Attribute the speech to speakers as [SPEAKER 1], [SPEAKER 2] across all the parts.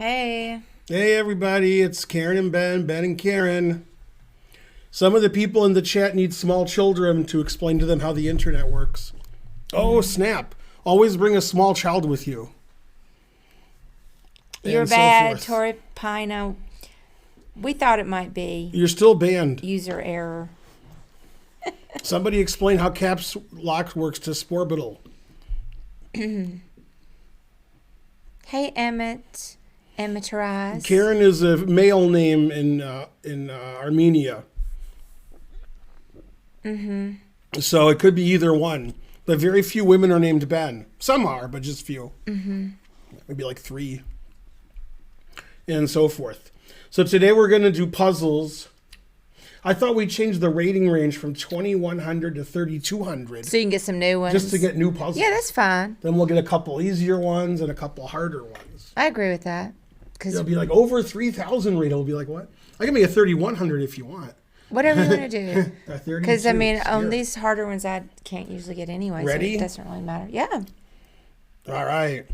[SPEAKER 1] Hey.
[SPEAKER 2] Hey everybody, it's Karen and Ben and Karen. Some of the people in the chat need small children to explain to them how the internet works. Oh, snap. Always bring a small child with you.
[SPEAKER 1] You're
[SPEAKER 2] And so
[SPEAKER 1] bad,
[SPEAKER 2] forth.
[SPEAKER 1] Tori Pino. We thought it might be
[SPEAKER 2] You're still banned.
[SPEAKER 1] user error.
[SPEAKER 2] Somebody explain how caps lock works to Sporbital.
[SPEAKER 1] Hey, Emmett. Emmett.
[SPEAKER 2] Karen is a male name in Armenia. So it could be either one. But very few women are named Ben. Some are, but just few. Maybe like 3. And so forth. So today we're going to do puzzles. I thought we changed the rating range from 2,100 to 3,200
[SPEAKER 1] So you can get some new ones.
[SPEAKER 2] just to get new puzzles.
[SPEAKER 1] Yeah, that's fine.
[SPEAKER 2] Then we'll get a couple easier ones and a couple harder ones.
[SPEAKER 1] I agree with that.
[SPEAKER 2] It'll be like over 3,000 rate. It'll be like, what? I can make a 3,100 if you want.
[SPEAKER 1] Whatever you want to do.
[SPEAKER 2] A 32.
[SPEAKER 1] Because, I mean, on
[SPEAKER 2] Here.
[SPEAKER 1] these harder ones, I can't usually get anyway.
[SPEAKER 2] Ready?
[SPEAKER 1] So it doesn't really matter. Yeah.
[SPEAKER 2] All right.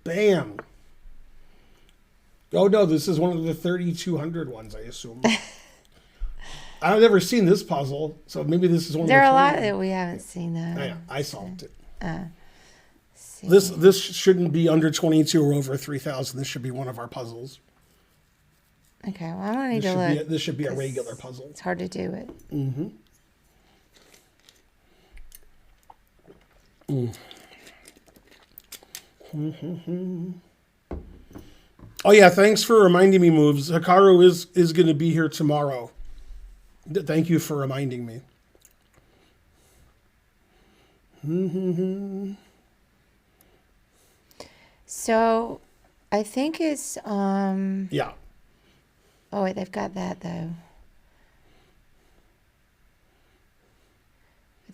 [SPEAKER 2] Bam. Oh, no, this is one of the 3,200 ones, I assume. I've never seen this puzzle, so maybe this is one
[SPEAKER 1] There are
[SPEAKER 2] of
[SPEAKER 1] a
[SPEAKER 2] the
[SPEAKER 1] lot
[SPEAKER 2] 20.
[SPEAKER 1] that we haven't seen, though.
[SPEAKER 2] I solved it.
[SPEAKER 1] See.
[SPEAKER 2] This shouldn't be under 22 or over 3,000. This should be one of our puzzles.
[SPEAKER 1] Okay, well, I'm going to need to look.
[SPEAKER 2] This should be a
[SPEAKER 1] 'cause
[SPEAKER 2] regular puzzle.
[SPEAKER 1] It's hard to do it.
[SPEAKER 2] Oh, yeah, thanks for reminding me, Moves. Hikaru is going to be here tomorrow. Thank you for reminding me.
[SPEAKER 1] So, I think it's,
[SPEAKER 2] Yeah.
[SPEAKER 1] oh, wait, they've got that, though.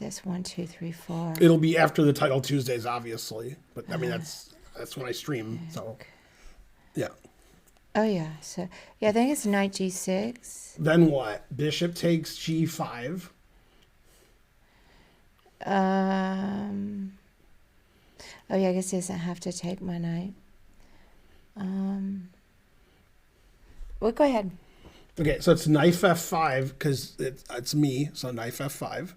[SPEAKER 1] That's 1, 2, 3, 4.
[SPEAKER 2] It'll be after the Title Tuesdays, obviously. But, I mean, that's when I stream, so. Yeah.
[SPEAKER 1] Oh, yeah. So, yeah, I think it's knight G6.
[SPEAKER 2] Then what? Bishop takes G5.
[SPEAKER 1] Oh, yeah, I guess he doesn't have to take my knight. Well, go ahead.
[SPEAKER 2] Okay, so it's knight F5 because it's me, so knight F5.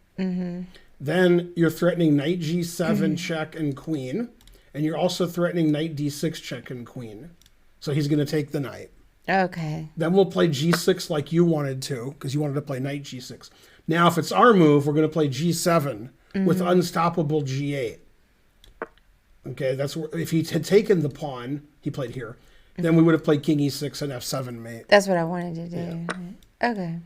[SPEAKER 2] Then you're threatening knight G7 check and queen, and you're also threatening knight D6 check and queen. So he's going to take the knight.
[SPEAKER 1] Okay.
[SPEAKER 2] Then we'll play G6 like you wanted to, because you wanted to play knight G6. Now, if it's our move, we're going to play G7 with unstoppable G8. Okay, that's where, if he had taken the pawn, he played here, then we would have played King E6 and F7 mate.
[SPEAKER 1] That's what I wanted to do. Okay.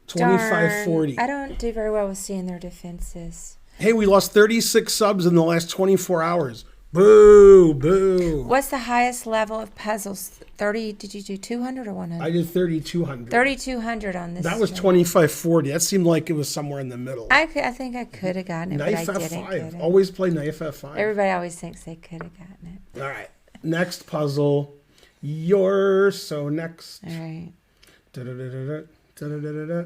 [SPEAKER 2] 25-40.
[SPEAKER 1] I don't do very well with seeing their defenses.
[SPEAKER 2] Hey, we lost 36 subs in the last 24 hours. Boo, boo.
[SPEAKER 1] What's the highest level of puzzles? 30, did you do 200 or 100?
[SPEAKER 2] I did 3,200.
[SPEAKER 1] 3,200 on this.
[SPEAKER 2] That was
[SPEAKER 1] stream.
[SPEAKER 2] 25-40. That seemed like it was somewhere in the middle.
[SPEAKER 1] I think I could have gotten it,
[SPEAKER 2] Knife
[SPEAKER 1] but I didn't
[SPEAKER 2] F5.
[SPEAKER 1] get it.
[SPEAKER 2] Always play knife F5.
[SPEAKER 1] Everybody always thinks they could have gotten it.
[SPEAKER 2] All right. Next puzzle. Yours. So next.
[SPEAKER 1] All right.
[SPEAKER 2] Da-da-da-da-da, da-da-da-da-da.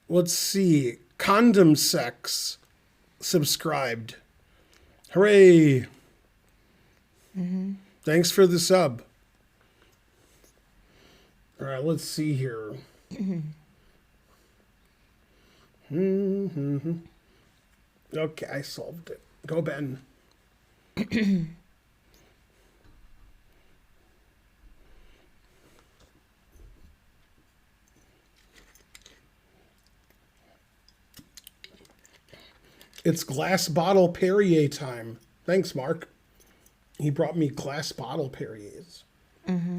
[SPEAKER 2] Let's see. Condom sex subscribed. Hooray. Thanks for the sub. All right, let's see here. Okay, I solved it. Go, Ben. It's glass bottle Perrier time. Thanks, Mark. He brought me glass bottle Perriers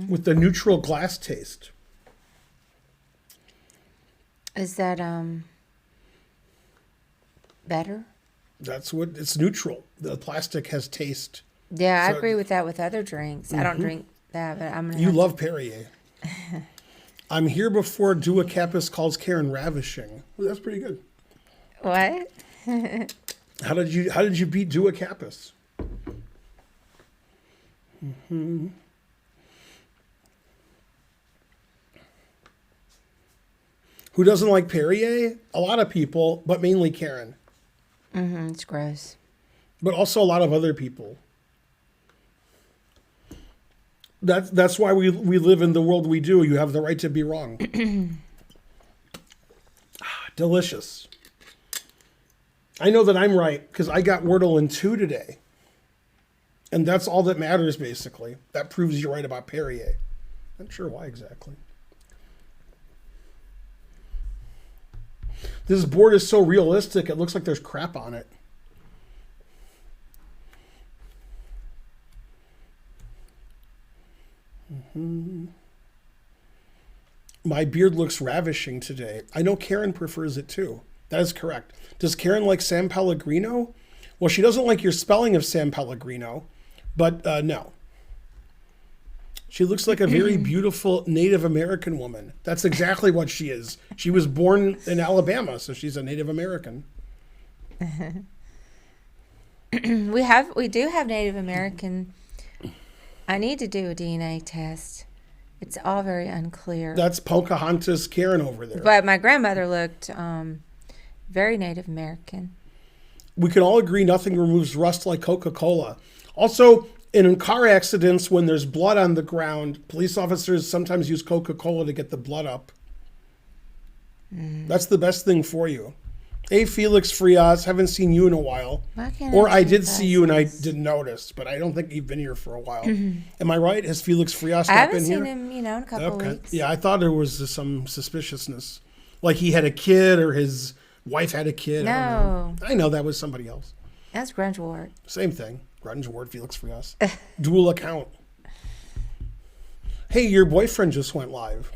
[SPEAKER 2] with the neutral glass taste.
[SPEAKER 1] Is that better?
[SPEAKER 2] That's what it's neutral. The plastic has taste.
[SPEAKER 1] Yeah, I
[SPEAKER 2] So-
[SPEAKER 1] agree with that with other drinks. I don't drink that, but I'm gonna.
[SPEAKER 2] You
[SPEAKER 1] have
[SPEAKER 2] love Perrier. I'm here before Dua Kappas calls Karen ravishing. Well, that's pretty good.
[SPEAKER 1] to, what?
[SPEAKER 2] How did you beat Dua Kappas? Who doesn't like Perrier? A lot of people, but mainly Karen.
[SPEAKER 1] It's gross.
[SPEAKER 2] But also a lot of other people. That's why we live in the world we do. You have the right to be wrong. Delicious. I know that I'm right because I got Wordle in 2 today. And that's all that matters, basically. That proves you're right about Perrier. Not sure why exactly. This board is so realistic, it looks like there's crap on it. My beard looks ravishing today. I know Karen prefers it too. That is correct. Does Karen like San Pellegrino? Well, she doesn't like your spelling of San Pellegrino, but no. She looks like a very beautiful Native American woman. That's exactly what she is. She was born in Alabama, so she's a Native American.
[SPEAKER 1] We do have Native American. I need to do a DNA test. It's all very unclear.
[SPEAKER 2] That's Pocahontas Karen over there.
[SPEAKER 1] But my grandmother looked very Native American.
[SPEAKER 2] We can all agree nothing removes rust like Coca-Cola. Also, in car accidents, when there's blood on the ground, police officers sometimes use Coca-Cola to get the blood up. That's the best thing for you. Hey, Felix Frias, haven't seen you in a while. Or I did see you and I didn't notice, but I don't think you've been here for a while. Am I right? Has Felix Frias not been here?
[SPEAKER 1] I haven't seen him, in a couple weeks.
[SPEAKER 2] Yeah, I thought there was some suspiciousness. Like he had a kid or his wife had a kid.
[SPEAKER 1] No.
[SPEAKER 2] I know that was somebody else.
[SPEAKER 1] That's Grunge Ward.
[SPEAKER 2] Same thing. Grunge Ward, Felix Frias. Dual account. Hey, your boyfriend just went live.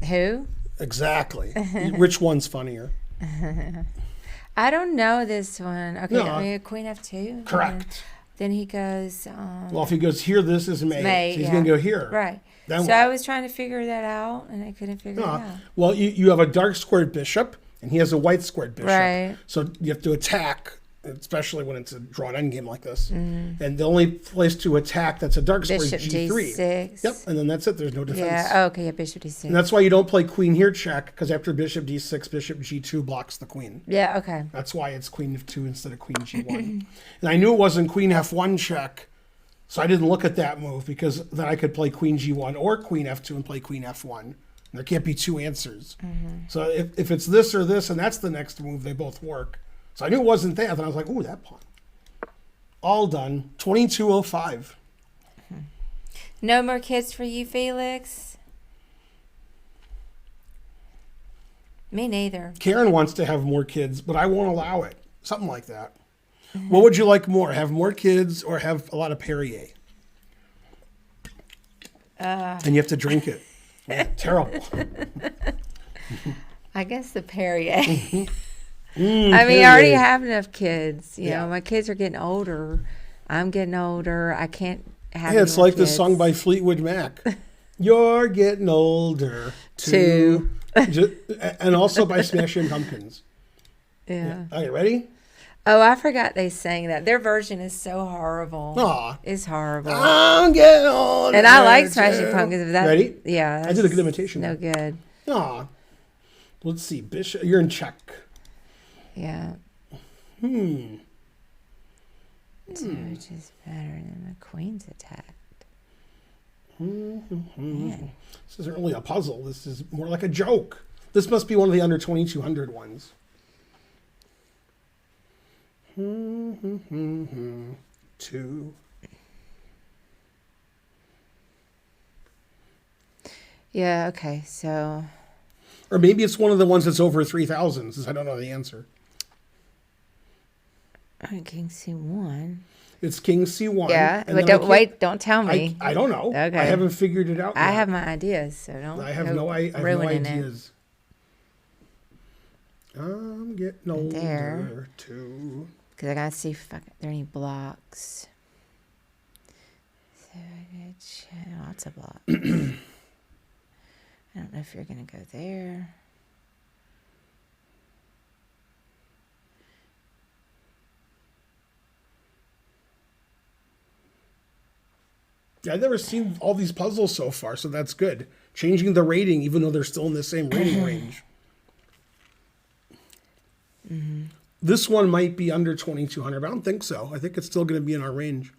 [SPEAKER 1] Who?
[SPEAKER 2] Exactly. Which one's funnier?
[SPEAKER 1] I don't know this one. Okay,
[SPEAKER 2] No.
[SPEAKER 1] I mean, Queen F2.
[SPEAKER 2] Correct.
[SPEAKER 1] Then he goes.
[SPEAKER 2] Well, if he goes here, this is May.
[SPEAKER 1] May,
[SPEAKER 2] So he's
[SPEAKER 1] yeah.
[SPEAKER 2] going to go here.
[SPEAKER 1] Right.
[SPEAKER 2] Then
[SPEAKER 1] So
[SPEAKER 2] what?
[SPEAKER 1] I was trying to figure that out, and I couldn't figure it out.
[SPEAKER 2] Well, you have a dark squared bishop, and he has a white squared bishop.
[SPEAKER 1] Right.
[SPEAKER 2] So you have to attack, especially when it's a drawn endgame like this. And the only place to attack that's a dark squared
[SPEAKER 1] Bishop
[SPEAKER 2] G3.
[SPEAKER 1] D6.
[SPEAKER 2] Yep, and then that's it. There's no defense.
[SPEAKER 1] Yeah. Oh, okay. Yeah. Bishop D6.
[SPEAKER 2] And that's why you don't play queen here check, because after bishop D6, bishop G2 blocks the queen.
[SPEAKER 1] Yeah. Okay.
[SPEAKER 2] That's why it's queen F2 instead of queen G1. And I knew it wasn't queen F1 check, so I didn't look at that move, because then I could play queen G1 or queen F2 and play queen F1. And there can't be two answers. So if it's this or this and that's the next move, they both work. So I knew it wasn't that. Then I was like, ooh, that pawn. All done. 2205.
[SPEAKER 1] No more kids for you, Felix? Me neither.
[SPEAKER 2] Karen wants to have more kids, but I won't allow it. Something like that. What would you like more? Have more kids or have a lot of Perrier? And you have to drink it. Yeah, terrible.
[SPEAKER 1] I guess the Perrier. I mean,
[SPEAKER 2] Perrier.
[SPEAKER 1] I already have enough kids. You
[SPEAKER 2] Yeah.
[SPEAKER 1] know, my kids are getting older. I'm getting older. I can't have
[SPEAKER 2] Yeah, it's
[SPEAKER 1] any more
[SPEAKER 2] like the
[SPEAKER 1] kids.
[SPEAKER 2] song by Fleetwood Mac. You're getting older too. And also by Smashing Pumpkins.
[SPEAKER 1] Yeah.
[SPEAKER 2] Are you ready?
[SPEAKER 1] Oh, I forgot they sang that. Their version is so horrible.
[SPEAKER 2] Aw.
[SPEAKER 1] It's horrible.
[SPEAKER 2] I'm getting older.
[SPEAKER 1] And I like Smashing
[SPEAKER 2] too.
[SPEAKER 1] Pumpkins. But that,
[SPEAKER 2] Ready?
[SPEAKER 1] Yeah.
[SPEAKER 2] I did a good imitation.
[SPEAKER 1] No good.
[SPEAKER 2] Aw. Let's see. Bishop. You're in check.
[SPEAKER 1] Yeah. So which is better than the Queen's attack? Man.
[SPEAKER 2] This isn't really a puzzle. This is more like a joke. This must be one of the under 2200 ones. Two.
[SPEAKER 1] Yeah, okay. So
[SPEAKER 2] Or maybe it's one of the ones that's over 3,000, since I don't know the answer.
[SPEAKER 1] King C1.
[SPEAKER 2] It's King C1.
[SPEAKER 1] Yeah,
[SPEAKER 2] and
[SPEAKER 1] but
[SPEAKER 2] then
[SPEAKER 1] don't tell me.
[SPEAKER 2] I don't know.
[SPEAKER 1] Okay.
[SPEAKER 2] I haven't figured it out yet.
[SPEAKER 1] I have my ideas, so don't.
[SPEAKER 2] I have
[SPEAKER 1] go
[SPEAKER 2] no
[SPEAKER 1] ruining it.
[SPEAKER 2] ideas. I'm getting older
[SPEAKER 1] There.
[SPEAKER 2] too.
[SPEAKER 1] Because I gotta see if there are any blocks. So I got lots of blocks. I don't know if you're gonna go there.
[SPEAKER 2] Yeah, I've never seen all these puzzles so far, so that's good. Changing the rating, even though they're still in the same rating range. This one might be under 2,200, but I don't think so. I think it's still going to be in our range.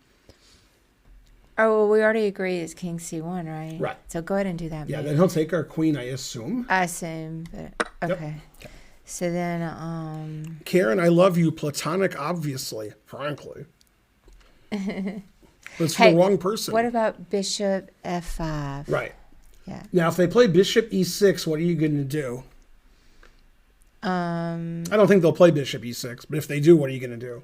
[SPEAKER 1] Oh, well, we already agreed it's King C1, right?
[SPEAKER 2] Right.
[SPEAKER 1] So go ahead and do that.
[SPEAKER 2] Yeah,
[SPEAKER 1] move.
[SPEAKER 2] then he'll take our queen, I assume.
[SPEAKER 1] I assume, but okay.
[SPEAKER 2] Yep.
[SPEAKER 1] So then,
[SPEAKER 2] Karen, I love you. Platonic, obviously. Frankly. That's for the wrong person.
[SPEAKER 1] What about Bishop F5?
[SPEAKER 2] Right.
[SPEAKER 1] Yeah.
[SPEAKER 2] Now, if they play Bishop E6, what are you going to do? I don't think they'll play Bishop E6, but if they do, what are you going to do?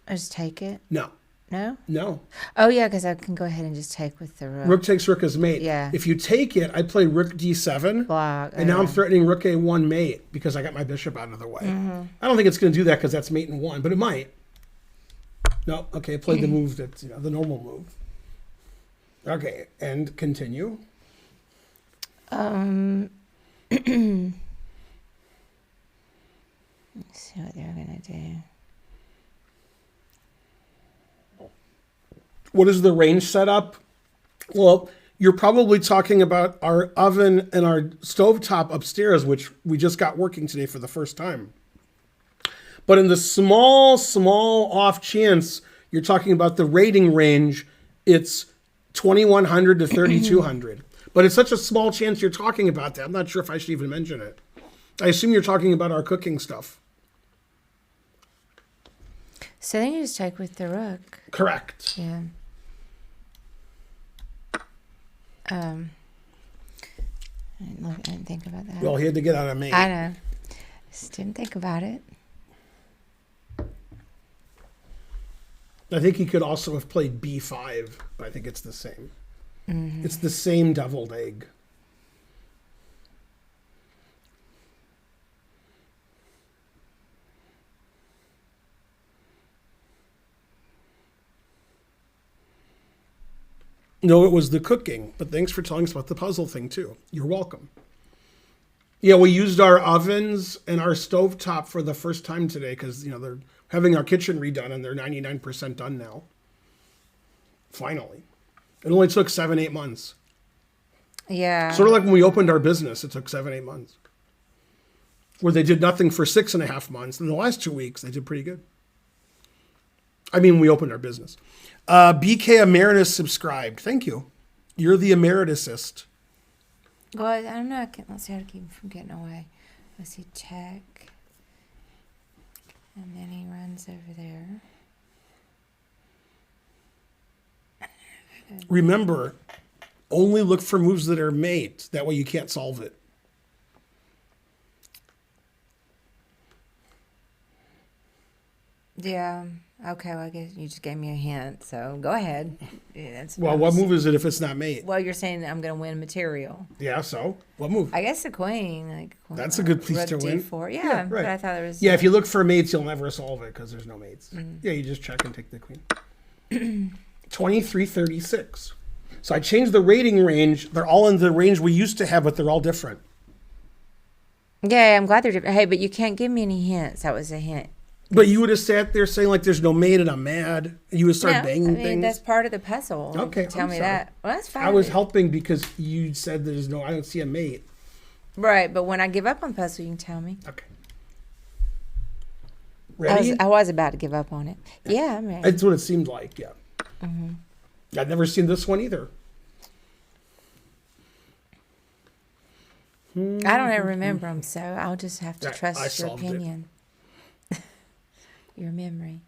[SPEAKER 1] I just take it?
[SPEAKER 2] No.
[SPEAKER 1] No?
[SPEAKER 2] No.
[SPEAKER 1] Oh, yeah, because I can go ahead and just take with the rook.
[SPEAKER 2] Rook takes rook as mate.
[SPEAKER 1] Yeah.
[SPEAKER 2] If you take it, I play rook D7.
[SPEAKER 1] Block.
[SPEAKER 2] And now I'm threatening rook A1 mate because I got my bishop out of the way. I don't think it's going to do that because that's mate in 1, but it might. No. Okay, I played the move that's, the normal move. Okay, and continue.
[SPEAKER 1] Let's see what they're going to do.
[SPEAKER 2] What is the range setup? Well, you're probably talking about our oven and our stovetop upstairs, which we just got working today for the first time. But in the small off chance you're talking about the rating range, it's 2,100 to 3,200. But it's such a small chance you're talking about that. I'm not sure if I should even mention it. I assume you're talking about our cooking stuff.
[SPEAKER 1] So then you just take with the rook.
[SPEAKER 2] Correct.
[SPEAKER 1] Yeah. I didn't think about that.
[SPEAKER 2] Well, he had to get out of mate.
[SPEAKER 1] I know. Just didn't think about it.
[SPEAKER 2] I think he could also have played B5, but I think it's the same. It's the same deviled egg. No, it was the cooking, but thanks for telling us about the puzzle thing too. You're welcome. Yeah, we used our ovens and our stovetop for the first time today because, they're having our kitchen redone and they're 99% done now. Finally. It only took 7-8 months.
[SPEAKER 1] Yeah.
[SPEAKER 2] Sort of like when we opened our business, it took 7-8 months. Where they did nothing for 6.5 months. In the last 2 weeks, they did pretty good. I mean, we opened our business. BK Emeritus subscribed. Thank you. You're the emeritusist.
[SPEAKER 1] Well, I don't know. Let's see how to keep him from getting away. Let's see, check. And then he runs over there.
[SPEAKER 2] Remember, only look for moves that are mate. That way you can't solve it.
[SPEAKER 1] Yeah. Okay, well, I guess you just gave me a hint, so go ahead. Yeah,
[SPEAKER 2] What move is it if it's not mate?
[SPEAKER 1] Well, you're saying that I'm going to win material.
[SPEAKER 2] Yeah, so what move?
[SPEAKER 1] I guess the queen.
[SPEAKER 2] That's a good piece to win.
[SPEAKER 1] D4. Yeah,
[SPEAKER 2] Yeah, right.
[SPEAKER 1] But I thought there was...
[SPEAKER 2] Yeah, if you look for mates, you'll never solve it because there's no mates. Yeah, you just check and take the queen. 2336. So I changed the rating range. They're all in the range we used to have, but they're all different.
[SPEAKER 1] Yeah, I'm glad they're different. Hey, but you can't give me any hints. That was a hint.
[SPEAKER 2] But you would have sat there saying, like, there's no mate and I'm mad. And you would start banging things.
[SPEAKER 1] That's part of the puzzle.
[SPEAKER 2] Okay,
[SPEAKER 1] Tell
[SPEAKER 2] I'm
[SPEAKER 1] me
[SPEAKER 2] sorry.
[SPEAKER 1] that. Well, that's fine.
[SPEAKER 2] I was helping because you said I don't see a mate.
[SPEAKER 1] Right, but when I give up on the puzzle, you can tell me.
[SPEAKER 2] Okay. Ready?
[SPEAKER 1] I was about to give up on it. Yeah, I'm ready.
[SPEAKER 2] That's what it seemed like, yeah. I've never seen this one either.
[SPEAKER 1] I don't ever remember them, so I'll just have to
[SPEAKER 2] I
[SPEAKER 1] trust your
[SPEAKER 2] solved it.
[SPEAKER 1] opinion. Your memory.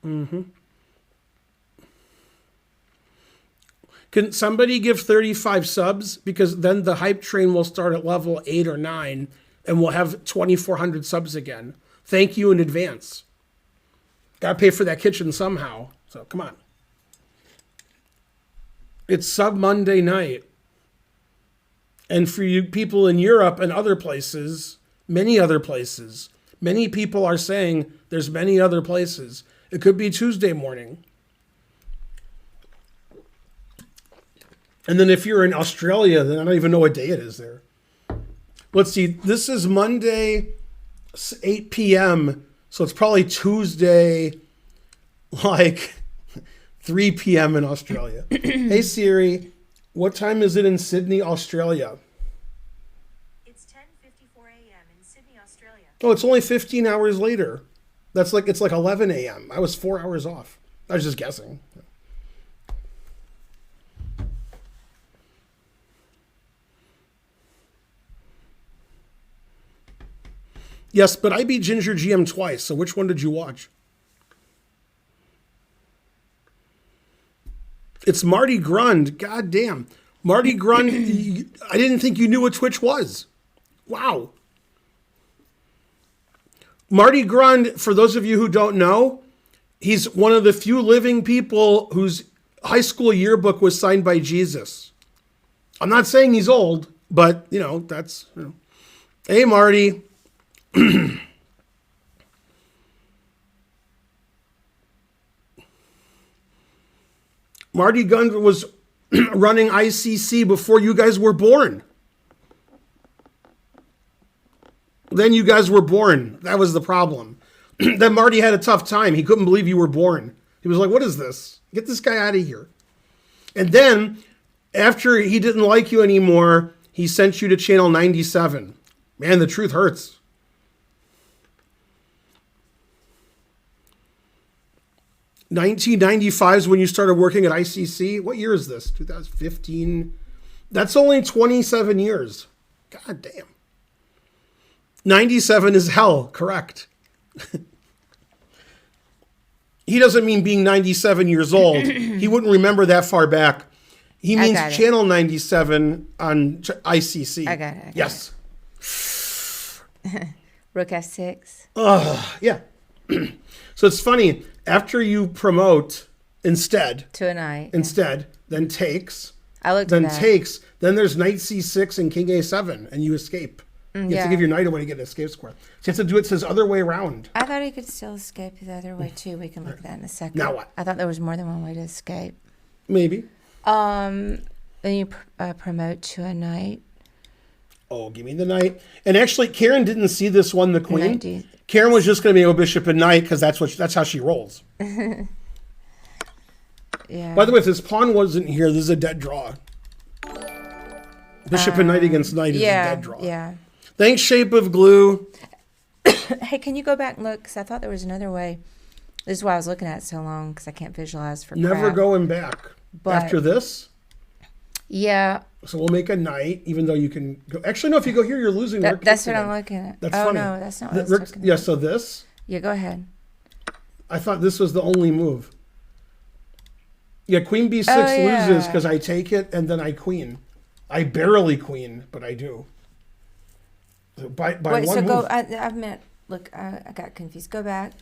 [SPEAKER 2] Can somebody give 35 subs? Because then the hype train will start at level 8 or 9 and we'll have 2,400 subs again. Thank you in advance. Got to pay for that kitchen somehow. So come on. It's Sub Monday night. And for you people in Europe and other places, many other places, many people are saying there's many other places. It could be Tuesday morning. And then if you're in Australia, then I don't even know what day it is there. Let's see. This is Monday, 8 p.m. So it's probably Tuesday, like 3 p.m. in Australia. Hey, Siri, what time is it in Sydney, Australia?
[SPEAKER 3] It's 10:54 a.m. in Sydney, Australia.
[SPEAKER 2] Oh, it's only 15 hours later. It's like 11 a.m. I was 4 hours off. I was just guessing. Yes, but I beat Ginger GM twice, so which one did you watch? It's Marty Grund. God damn. Marty Grund, I didn't think you knew what Twitch was. Wow. Marty Grund, for those of you who don't know, he's one of the few living people whose high school yearbook was signed by Jesus. I'm not saying he's old, but, that's... Hey, Marty. Marty Grund was running ICC before you guys were born. Then you guys were born. That was the problem. Then Marty had a tough time. He couldn't believe you were born. He was like, what is this? Get this guy out of here. And then, after he didn't like you anymore, he sent you to channel 97. Man, the truth hurts. 1995 is when you started working at ICC. What year is this? 2015? That's only 27 years. God damn. 97 is hell, correct. He doesn't mean being 97 years old. He wouldn't remember that far back. He means channel 97 on ICC.
[SPEAKER 1] I got it.
[SPEAKER 2] Yes.
[SPEAKER 1] Rook F6.
[SPEAKER 2] Yeah. So it's funny. After you promote instead,
[SPEAKER 1] To a knight.
[SPEAKER 2] then takes,
[SPEAKER 1] I looked
[SPEAKER 2] then
[SPEAKER 1] at that.
[SPEAKER 2] takes, then there's knight c6 and king a7, and you escape. You have to give your knight away to get an escape square. So you have to do it his other way around.
[SPEAKER 1] I thought he could still escape the other way too. We can look at that in a second.
[SPEAKER 2] Now what?
[SPEAKER 1] I thought there was more than one way to escape.
[SPEAKER 2] Maybe.
[SPEAKER 1] Then you promote to a knight.
[SPEAKER 2] Oh, give me the knight. And actually, Karen didn't see this one, the queen.
[SPEAKER 1] Knight
[SPEAKER 2] Karen was just going to be a bishop and knight because that's how she rolls.
[SPEAKER 1] Yeah.
[SPEAKER 2] By the way, if this pawn wasn't here, this is a dead draw. Bishop and knight against knight is a dead draw.
[SPEAKER 1] Yeah.
[SPEAKER 2] Thanks, Shape of Glue.
[SPEAKER 1] Hey, can you go back and look? Because I thought there was another way. This is why I was looking at it so long, because I can't visualize for
[SPEAKER 2] Never
[SPEAKER 1] crap.
[SPEAKER 2] going back.
[SPEAKER 1] But-
[SPEAKER 2] After this,
[SPEAKER 1] Yeah.
[SPEAKER 2] so we'll make a knight, even though you can go. Actually, no, if you go here, you're losing.
[SPEAKER 1] That's what I'm looking at.
[SPEAKER 2] That's
[SPEAKER 1] oh,
[SPEAKER 2] funny.
[SPEAKER 1] no, that's not what I was looking at.
[SPEAKER 2] Yeah, so this,
[SPEAKER 1] Yeah, go ahead.
[SPEAKER 2] I thought this was the only move. Yeah, queen b6
[SPEAKER 1] Oh, yeah.
[SPEAKER 2] loses because I take it and then I queen. I barely queen, but I do. By
[SPEAKER 1] Wait,
[SPEAKER 2] one
[SPEAKER 1] so
[SPEAKER 2] move.
[SPEAKER 1] go. I meant. Look, I got confused. Go back.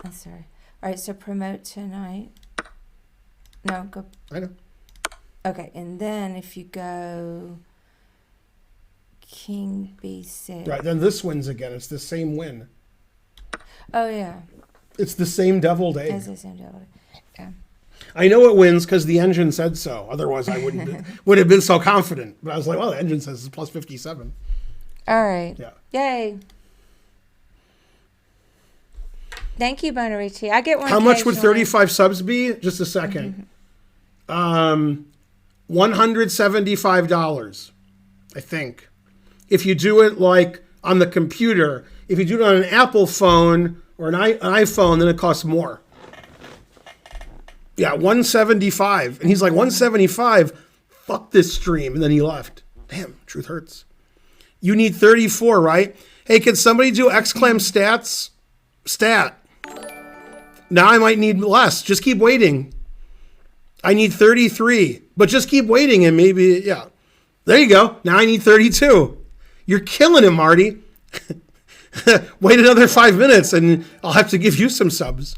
[SPEAKER 1] I'm sorry. All right, so promote tonight. No, go.
[SPEAKER 2] I know.
[SPEAKER 1] Okay, and then if you go king b6.
[SPEAKER 2] Right, then this wins again. It's the same win.
[SPEAKER 1] Oh yeah.
[SPEAKER 2] It's the same deviled egg.
[SPEAKER 1] It's the same double. Yeah.
[SPEAKER 2] I know it wins because the engine said so. Otherwise, I would have been so confident. But I was like, well, the engine says it's plus 57.
[SPEAKER 1] All right.
[SPEAKER 2] Yeah.
[SPEAKER 1] Yay. Thank you, Bonarici. I get one.
[SPEAKER 2] How much would
[SPEAKER 1] occasionally.
[SPEAKER 2] 35 subs be? Just a second. $175, I think. If you do it like on the computer, if you do it on an Apple phone or an iPhone, then it costs more. Yeah, 175. And he's like, 175? Fuck this stream. And then he left. Damn, truth hurts. You need 34, right? Hey, can somebody do exclam stats? Stat. Now I might need less. Just keep waiting. I need 33. But just keep waiting and maybe, yeah. There you go. Now I need 32. You're killing it, Marty. Wait another 5 minutes and I'll have to give you some subs.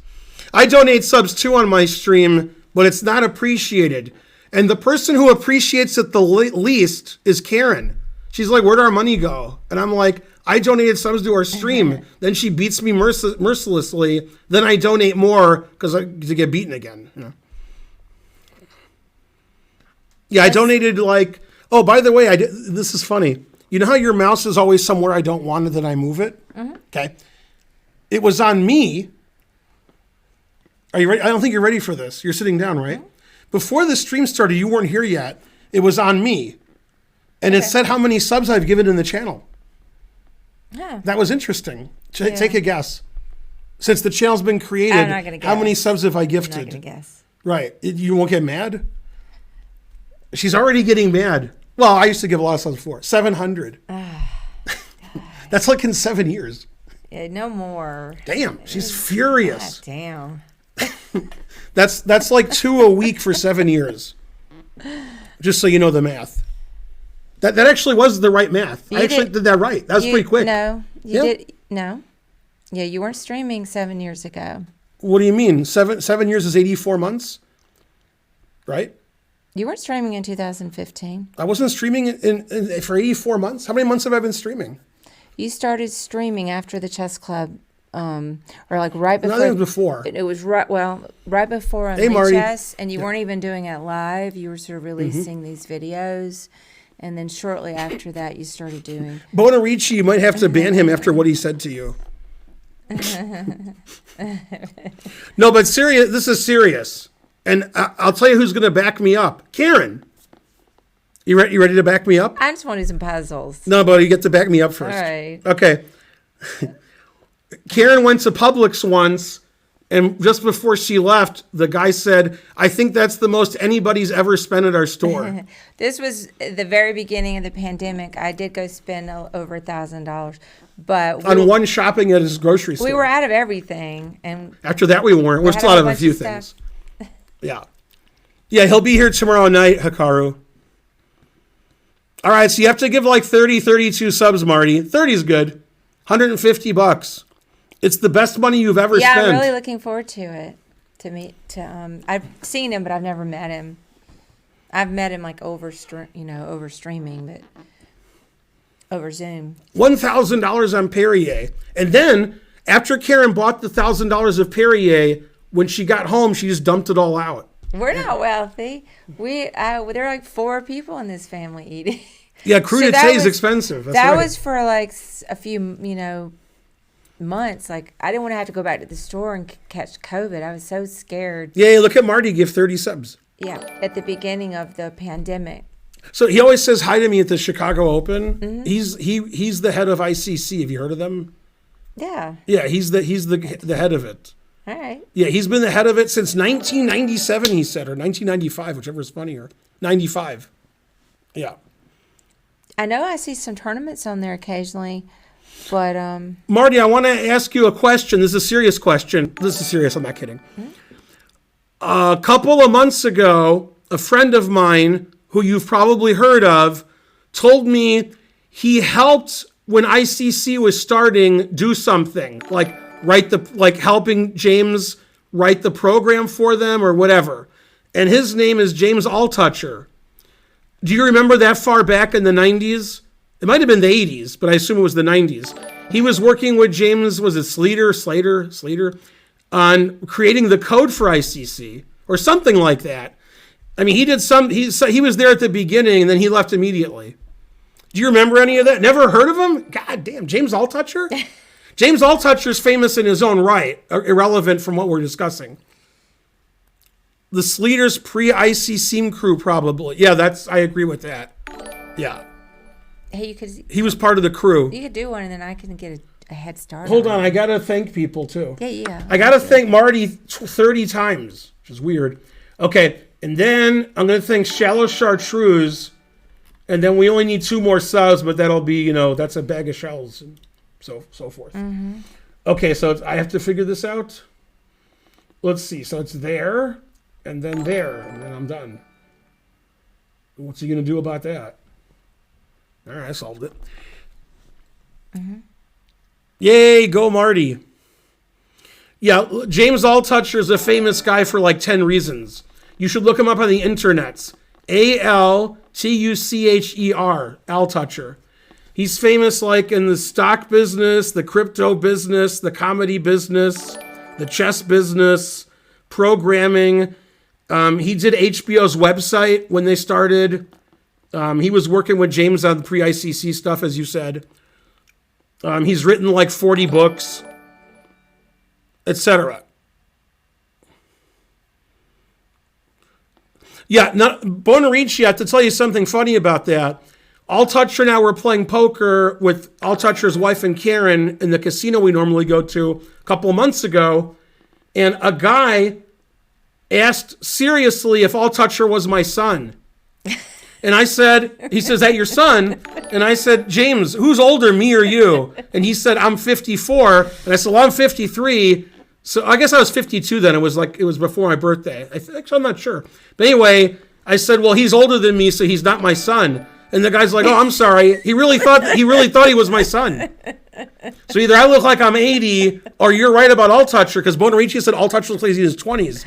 [SPEAKER 2] I donate subs too on my stream, but it's not appreciated. And the person who appreciates it the least is Karen. She's like, where'd our money go? And I'm like, I donated subs to our stream. Then she beats me mercilessly. Then I donate more because to get beaten again. You know? Yeah, I donated like, oh, by the way, this is funny. You know how your mouse is always somewhere I don't want it, that I move it? Mm-hmm. Okay. It was on me. Are you ready? I don't think you're ready for this. You're sitting down, right? Mm-hmm. Before the stream started, you weren't here yet. It was on me. And it said how many subs I've given in the channel.
[SPEAKER 1] Huh.
[SPEAKER 2] That was interesting. Take a guess. Since the channel's been created,
[SPEAKER 1] I'm not gonna guess.
[SPEAKER 2] how many subs have I
[SPEAKER 1] I'm not
[SPEAKER 2] gifted?
[SPEAKER 1] gonna guess.
[SPEAKER 2] Right. You won't get mad? She's already getting mad. Well, I used to give a lot of subs before. 700. That's like in 7 years.
[SPEAKER 1] Yeah, no more.
[SPEAKER 2] Damn, she's furious.
[SPEAKER 1] God damn.
[SPEAKER 2] That's like 2 a week for 7 years. Just so you know the math. That actually was the right math. I actually did that right. That was pretty quick.
[SPEAKER 1] No, you did. No. Yeah, you weren't streaming 7 years ago.
[SPEAKER 2] What do you mean? 7 years is 84 months? Right?
[SPEAKER 1] You weren't streaming in 2015.
[SPEAKER 2] I wasn't streaming for 84 months. How many months have I been streaming?
[SPEAKER 1] You started streaming after the chess club, or like right before.
[SPEAKER 2] No, I think it was before.
[SPEAKER 1] It was right before on chess, and you weren't even doing it live. You were sort of releasing these videos, and then shortly after that, you started doing.
[SPEAKER 2] Bonarici, you might have to ban him after what he said to you. No, but serious. This is serious, and I'll tell you who's going to back me up. Karen, you ready to back me up?
[SPEAKER 1] I just want to do some puzzles.
[SPEAKER 2] No, but you get to back me up first.
[SPEAKER 1] All right.
[SPEAKER 2] Okay. Karen went to Publix once, and just before she left, the guy said, "I think that's the most anybody's ever spent at our store."
[SPEAKER 1] This was the very beginning of the pandemic. I did go spend over $1,000, but
[SPEAKER 2] on one shopping at his grocery store.
[SPEAKER 1] We were out of everything, and
[SPEAKER 2] after that, we weren't. We're still out of a few things. Yeah, he'll be here tomorrow night, Hikaru. All right, so you have to give like 32 subs, Marty. 30 is good. $150. It's the best money you've ever spent.
[SPEAKER 1] Yeah, I'm really looking forward to it. I've seen him, but I've never met him. I've met him like over streaming, but over Zoom.
[SPEAKER 2] $1,000 on Perrier, and then after Karen bought the $1,000 of Perrier, when she got home, she just dumped it all out.
[SPEAKER 1] We're not wealthy. There are like 4 people in this family eating.
[SPEAKER 2] Yeah, crudité is expensive.
[SPEAKER 1] That was for like a few, months. Like I didn't want to have to go back to the store and catch COVID. I was so scared.
[SPEAKER 2] Yeah, look at Marty give 30 subs.
[SPEAKER 1] Yeah, at the beginning of the pandemic.
[SPEAKER 2] So he always says hi to me at the Chicago Open. Mm-hmm. He's the head of ICC. Have you heard of them?
[SPEAKER 1] Yeah.
[SPEAKER 2] Yeah, he's the head of it.
[SPEAKER 1] All right.
[SPEAKER 2] Yeah, he's been the head of it since 1997, he said, or 1995, whichever is funnier. 95. Yeah.
[SPEAKER 1] I know I see some tournaments on there occasionally, but...
[SPEAKER 2] Marty, I want to ask you a question. This is a serious question. This is serious, I'm not kidding. Mm-hmm. A couple of months ago, a friend of mine, who you've probably heard of, told me he helped, when ICC was starting, do something, like helping James write the program for them or whatever. And his name is James Alltoucher. Do you remember that far back in the 90s? It might have been the 80s, but I assume it was the 90s. He was working with James, was it Slater, on creating the code for ICC or something like that. I mean, he was there at the beginning and then he left immediately. Do you remember any of that? Never heard of him? God damn, James Alltoucher? James Alltoucher's famous in his own right, irrelevant from what we're discussing. The Sleater's pre-ICC crew, probably. Yeah, I agree with that. Yeah.
[SPEAKER 1] Hey,
[SPEAKER 2] he was part of the crew.
[SPEAKER 1] You could do one, and then I can get a head start.
[SPEAKER 2] Hold on, I gotta thank people too.
[SPEAKER 1] Yeah.
[SPEAKER 2] I gotta thank Marty 30 times, which is weird. Okay, and then I'm gonna thank Shallow Chartreuse, and then we only need 2 more subs, but that'll be, that's a bag of shells and so forth.
[SPEAKER 1] Mm-hmm.
[SPEAKER 2] Okay, so I have to figure this out. Let's see. So it's there, and then there, and then I'm done. What's he gonna do about that? All right, I solved it. Mm-hmm. Yay, go Marty. Yeah, James Alltoucher is a famous guy for like 10 reasons. You should look him up on the internets. Alltucher, Alltoucher. He's famous like in the stock business, the crypto business, the comedy business, the chess business, programming. He did HBO's website when they started. He was working with James on the pre-ICC stuff, as you said. He's written like 40 books, etc. Yeah, Bonarici, I have to tell you something funny about that. All Toucher and I were playing poker with All Toucher's wife and Karen in the casino we normally go to a couple of months ago. And a guy asked seriously if All Toucher was my son. And I said, he says, that your son? And I said, James, who's older, me or you? And he said, I'm 54. And I said, well, I'm 53. So I guess I was 52 then. It was before my birthday. Actually, I'm not sure. But anyway, I said, well, he's older than me, so he's not my son. And the guy's like, oh, I'm sorry. He really thought he was my son. So either I look like I'm 80 or you're right about All Toucher, because Bonarici said All Toucher looks like he's in his 20s.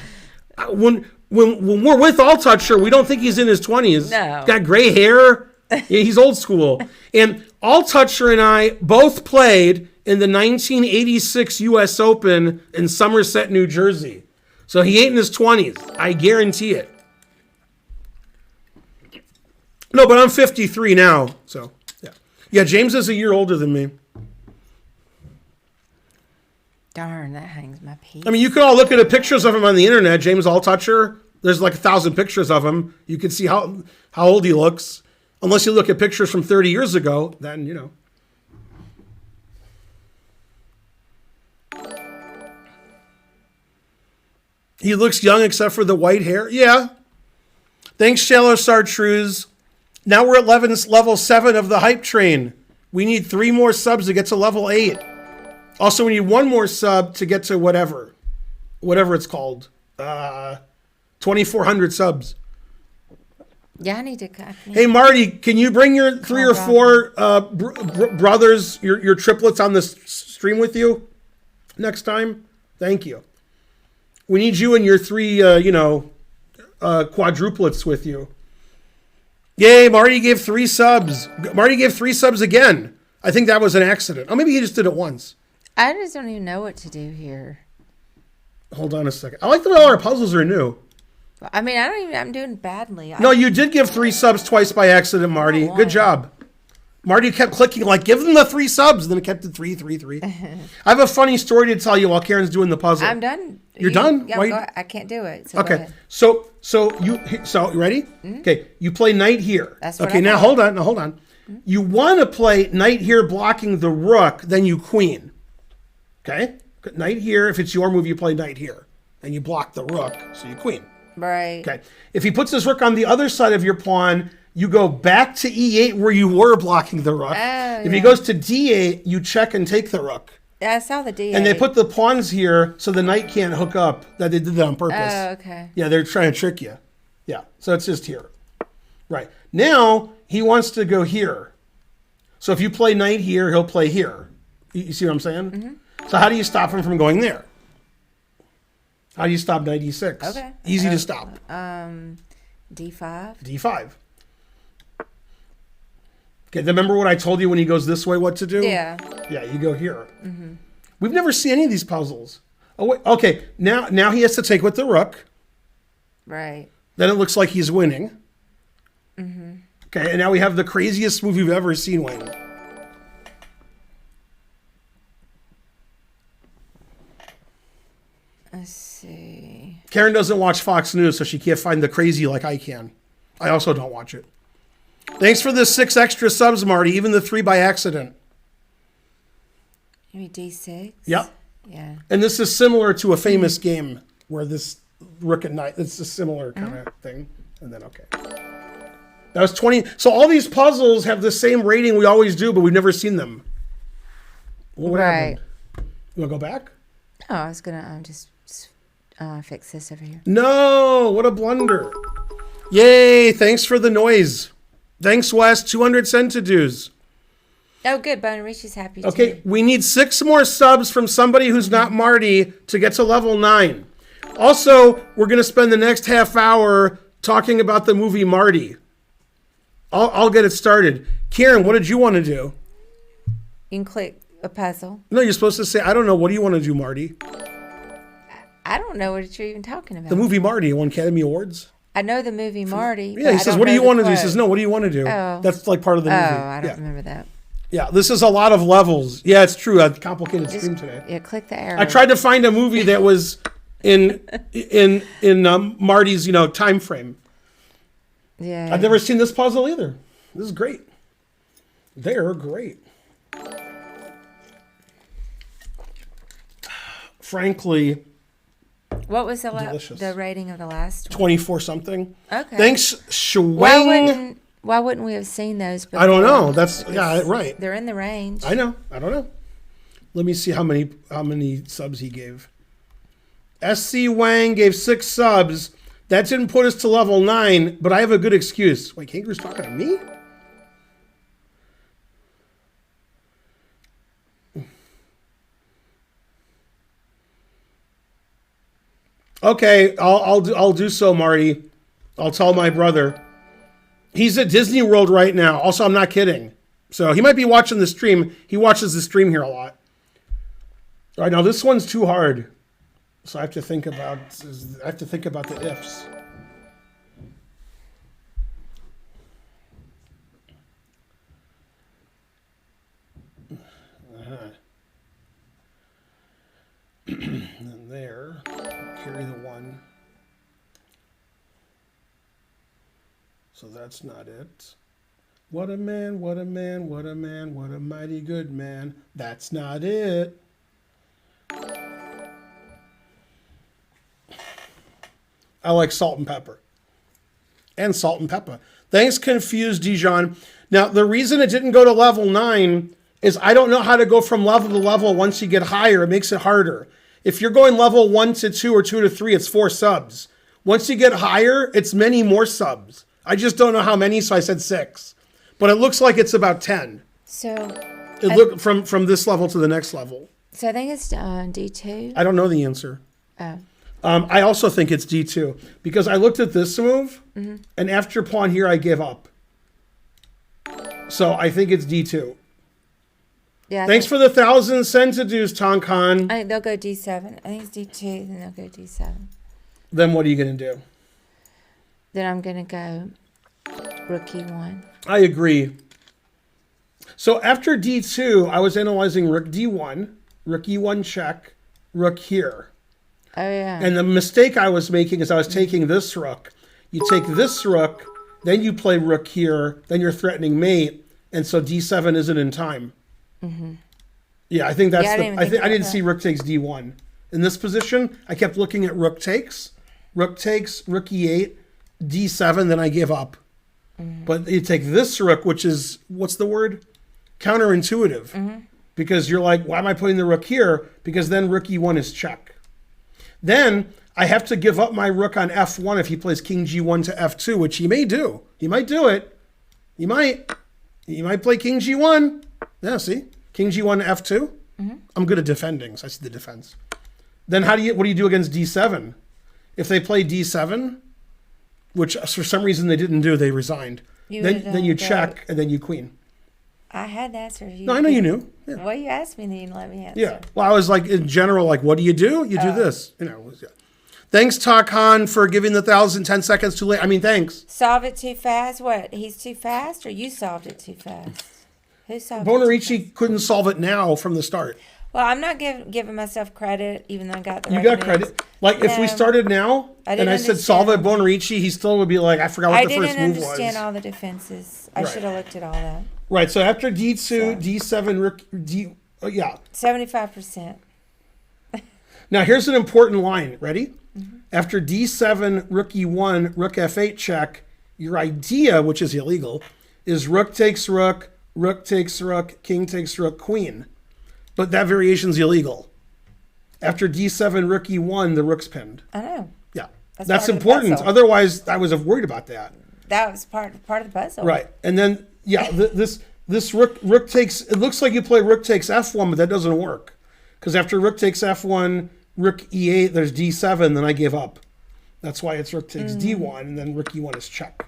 [SPEAKER 2] When we're with All Toucher, we don't think he's in his 20s.
[SPEAKER 1] No.
[SPEAKER 2] He's got gray hair. Yeah, he's old school. And All Toucher and I both played in the 1986 U.S. Open in Somerset, New Jersey. So he ain't in his 20s. I guarantee it. No, but I'm 53 now. So, yeah. Yeah, James is a year older than me.
[SPEAKER 1] Darn, that hangs my piece.
[SPEAKER 2] I mean, you can all look at the pictures of him on the internet. James All Toucher. There's like 1,000 pictures of him. You can see how old he looks. Unless you look at pictures from 30 years ago, then, you know. He looks young except for the white hair. Yeah. Thanks, Shallow Chartreuse. Now we're at level 7 of the hype train. We need 3 more subs to get to level 8. Also, we need 1 more sub to get to whatever it's called. 2,400 subs.
[SPEAKER 1] Yeah, I need to.
[SPEAKER 2] Hey, Marty, can you bring your 3 or 4 brothers, your triplets on this stream with you next time? Thank you. We need you and your 3, quadruplets with you. Yay, Marty gave 3 subs. Marty gave 3 subs again. I think that was an accident. Oh, maybe he just did it once.
[SPEAKER 1] I just don't even know what to do here.
[SPEAKER 2] Hold on a second. I like the way all our puzzles are new.
[SPEAKER 1] I mean, I'm doing badly.
[SPEAKER 2] No, you did give 3 subs twice by accident, Marty. Good job. Marty kept clicking like, give them the 3 subs. Then it kept it 3, 3, 3. I have a funny story to tell you while Karen's doing the puzzle.
[SPEAKER 1] I'm done.
[SPEAKER 2] You're done?
[SPEAKER 1] Yeah, I can't do it. So
[SPEAKER 2] okay. So you ready? Mm-hmm. Okay. You play knight here.
[SPEAKER 1] That's what
[SPEAKER 2] okay. Now hold on. Mm-hmm. You want to play knight here, blocking the rook. Then you queen. Okay. Knight here. If it's your move, you play knight here, and you block the rook, so you queen.
[SPEAKER 1] Right.
[SPEAKER 2] Okay. If he puts his rook on the other side of your pawn, you go back to e8 where you were blocking the rook. If he goes to d8, you check and take the rook.
[SPEAKER 1] Yeah, I saw the d8.
[SPEAKER 2] And they put the pawns here so the knight can't hook up. That they did that on purpose.
[SPEAKER 1] Oh, okay.
[SPEAKER 2] Yeah, they're trying to trick you. Yeah, so it's just here. Right. Now, he wants to go here. So if you play knight here, he'll play here. You see what I'm saying? Mm-hmm. So how do you stop him from going there? How do you stop knight e6?
[SPEAKER 1] Okay.
[SPEAKER 2] Easy to stop.
[SPEAKER 1] D5.
[SPEAKER 2] D5. Okay, remember what I told you when he goes this way what to do?
[SPEAKER 1] Yeah.
[SPEAKER 2] Yeah, you go here. Mm-hmm. We've never seen any of these puzzles. Oh, wait. Okay, now he has to take with the rook.
[SPEAKER 1] Right.
[SPEAKER 2] Then it looks like he's winning.
[SPEAKER 1] Mm-hmm.
[SPEAKER 2] Okay, and now we have the craziest move you've ever seen win.
[SPEAKER 1] Let's see.
[SPEAKER 2] Karen doesn't watch Fox News, so she can't find the crazy like I can. I also don't watch it. Thanks for the 6 extra subs, Marty, even the 3 by accident.
[SPEAKER 1] Maybe D6?
[SPEAKER 2] Yep.
[SPEAKER 1] Yeah.
[SPEAKER 2] And this is similar to a famous game where this rook and knight, it's a similar kind of thing. And then, okay. That was 20. So all these puzzles have the same rating we always do, but we've never seen them. Well, what happened? You want to go back?
[SPEAKER 1] No, I was going to just fix this over here.
[SPEAKER 2] No, what a blunder. Yay, thanks for the noise. Thanks, Wes. 200 centidues.
[SPEAKER 1] Oh, good. Bonarici's happy too.
[SPEAKER 2] Okay, we need 6 more subs from somebody who's not Marty to get to level 9. Also, we're going to spend the next half hour talking about the movie Marty. I'll get it started. Karen, what did you want to do?
[SPEAKER 1] You can click a puzzle.
[SPEAKER 2] No, you're supposed to say, I don't know. What do you want to do, Marty?
[SPEAKER 1] I don't know what you're even talking about.
[SPEAKER 2] The movie Marty won Academy Awards.
[SPEAKER 1] I know the movie Marty.
[SPEAKER 2] Yeah, he says, what do you want to do? He says, no, what do you want to do?
[SPEAKER 1] Oh.
[SPEAKER 2] That's like part of the movie.
[SPEAKER 1] Oh, I don't remember that.
[SPEAKER 2] Yeah, this is a lot of levels. Yeah, it's true. A complicated stream today.
[SPEAKER 1] Yeah, click the arrow.
[SPEAKER 2] I tried to find a movie that was in Marty's, time frame.
[SPEAKER 1] Yeah.
[SPEAKER 2] I've never seen this puzzle either. This is great. They're great. Frankly,
[SPEAKER 1] What was
[SPEAKER 2] delicious.
[SPEAKER 1] the rating of the last one?
[SPEAKER 2] 24 something.
[SPEAKER 1] Okay.
[SPEAKER 2] Thanks, Schwing.
[SPEAKER 1] Why wouldn't we have seen those before?
[SPEAKER 2] I don't know. That's right.
[SPEAKER 1] They're in the range.
[SPEAKER 2] I know. I don't know. Let me see how many subs he gave. SC Wang gave 6 subs. That didn't put us to level 9, but I have a good excuse. Wait, Kangaroo's talking to me? Okay, I'll do so, Marty. I'll tell my brother. He's at Disney World right now. Also, I'm not kidding. So he might be watching the stream. He watches the stream here a lot. All right, now this one's too hard. So I have to think about the ifs. And there, carry the 1. So that's not it. What a man, what a man, what a man, what a mighty good man. That's not it. I like salt and pepper. And salt and pepper. Thanks, Confused Dijon. Now, the reason it didn't go to level 9 is I don't know how to go from level to level once you get higher. It makes it harder. If you're going level 1 to 2 or 2 to 3, it's 4 subs. Once you get higher, it's many more subs. I just don't know how many, so I said 6. But it looks like it's about 10.
[SPEAKER 1] So
[SPEAKER 2] it looked from this level to the next level.
[SPEAKER 1] So I think it's D2.
[SPEAKER 2] I don't know the answer.
[SPEAKER 1] Oh.
[SPEAKER 2] I also think it's D2 because I looked at this move, and after pawn here, I give up. So I think it's D2.
[SPEAKER 1] Yeah.
[SPEAKER 2] Thanks for the 1,000 centidues, Tonkan.
[SPEAKER 1] I think they'll go D7. I think it's D2, then they'll go D7.
[SPEAKER 2] Then what are you going to do?
[SPEAKER 1] Then I'm going to go rook E1.
[SPEAKER 2] I agree. So after D2, I was analyzing rook D1, rook E1 check, rook here.
[SPEAKER 1] Oh, yeah.
[SPEAKER 2] And the mistake I was making is I was taking this rook. You take this rook, then you play rook here, then you're threatening mate, and so D7 isn't in time. Mm-hmm. Yeah, I think that's I didn't see rook takes D1. In this position, I kept looking at rook takes, rook E8, D7, then I give up. Mm-hmm. But you take this rook, which is, what's the word? Counterintuitive. Mm-hmm. Because you're like, why am I putting the rook here? Because then rook E1 is check. Then I have to give up my rook on F1 if he plays king G1 to F2, which he may do. He might do it. He might play king G1. Yeah, see? King G1 to F2. Mm-hmm. I'm good at defending, so I see the defense. Then what do you do against D7? If they play D7, which for some reason they didn't do, they resigned. Then you check, and then you queen.
[SPEAKER 1] I had the answer.
[SPEAKER 2] No, I know you knew. Yeah.
[SPEAKER 1] Well, you asked me, then you let me answer.
[SPEAKER 2] Yeah. Well, I was like, in general, like, what do? You do this. You know. Yeah. Thanks, Takan, for giving the 10 seconds too late. I mean, thanks.
[SPEAKER 1] Solve it too fast? What? He's too fast, or you solved it too fast? Who solved it?
[SPEAKER 2] Bonarici couldn't solve it now from the start.
[SPEAKER 1] Well, I'm not giving myself credit, even though I got the
[SPEAKER 2] You got credit. Like, if we started now, and I said solve it, Bonarici, he still would be like, I forgot what the first move was.
[SPEAKER 1] I didn't understand all the defenses. I should have looked at all that.
[SPEAKER 2] Right, so after D2, D7, rook,
[SPEAKER 1] 75%.
[SPEAKER 2] Now, here's an important line. Ready? Mm-hmm. After D7, rook E1, rook F8 check, your idea, which is illegal, is rook takes rook, king takes rook, queen. But that variation's illegal. After D7, rook E1, the rook's pinned.
[SPEAKER 1] I know.
[SPEAKER 2] Yeah. That's important. Otherwise, I was worried about that.
[SPEAKER 1] That was part of the puzzle.
[SPEAKER 2] Right. And then, yeah, this rook takes, it looks like you play rook takes F1, but that doesn't work. Because after rook takes F1, rook E8, there's D7, then I give up. That's why it's rook takes D1, and then rook E1 is check.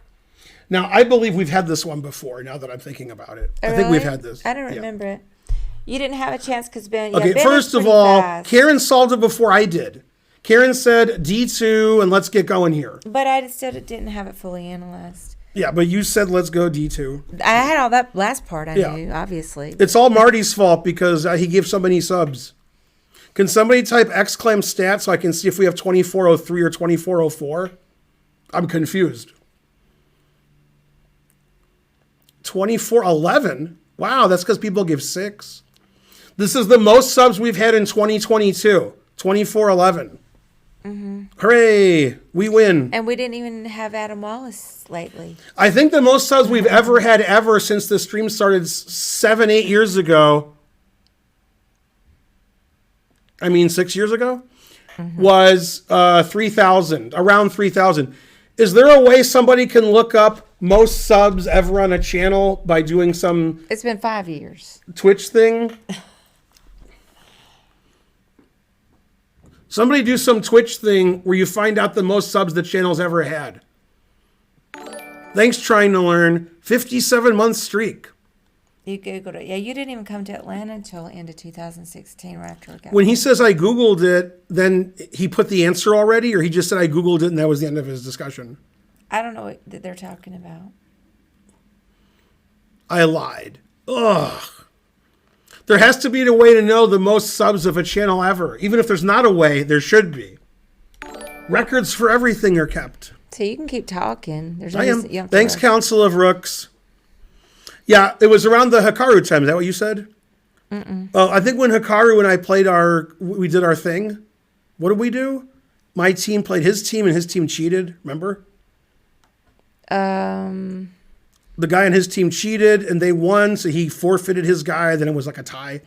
[SPEAKER 2] Now, I believe we've had this one before, now that I'm thinking about it.
[SPEAKER 1] Oh,
[SPEAKER 2] I think we've had this.
[SPEAKER 1] I don't remember it. You didn't have a chance because Ben...
[SPEAKER 2] Okay,
[SPEAKER 1] Ben
[SPEAKER 2] first of all,
[SPEAKER 1] fast.
[SPEAKER 2] Karen solved it before I did. Karen said D2, and let's get going here.
[SPEAKER 1] But I still didn't have it fully analyzed.
[SPEAKER 2] Yeah, but you said let's go D2.
[SPEAKER 1] I had all that last part I knew, obviously.
[SPEAKER 2] It's all Marty's fault because he gave so many subs. Can somebody type exclam stat so I can see if we have 2403 or 2404? I'm confused. 2411? Wow, that's because people give 6. This is the most subs we've had in 2022. 2411. Hooray! We win.
[SPEAKER 1] And we didn't even have Adam Wallace lately.
[SPEAKER 2] I think the most subs we've ever had since the stream started 7-8 years ago. I mean 6 years ago, was 3,000, around 3,000. Is there a way somebody can look up most subs ever on a channel by doing some
[SPEAKER 1] It's been 5 years.
[SPEAKER 2] Twitch thing? Somebody do some Twitch thing where you find out the most subs the channel's ever had. Thanks, trying to learn. 57-month streak.
[SPEAKER 1] You Googled it. Yeah, you didn't even come to Atlanta until end of 2016, right after we got
[SPEAKER 2] When he says I Googled it, then he put the answer already, or he just said I Googled it and that was the end of his discussion?
[SPEAKER 1] I don't know what they're talking about.
[SPEAKER 2] I lied. Ugh. There has to be a way to know the most subs of a channel ever. Even if there's not a way, there should be. Records for everything are kept.
[SPEAKER 1] So you can keep talking. There's
[SPEAKER 2] I am.
[SPEAKER 1] you don't have to
[SPEAKER 2] Thanks,
[SPEAKER 1] rush.
[SPEAKER 2] Council of Rooks. Yeah, it was around the Hikaru time. Is that what you said? Oh, I think when Hikaru and I played we did our thing. What did we do? My team played his team and his team cheated. Remember? The guy on his team cheated and they won, so he forfeited his guy. Then it was like a tie.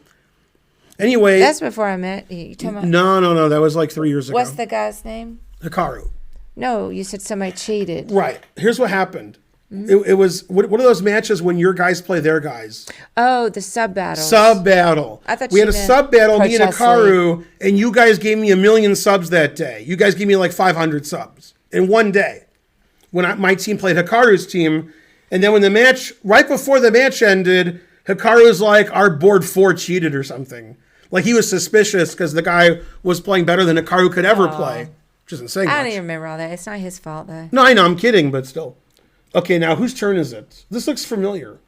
[SPEAKER 2] Anyway.
[SPEAKER 1] That's before I met you. You talking about,
[SPEAKER 2] No. That was like 3 years ago.
[SPEAKER 1] what's the guy's name?
[SPEAKER 2] Hikaru.
[SPEAKER 1] No, you said somebody cheated.
[SPEAKER 2] Right. Here's what happened. It was, what are those matches when your guys play their guys?
[SPEAKER 1] Oh, the sub battle.
[SPEAKER 2] Sub battle.
[SPEAKER 1] I thought
[SPEAKER 2] we
[SPEAKER 1] you
[SPEAKER 2] had a
[SPEAKER 1] meant
[SPEAKER 2] sub battle, me and
[SPEAKER 1] Pro
[SPEAKER 2] Hikaru, and you guys gave me 1 million subs that day. You guys gave me like 500 subs in one day when my team played Hikaru's team. And then when the match, right before the match ended, Hikaru's like, our board 4 cheated or something. Like he was suspicious because the guy was playing better than Hikaru could ever play. Which isn't saying
[SPEAKER 1] I
[SPEAKER 2] much.
[SPEAKER 1] don't even remember all that. It's not his fault, though.
[SPEAKER 2] No, I know, I'm kidding, but still. Okay, now whose turn is it? This looks familiar.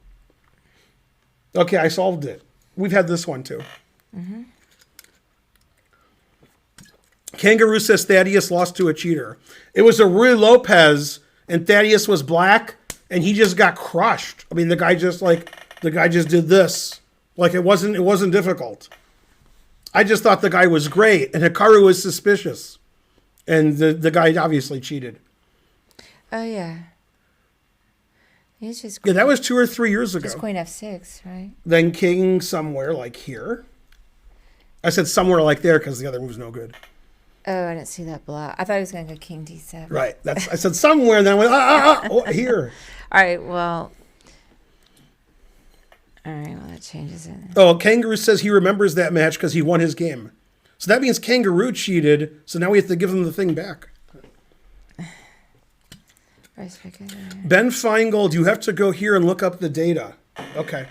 [SPEAKER 2] Okay, I solved it. We've had this one too. Kangaroo says Thaddeus lost to a cheater. It was a Rui Lopez, and Thaddeus was black, and he just got crushed. I mean, the guy just did this. Like it wasn't difficult. I just thought the guy was great, and Hikaru was suspicious. And the guy obviously cheated.
[SPEAKER 1] Oh, yeah. He's just
[SPEAKER 2] Yeah, that was 2 or 3 years ago.
[SPEAKER 1] just queen f6, right?
[SPEAKER 2] Then king somewhere like here. I said somewhere like there because the other move's no good.
[SPEAKER 1] Oh, I didn't see that block. I thought he was going to go king d7.
[SPEAKER 2] Right. I said somewhere, and then I went, here.
[SPEAKER 1] All right, well, that changes it.
[SPEAKER 2] Oh, Kangaroo says he remembers that match because he won his game. So that means Kangaroo cheated, so now we have to give him the thing back. Ben Feingold, you have to go here and look up the data. Okay.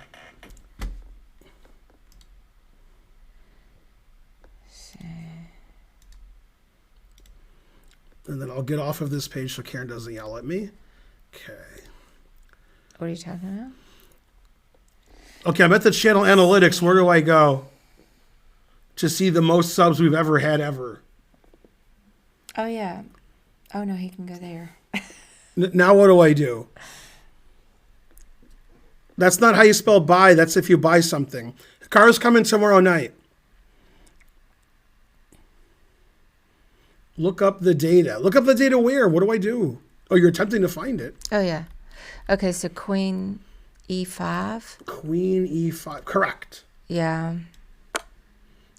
[SPEAKER 2] And then I'll get off of this page so Karen doesn't yell at me. Okay.
[SPEAKER 1] What are you talking about?
[SPEAKER 2] Okay, I'm at the channel analytics. Where do I go to see the most subs we've ever had ever?
[SPEAKER 1] Oh, yeah. Oh, no, he can go there.
[SPEAKER 2] Now what do I do? That's not how you spell buy. That's if you buy something. The car's coming tomorrow night. Look up the data. Look up the data where? What do I do? Oh, you're attempting to find it.
[SPEAKER 1] Oh, yeah. Okay, so queen e5.
[SPEAKER 2] Queen e5. Correct.
[SPEAKER 1] Yeah.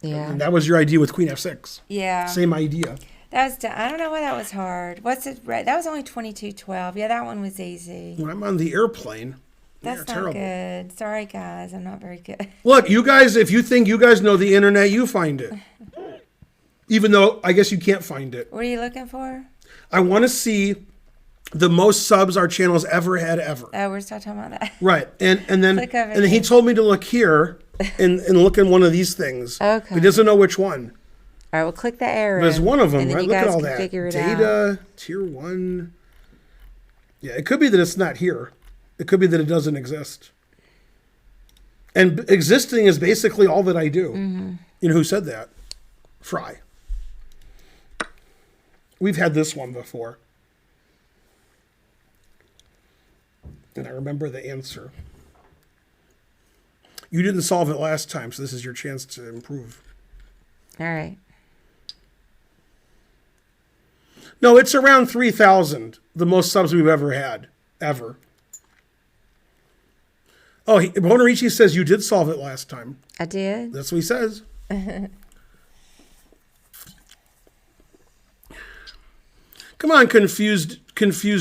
[SPEAKER 1] Yeah.
[SPEAKER 2] And that was your idea with queen f6.
[SPEAKER 1] Yeah.
[SPEAKER 2] Same idea.
[SPEAKER 1] I don't know why that was hard. What's it? Right. That was only 2212. Yeah, that one was easy.
[SPEAKER 2] When I'm on the airplane.
[SPEAKER 1] That's not good. Sorry, guys. I'm not very good.
[SPEAKER 2] Look, you guys, if you think you guys know the internet, you find it. Even though I guess you can't find it.
[SPEAKER 1] What are you looking for?
[SPEAKER 2] I want to see the most subs our channel's ever had ever.
[SPEAKER 1] Oh, we're still talking about that.
[SPEAKER 2] Right. And then
[SPEAKER 1] Click over
[SPEAKER 2] and then he
[SPEAKER 1] here.
[SPEAKER 2] told me to look here and look in one of these things.
[SPEAKER 1] Okay.
[SPEAKER 2] He doesn't know which one.
[SPEAKER 1] All right, well, click the arrow.
[SPEAKER 2] There's one of them,
[SPEAKER 1] and then
[SPEAKER 2] right?
[SPEAKER 1] you
[SPEAKER 2] Look at
[SPEAKER 1] guys
[SPEAKER 2] all
[SPEAKER 1] can
[SPEAKER 2] that.
[SPEAKER 1] figure it out.
[SPEAKER 2] Data, tier 1. Yeah, it could be that it's not here. It could be that it doesn't exist. And existing is basically all that I do.
[SPEAKER 1] Mm-hmm.
[SPEAKER 2] You know who said that? Fry. We've had this one before. And I remember the answer. You didn't solve it last time, so this is your chance to improve.
[SPEAKER 1] All right.
[SPEAKER 2] No, it's around 3,000, the most subs we've ever had, ever. Oh, Bonarici says you did solve it last time.
[SPEAKER 1] I did.
[SPEAKER 2] That's what he says. Come on, confused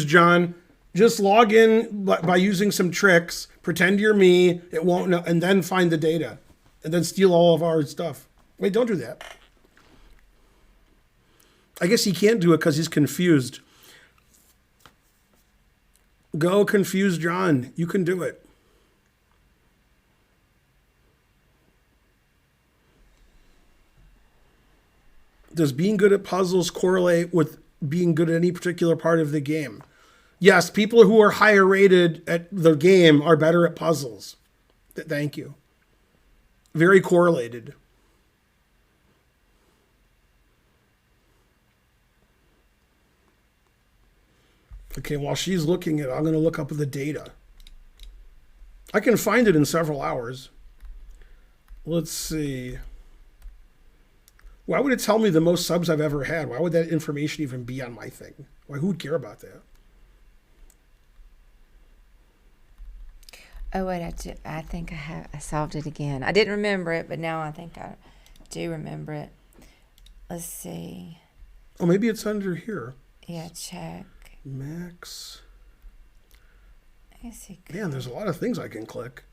[SPEAKER 2] John. Just log in by using some tricks. Pretend you're me. It won't know, and then find the data, and then steal all of our stuff. Wait, don't do that. I guess he can't do it because he's confused. Go, confused John. You can do it. Does being good at puzzles correlate with being good at any particular part of the game? Yes, people who are higher rated at the game are better at puzzles. Thank you. Very correlated. Okay, while she's looking at it, I'm going to look up the data. I can find it in several hours. Let's see. Why would it tell me the most subs I've ever had? Why would that information even be on my thing? Why, who would care about that?
[SPEAKER 1] Oh wait, I think I solved it again. I didn't remember it, but now I think I do remember it. Let's see.
[SPEAKER 2] Oh, maybe it's under here.
[SPEAKER 1] Yeah, check.
[SPEAKER 2] Max.
[SPEAKER 1] Let me see.
[SPEAKER 2] Man, there's a lot of things I can click.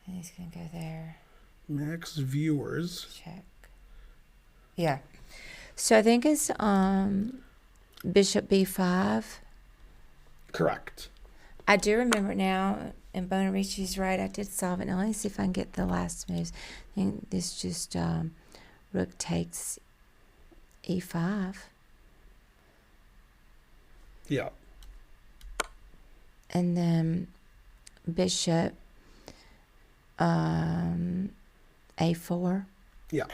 [SPEAKER 1] And he's gonna go there.
[SPEAKER 2] Max viewers.
[SPEAKER 1] Check. Yeah. So I think it's Bishop B5.
[SPEAKER 2] Correct.
[SPEAKER 1] I do remember it now, and Bonarici's right. I did solve it. Now let me see if I can get the last moves. I think this just rook takes E5.
[SPEAKER 2] Yeah.
[SPEAKER 1] And then Bishop A4.
[SPEAKER 2] Yeah.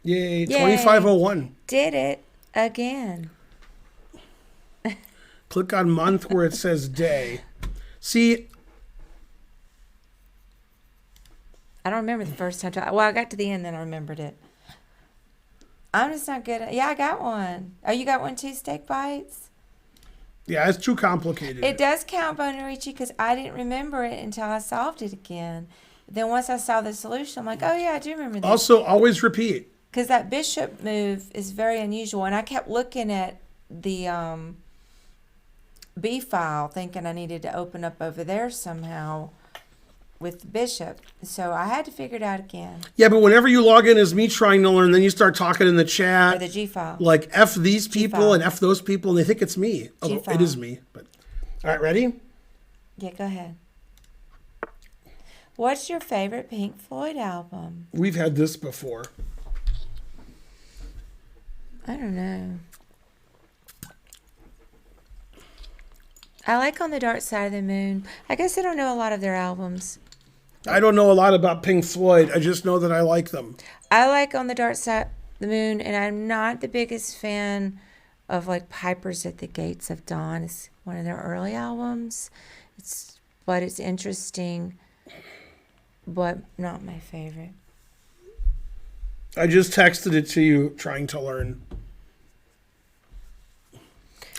[SPEAKER 2] Yay, 2501.
[SPEAKER 1] Did it again.
[SPEAKER 2] Click on month where it says day. See,
[SPEAKER 1] I don't remember the first time. Well, I got to the end, then I remembered it. I'm just not good at... Yeah, I got one. Oh, you got one too, steak bites?
[SPEAKER 2] yeah, it's too complicated.
[SPEAKER 1] It does count, Bonarici, because I didn't remember it until I solved it again. Then once I saw the solution, I'm like, oh, yeah, I do remember that.
[SPEAKER 2] Also, always repeat.
[SPEAKER 1] Because that bishop move is very unusual. And I kept looking at the B file, thinking I needed to open up over there somehow with the bishop. So I had to figure it out again.
[SPEAKER 2] Yeah, but whenever you log in as me trying to learn, then you start talking in the
[SPEAKER 1] Or
[SPEAKER 2] chat.
[SPEAKER 1] the G file.
[SPEAKER 2] Like F these people
[SPEAKER 1] G-file.
[SPEAKER 2] and F those people, and they think it's me. Although it
[SPEAKER 1] G-file.
[SPEAKER 2] is me. But all right, ready?
[SPEAKER 1] Yeah, go ahead. What's your favorite Pink Floyd album?
[SPEAKER 2] We've had this before.
[SPEAKER 1] I don't know. I like On the Dark Side of the Moon. I guess I don't know a lot of their albums.
[SPEAKER 2] I don't know a lot about Pink Floyd. I just know that I like them.
[SPEAKER 1] I like On the Dark Side of the Moon, and I'm not the biggest fan of like Pipers at the Gates of Dawn. It's one of their early albums. But it's interesting, but not my favorite.
[SPEAKER 2] I just texted it to you trying to learn.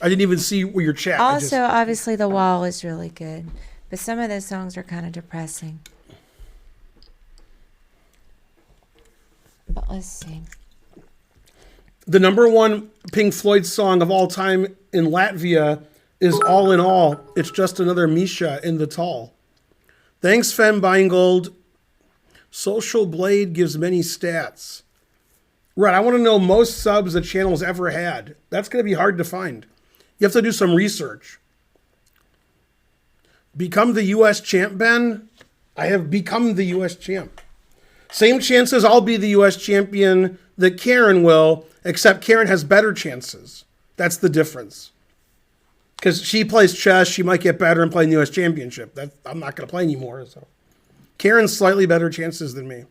[SPEAKER 2] I didn't even see your chat.
[SPEAKER 1] Also, obviously, The Wall is really good, but some of those songs are kind of depressing. But let's see.
[SPEAKER 2] The number one Pink Floyd song of all time in Latvia is All in All. It's just another Misha in the tall. Thanks, Fem Beingold. Social Blade gives many stats. Right, I want to know most subs the channel's ever had. That's going to be hard to find. You have to do some research. Become the U.S. champ, Ben? I have become the U.S. champ. Same chances I'll be the U.S. champion that Karen will, except Karen has better chances. That's the difference. Because she plays chess, she might get better and play in the U.S. championship. I'm not going to play anymore. So Karen's slightly better chances than me.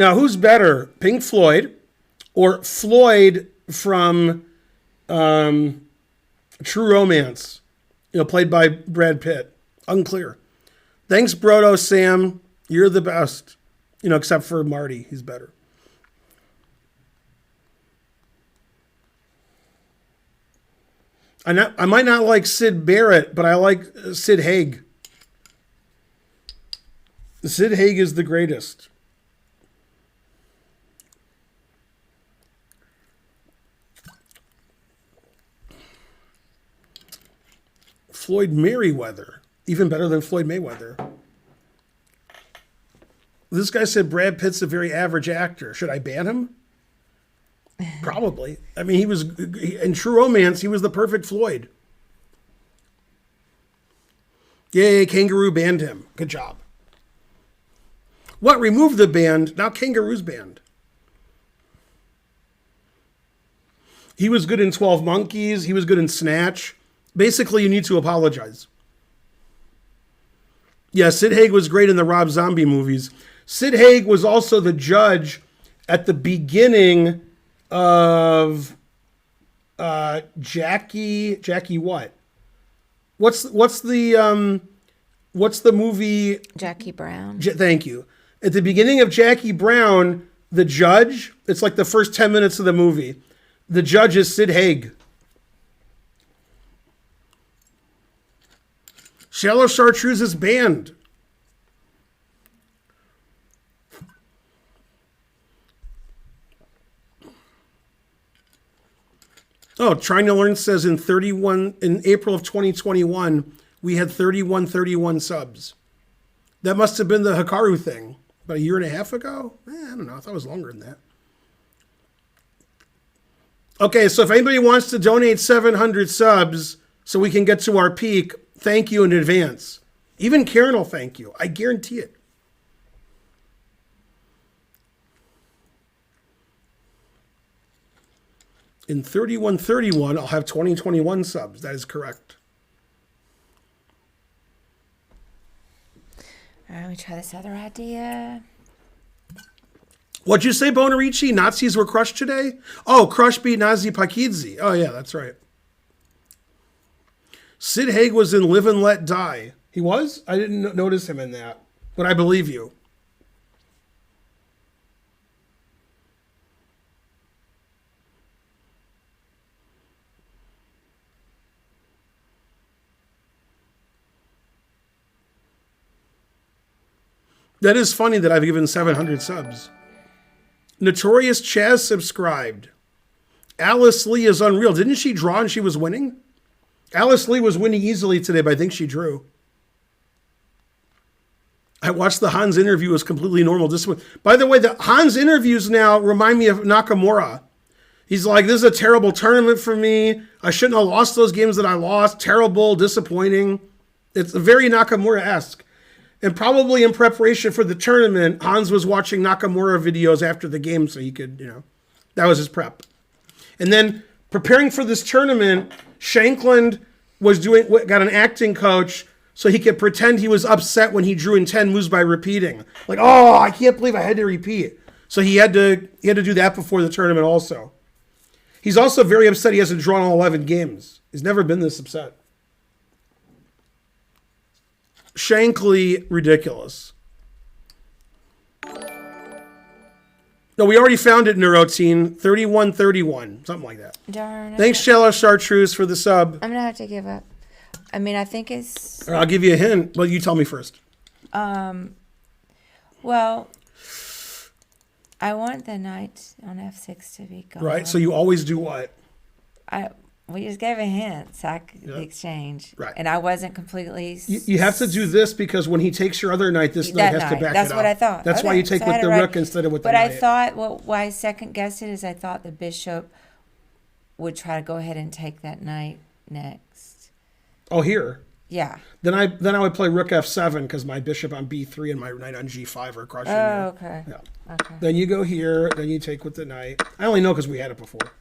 [SPEAKER 2] Now, who's better, Pink Floyd or Floyd from True Romance, played by Brad Pitt? Unclear. Thanks, Brodo Sam. You're the best. Except for Marty. He's better. I might not like Sid Barrett, but I like Sid Haig. Sid Haig is the greatest. Floyd Merriweather. Even better than Floyd Mayweather. This guy said Brad Pitt's a very average actor. Should I ban him? Probably. I mean, he was in True Romance. He was the perfect Floyd. Yay, Kangaroo banned him. Good job. What? Removed the band. Now Kangaroo's banned. He was good in 12 Monkeys. He was good in Snatch. Basically, you need to apologize. Yeah, Sid Haig was great in the Rob Zombie movies. Sid Haig was also the judge at the beginning of Jackie what? What's the movie?
[SPEAKER 1] Jackie Brown.
[SPEAKER 2] Thank you. At the beginning of Jackie Brown, the judge, it's like the first 10 minutes of the movie. The judge is Sid Haig. Shallow Chartreuse is banned. Oh, Trying to Learn says in April of 2021, we had 31 subs. That must have been the Hikaru thing. About a year and a half ago? I don't know. I thought it was longer than that. Okay, so if anybody wants to donate 700 subs so we can get to our peak, thank you in advance. Even Karen will thank you. I guarantee it. In 3131, I'll have 2021 subs. That is correct.
[SPEAKER 1] All right, let me try this other idea.
[SPEAKER 2] What'd you say, Bonarici? Nazis were crushed today? Oh, Crush beat Nazi Pakidze. Oh, yeah, that's right. Sid Haig was in Live and Let Die. He was? I didn't notice him in that, but I believe you. That is funny that I've given 700 subs. Notorious Chaz subscribed. Alice Lee is unreal. Didn't she draw and she was winning? Alice Lee was winning easily today, but I think she drew. I watched the Hans interview. It was completely normal. By the way, the Hans interviews now remind me of Nakamura. He's like, this is a terrible tournament for me. I shouldn't have lost those games that I lost. Terrible, disappointing. It's very Nakamura-esque. And probably in preparation for the tournament, Hans was watching Nakamura videos after the game so he could, that was his prep. And then preparing for this tournament, Shankland got an acting coach so he could pretend he was upset when he drew in 10 moves by repeating. Like, oh, I can't believe I had to repeat. So he had to do that before the tournament also. He's also very upset he hasn't drawn all 11 games. He's never been this upset. Shankly ridiculous. No, we already found it, Neurotine. 3131, something like that.
[SPEAKER 1] Darn.
[SPEAKER 2] Thanks, Shallow Chartreuse, for the sub.
[SPEAKER 1] I'm gonna have to give up. I mean, I think it's.
[SPEAKER 2] Or I'll give you a hint. Well, you tell me first.
[SPEAKER 1] Well, I want the knight on F6 to be gone.
[SPEAKER 2] Right. So you always do what?
[SPEAKER 1] We just gave a hint, the exchange.
[SPEAKER 2] Right.
[SPEAKER 1] And I wasn't completely...
[SPEAKER 2] You have to do this because when he takes your other knight, this knight has to back it up.
[SPEAKER 1] That's what I thought.
[SPEAKER 2] That's why you take with the rook instead of with the knight.
[SPEAKER 1] But I thought, why I second guessed it is I thought the bishop would try to go ahead and take that knight next.
[SPEAKER 2] Oh, here?
[SPEAKER 1] Yeah.
[SPEAKER 2] Then I would play rook f7 because my bishop on b3 and my knight on g5 are crushing you.
[SPEAKER 1] Oh, okay.
[SPEAKER 2] Yeah.
[SPEAKER 1] Okay.
[SPEAKER 2] Then you go here. Then you take with the knight. I only know because we had it before.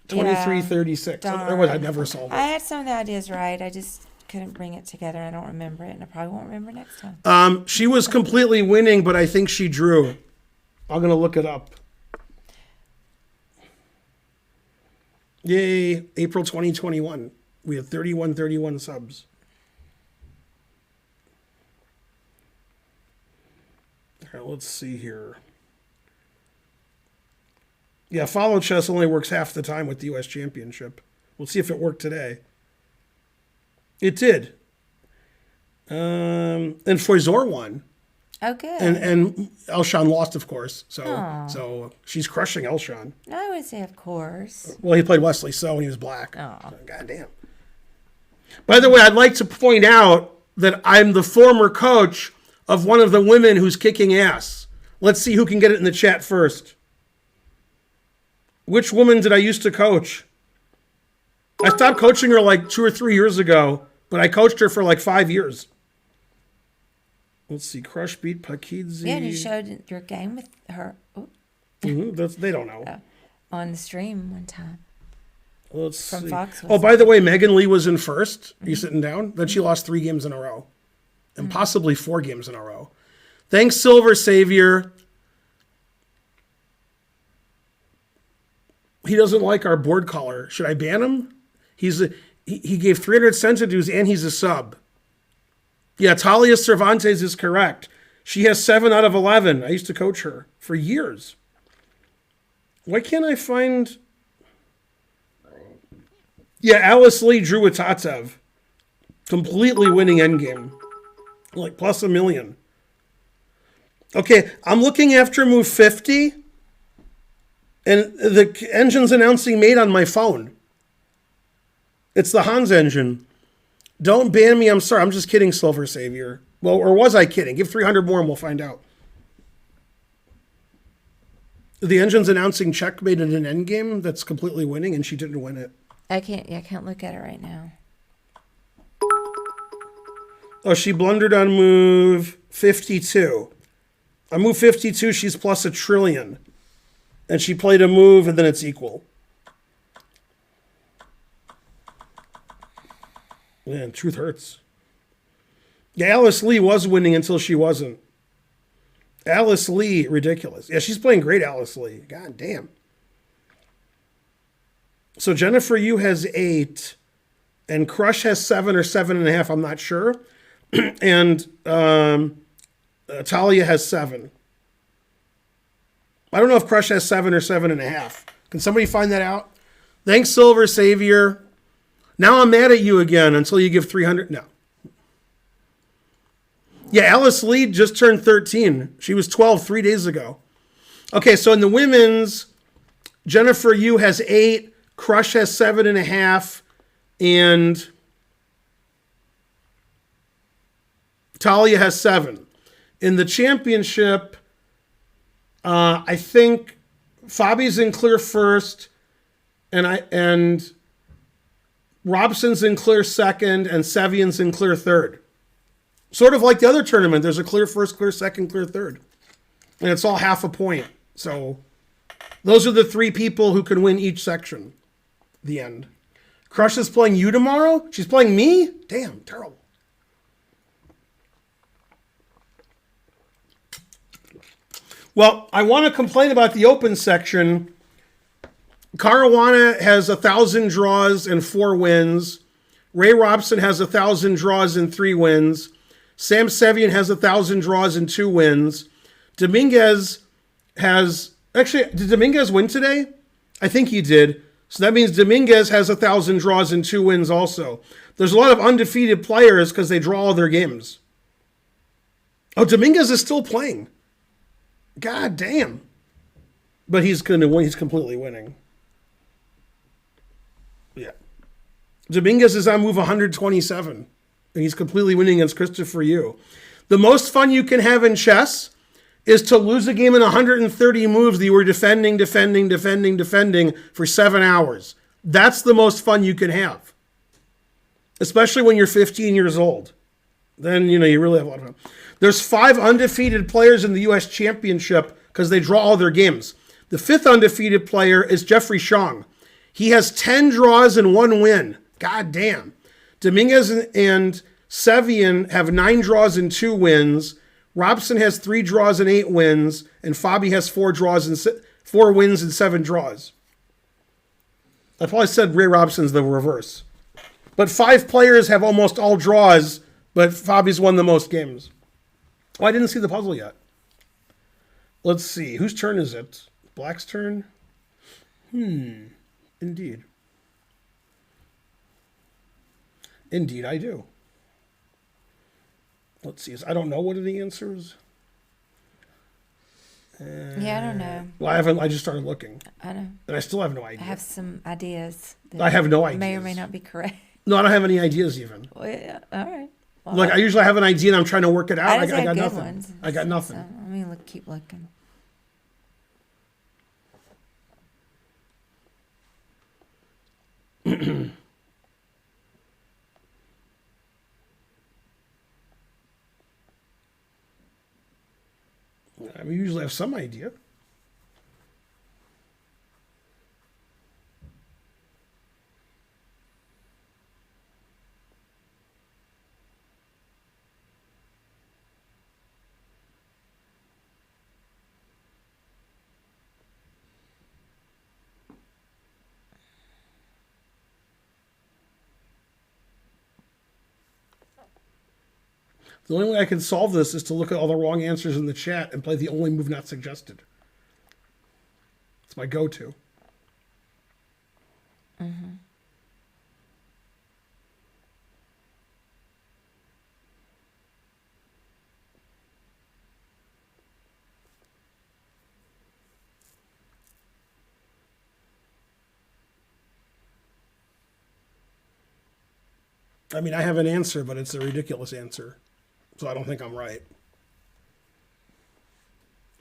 [SPEAKER 2] 2336. Otherwise, I'd never solve it.
[SPEAKER 1] I had some of the ideas right. I just couldn't bring it together. I don't remember it, and I probably won't remember next time.
[SPEAKER 2] She was completely winning, but I think she drew. I'm going to look it up. Yay, April 2021. We have 31 subs. All right, let's see here. Yeah, follow chess only works half the time with the U.S. Championship. We'll see if it worked today. It did. And Foizor won.
[SPEAKER 1] Oh, good.
[SPEAKER 2] And Elshan lost, of course. So she's crushing Elshan.
[SPEAKER 1] No, I would say, of course.
[SPEAKER 2] Well, he played Wesley So and he was black.
[SPEAKER 1] Oh.
[SPEAKER 2] So, God damn. By the way, I'd like to point out that I'm the former coach of one of the women who's kicking ass. Let's see who can get it in the chat first. Which woman did I used to coach? I stopped coaching her like 2 or 3 years ago, but I coached her for like 5 years. Let's see. Crush beat Pakidze.
[SPEAKER 1] Yeah, and you showed your game with her
[SPEAKER 2] They don't know.
[SPEAKER 1] on the stream one time.
[SPEAKER 2] Let's
[SPEAKER 1] From
[SPEAKER 2] see.
[SPEAKER 1] Fox.
[SPEAKER 2] Oh, by the way, Megan Lee was in first. Are you sitting down? Then she lost 3 games in a row. And possibly 4 games in a row. Thanks, Silver Savior. He doesn't like our board caller. Should I ban him? He gave 300 centidues and he's a sub. Yeah, Talia Cervantes is correct. She has 7 out of 11. I used to coach her for years. Why can't I find... Yeah, Alice Lee drew with Tatsev. Completely winning endgame. Like plus 1 million. Okay, I'm looking after move 50. And the engine's announcing mate on my phone. It's the Hans engine. Don't ban me. I'm sorry. I'm just kidding, Silver Savior. Well, or was I kidding? Give 300 more and we'll find out. The engine's announcing checkmate in an endgame that's completely winning, and she didn't win it.
[SPEAKER 1] I can't look at it right now.
[SPEAKER 2] Oh, she blundered on move 52. On move 52, she's plus 1 trillion. And she played a move, and then it's equal. Man, truth hurts. Yeah, Alice Lee was winning until she wasn't. Alice Lee, ridiculous. Yeah, she's playing great, Alice Lee. God damn. So Jennifer Yu has 8, and Crush has 7 or 7.5. I'm not sure. And Talia has 7. I don't know if Crush has 7 or 7.5. Can somebody find that out? Thanks, Silver Savior. Now I'm mad at you again until you give 300. No. Yeah, Alice Lee just turned 13. She was 12 3 days ago. Okay, so in the women's, Jennifer Yu has 8, Crush has 7.5, and Talia has 7. In the championship, I think Fabi's in clear first, and Robson's in clear second, and Sevian's in clear third. Sort of like the other tournament. There's a clear first, clear second, clear third. And it's all half a point. So those are the 3 people who can win each section. The end. Crush is playing you tomorrow? She's playing me? Damn, terrible. Well, I want to complain about the open section. Caruana has 1,000 draws and 4 wins. Ray Robson has 1,000 draws and 3 wins. Sam Sevian has 1,000 draws and 2 wins. Dominguez has... Actually, did Dominguez win today? I think he did. So that means Dominguez has 1,000 draws and 2 wins also. There's a lot of undefeated players because they draw all their games. Oh, Dominguez is still playing. God damn. But he's going to win. He's completely winning. Yeah. Dominguez is on move 127. And he's completely winning against Christopher Yu. The most fun you can have in chess is to lose a game in 130 moves that you were defending for 7 hours. That's the most fun you can have. Especially when you're 15 years old. Then, you really have a lot of fun. There's 5 undefeated players in the U.S. Championship because they draw all their games. The 5th undefeated player is Jeffrey Shong. He has 10 draws and 1 win. God damn. Dominguez and Sevian have 9 draws and 2 wins. Robson has 3 draws and 8 wins, and Fabi has 4 draws and 4 wins and 7 draws. I probably said Ray Robson's the reverse. But 5 players have almost all draws, but Fabi's won the most games. Oh, I didn't see the puzzle yet. Let's see. Whose turn is it? Black's turn? Indeed. Indeed, I do. Let's see. I don't know what are the answers.
[SPEAKER 1] Yeah, I don't know.
[SPEAKER 2] Well, I just started looking.
[SPEAKER 1] I know.
[SPEAKER 2] And I still have no idea.
[SPEAKER 1] I have some ideas.
[SPEAKER 2] I have no ideas.
[SPEAKER 1] May or may not be correct.
[SPEAKER 2] No, I don't have any ideas even.
[SPEAKER 1] Well, yeah, all right. Well,
[SPEAKER 2] Like, I usually have an idea and I'm trying to work it out.
[SPEAKER 1] I
[SPEAKER 2] I
[SPEAKER 1] just
[SPEAKER 2] got
[SPEAKER 1] had good
[SPEAKER 2] nothing.
[SPEAKER 1] ones.
[SPEAKER 2] I got nothing.
[SPEAKER 1] So, let me keep looking.
[SPEAKER 2] I usually have some idea. The only way I can solve this is to look at all the wrong answers in the chat and play the only move not suggested. It's my go-to.
[SPEAKER 1] Mm-hmm.
[SPEAKER 2] I mean, I have an answer, but it's a ridiculous answer. So I don't think I'm right.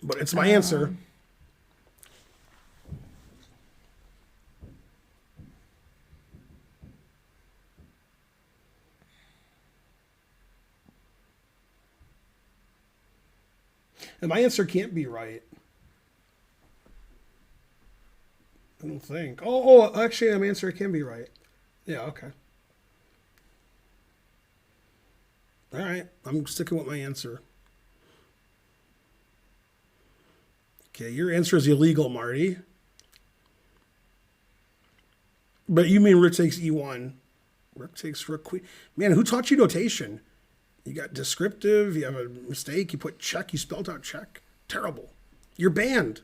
[SPEAKER 2] But it's my answer. And my answer can't be right. I don't think. Oh, actually, my answer can be right. Yeah, okay. All right, I'm sticking with my answer. Okay, your answer is illegal, Marty. But you mean rook takes e1. Rook takes rook queen. Man, who taught you notation? You got descriptive, you have a mistake, you put check, you spelled out check. Terrible. You're banned.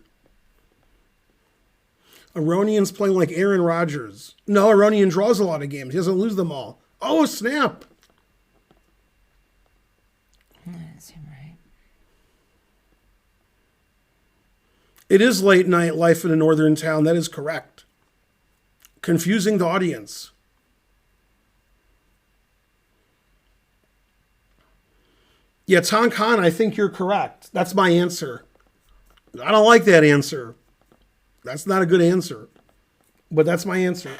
[SPEAKER 2] Aronian's playing like Aaron Rodgers. No, Aronian draws a lot of games. He doesn't lose them all. Oh, snap.
[SPEAKER 1] That seems right.
[SPEAKER 2] It is late night life in a northern town. That is correct. Confusing the audience. Yeah, Ton Khan, I think you're correct. That's my answer. I don't like that answer. That's not a good answer. But that's my answer.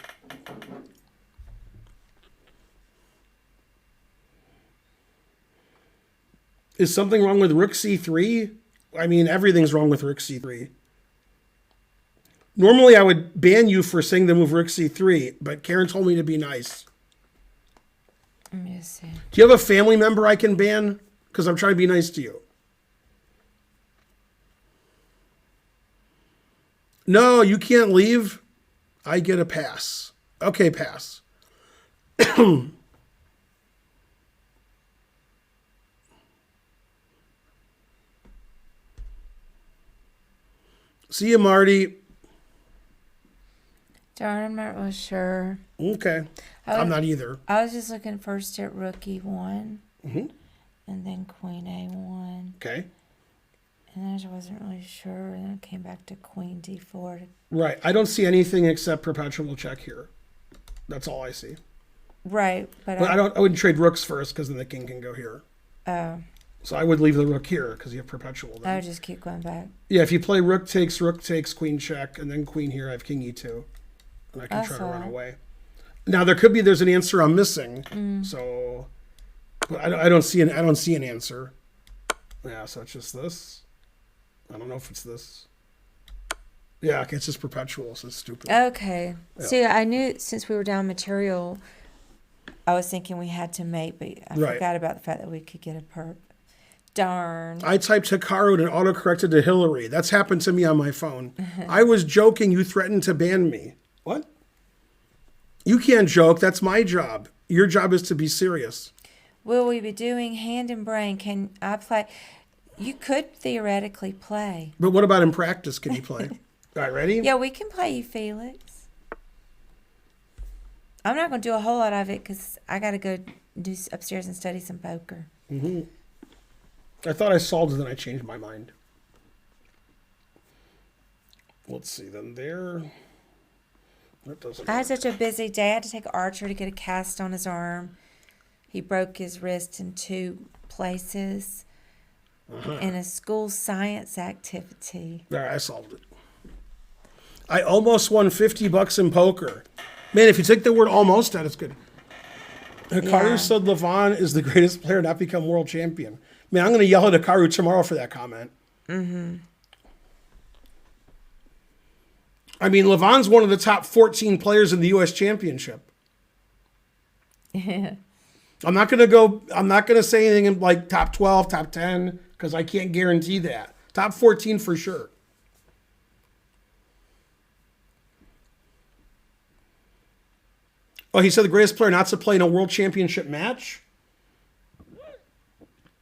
[SPEAKER 2] Is something wrong with rook c3? I mean, everything's wrong with rook c3. Normally, I would ban you for saying the move rook c3, but Karen told me to be nice.
[SPEAKER 1] Let me just see.
[SPEAKER 2] Do you have a family member I can ban? Because I'm trying to be nice to you. No, you can't leave. I get a pass. Okay, pass. See you, Marty.
[SPEAKER 1] Darn, I'm not really sure.
[SPEAKER 2] Okay. I'm not either.
[SPEAKER 1] I was just looking first at rook e1,
[SPEAKER 2] Mm-hmm.
[SPEAKER 1] and then queen a1,
[SPEAKER 2] Okay.
[SPEAKER 1] and then I wasn't really sure, and then it came back to queen d4.
[SPEAKER 2] Right. I don't see anything except perpetual check here. That's all I see.
[SPEAKER 1] Right, but
[SPEAKER 2] I wouldn't trade rooks first because then the king can go here.
[SPEAKER 1] Oh,
[SPEAKER 2] So I would leave the rook here because you have perpetual. Then.
[SPEAKER 1] I would just keep going back.
[SPEAKER 2] Yeah, if you play rook takes, queen check, and then queen here, I have king e2. And I can try to run away. Now there's an answer I'm missing. So but I don't see an answer. Yeah, so it's just this. I don't know if it's this. Yeah, okay, it's just perpetual, so it's stupid.
[SPEAKER 1] Okay.
[SPEAKER 2] Yeah.
[SPEAKER 1] See, I knew since we were down material, I was thinking we had to mate, but I
[SPEAKER 2] Right.
[SPEAKER 1] forgot about the fact that we could get a perp. Darn.
[SPEAKER 2] I typed Hikaru and it autocorrected to Hillary. That's happened to me on my phone. I was joking. You threatened to ban me. What? You can't joke. That's my job. Your job is to be serious.
[SPEAKER 1] Will we be doing hand and brain? Can I play? You could theoretically play.
[SPEAKER 2] But what about in practice? Can you play? All right, ready?
[SPEAKER 1] Yeah, we can play you, Felix. I'm not going to do a whole lot of it because I got to go do upstairs and study some poker.
[SPEAKER 2] Mm-hmm. I thought I solved it, then I changed my mind. Let's see, then there. That doesn't
[SPEAKER 1] I had
[SPEAKER 2] work.
[SPEAKER 1] such a busy day. I had to take Archer to get a cast on his arm. He broke his wrist in 2 places in a school science activity.
[SPEAKER 2] There, I solved it. I almost won $50 in poker. Man, if you take the word almost out, it's good. Hikaru said Levon is the greatest player not become world champion. Man, I'm going to yell at Hikaru tomorrow for that comment. Mm-hmm. I mean, Levon's one of the top 14 players in the U.S. Championship.
[SPEAKER 1] Yeah.
[SPEAKER 2] I'm not going to say anything in like top 12, top 10, because I can't guarantee that. Top 14 for sure. Oh, he said the greatest player not to play in a world championship match?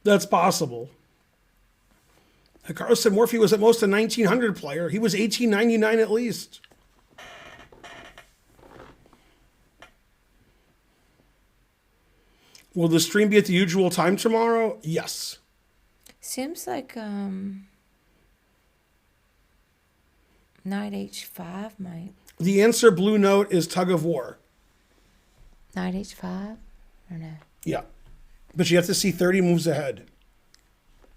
[SPEAKER 2] That's possible. Hikaru said Morphe was at most a 1900 player. He was 1899 at least. Will the stream be at the usual time tomorrow? Yes.
[SPEAKER 1] Seems like Knight H5 might.
[SPEAKER 2] The answer, Blue Note, is Tug of War.
[SPEAKER 1] Knight H5? Or no?
[SPEAKER 2] Yeah. But you have to see 30 moves ahead.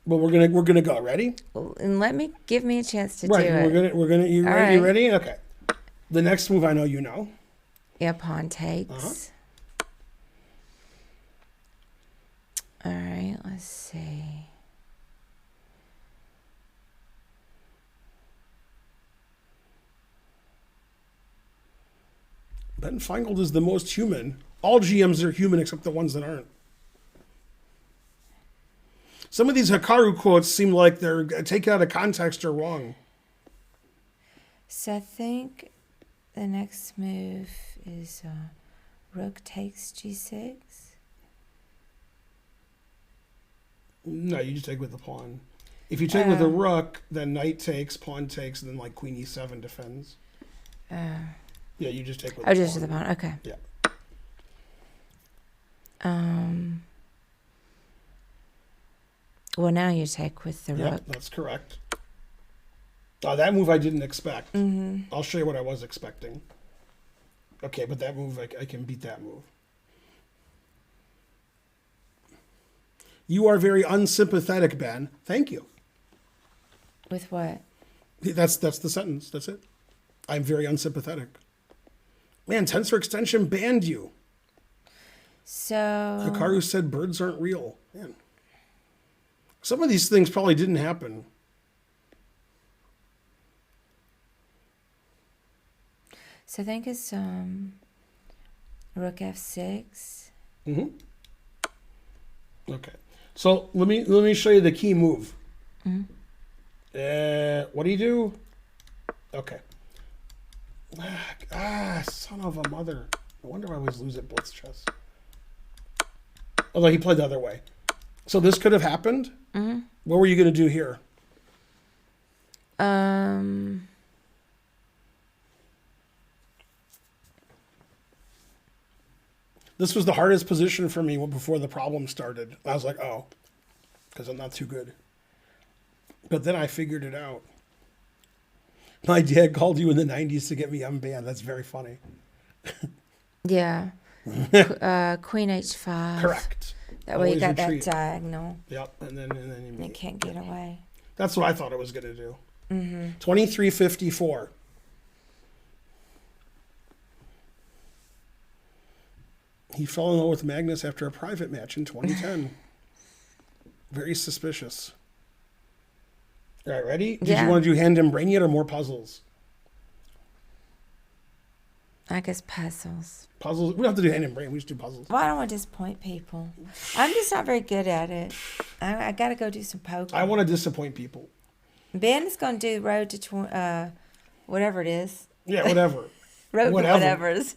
[SPEAKER 2] But we're gonna go. Ready?
[SPEAKER 1] Well, and give me a chance to
[SPEAKER 2] Right.
[SPEAKER 1] do it.
[SPEAKER 2] We're gonna you
[SPEAKER 1] All
[SPEAKER 2] ready? You
[SPEAKER 1] right.
[SPEAKER 2] ready? Okay. The next move I know you know.
[SPEAKER 1] Yeah, pawn takes. All right, let's see.
[SPEAKER 2] Ben Feingold is the most human. All GMs are human except the ones that aren't. Some of these Hikaru quotes seem like they're taken out of context or wrong.
[SPEAKER 1] So I think the next move is rook takes g6.
[SPEAKER 2] No, you just take with the pawn. If you take with the rook, then knight takes, pawn takes, and then like queen e7 defends. Yeah, you just take with the pawn.
[SPEAKER 1] Just with the pawn. Okay.
[SPEAKER 2] Yeah.
[SPEAKER 1] Well, now you take with the
[SPEAKER 2] Yeah,
[SPEAKER 1] rook.
[SPEAKER 2] that's correct. That move I didn't expect.
[SPEAKER 1] Mm-hmm.
[SPEAKER 2] I'll show you what I was expecting. Okay, but that move, I can beat that move. You are very unsympathetic, Ben. Thank you.
[SPEAKER 1] With what?
[SPEAKER 2] That's the sentence. That's it. I'm very unsympathetic. Man, Tensor Extension banned you.
[SPEAKER 1] So
[SPEAKER 2] Hikaru said birds aren't real. Man. Some of these things probably didn't happen.
[SPEAKER 1] I think it's rook f6.
[SPEAKER 2] Mm-hmm. Okay. So let me show you the key move.
[SPEAKER 1] Mm-hmm.
[SPEAKER 2] What do you do? Okay. Son of a mother. No wonder I always lose at blitz chess. Although he played the other way. So this could have happened.
[SPEAKER 1] Mm-hmm.
[SPEAKER 2] What were you going to do here? This was the hardest position for me before the problem started. I was like, oh, because I'm not too good. But then I figured it out. My dad called you in the 90s to get me unbanned. That's very funny.
[SPEAKER 1] Yeah. Queen h5.
[SPEAKER 2] Correct.
[SPEAKER 1] That way you
[SPEAKER 2] Always
[SPEAKER 1] got
[SPEAKER 2] retreat.
[SPEAKER 1] that diagonal.
[SPEAKER 2] Yep. And then
[SPEAKER 1] It can't get away.
[SPEAKER 2] That's what I thought it was going to do.
[SPEAKER 1] Mm-hmm.
[SPEAKER 2] 2354. He fell in love with Magnus after a private match in 2010. Very suspicious. All right, ready? Did you want to do hand and brain yet or more puzzles?
[SPEAKER 1] I guess puzzles.
[SPEAKER 2] Puzzles. We don't have to do hand and brain. We just do puzzles.
[SPEAKER 1] Well, I don't want to disappoint people. I'm just not very good at it. I got to go do some poker.
[SPEAKER 2] I want to disappoint people.
[SPEAKER 1] Ben is going to do road to whatever it is.
[SPEAKER 2] Yeah, whatever.
[SPEAKER 1] Road to whatever's.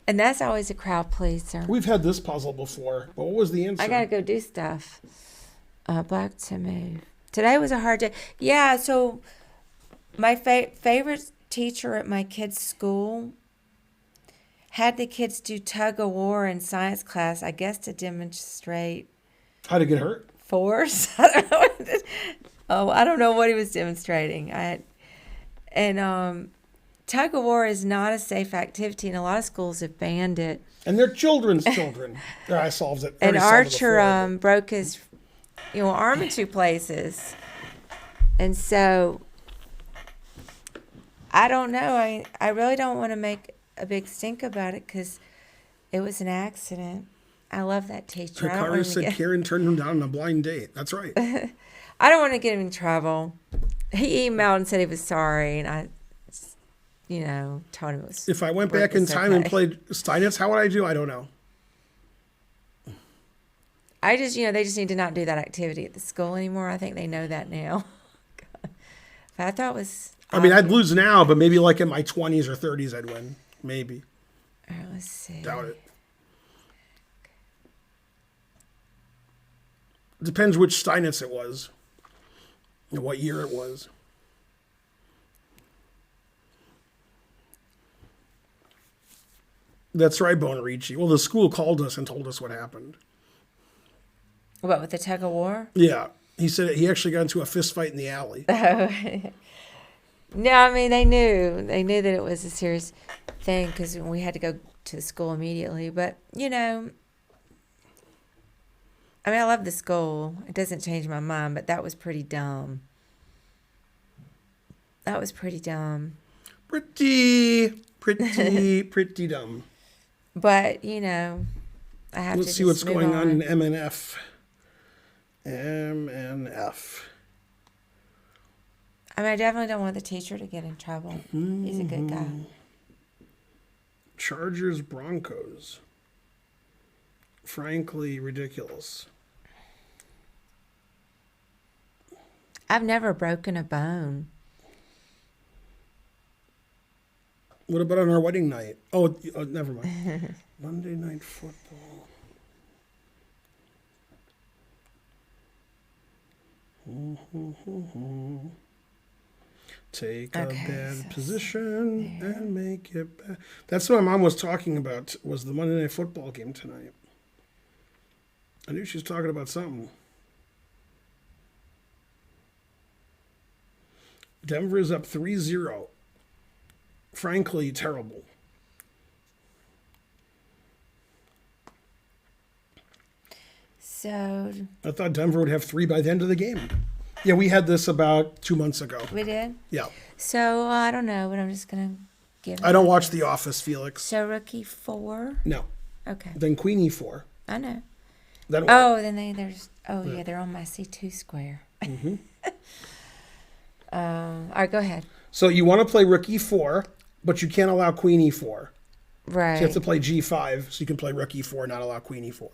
[SPEAKER 1] And that's always a crowd pleaser.
[SPEAKER 2] We've had this puzzle before, but what was the answer?
[SPEAKER 1] I got to go do stuff. Black to move. Today was a hard day. Yeah, so my favorite teacher at my kids' school had the kids do tug of war in science class, I guess to demonstrate
[SPEAKER 2] How to get hurt?
[SPEAKER 1] force. I don't know what he was demonstrating. Tug of war is not a safe activity, and a lot of schools have banned it.
[SPEAKER 2] And they're children's children. There, I solved it.
[SPEAKER 1] And Archer broke his arm in two places. And so I don't know. I really don't want to make a big stink about it because it was an accident. I love that teacher.
[SPEAKER 2] Ricardo said Karen turned him down on a blind date. That's right.
[SPEAKER 1] I don't want to get him in trouble. He emailed and said he was sorry, and I, told him it was.
[SPEAKER 2] If I went back in time and played Steinitz, how would I do? I don't know.
[SPEAKER 1] I just, they just need to not do that activity at the school anymore. I think they know that now. But I thought it was.
[SPEAKER 2] I mean, I'd lose now, but maybe like in my 20s or 30s, I'd win. Maybe.
[SPEAKER 1] All right, let's see.
[SPEAKER 2] Doubt it. Depends which Steinitz it was. And what year it was. That's right, Bonarici. Well, the school called us and told us what happened.
[SPEAKER 1] What, with the tug of war?
[SPEAKER 2] Yeah. He said he actually got into a fist fight in the alley.
[SPEAKER 1] No, I mean, they knew. They knew that it was a serious thing because we had to go to the school immediately. But, I love the school. It doesn't change my mind, but that was pretty dumb. That was pretty dumb.
[SPEAKER 2] Pretty dumb.
[SPEAKER 1] But, I have
[SPEAKER 2] Let's
[SPEAKER 1] to
[SPEAKER 2] see what's
[SPEAKER 1] just move
[SPEAKER 2] going on in MNF. MNF.
[SPEAKER 1] I definitely don't want the teacher to get in trouble. He's a good guy.
[SPEAKER 2] Chargers, Broncos. Frankly, ridiculous.
[SPEAKER 1] I've never broken a bone.
[SPEAKER 2] What about on our wedding night? Oh, never mind. Monday Night Football. Take a bad position and make it bad. That's what my mom was talking about, was the Monday Night Football game tonight. I knew she was talking about something. Denver is up 3-0. Frankly, terrible.
[SPEAKER 1] So
[SPEAKER 2] I thought Denver would have 3 by the end of the game. Yeah, we had this about 2 months ago.
[SPEAKER 1] we did?
[SPEAKER 2] Yeah.
[SPEAKER 1] So I don't know, but I'm just going to give it.
[SPEAKER 2] I don't watch The Office, Felix.
[SPEAKER 1] So rookie 4?
[SPEAKER 2] No.
[SPEAKER 1] Okay.
[SPEAKER 2] Then Queenie 4.
[SPEAKER 1] I know.
[SPEAKER 2] Then
[SPEAKER 1] Oh, then they're on my C2 square.
[SPEAKER 2] Mm-hmm.
[SPEAKER 1] All right, go ahead.
[SPEAKER 2] So you want to play Rookie 4, but you can't allow Queenie 4.
[SPEAKER 1] Right.
[SPEAKER 2] So you have to play G5, so you can play Rookie 4, not allow Queenie 4.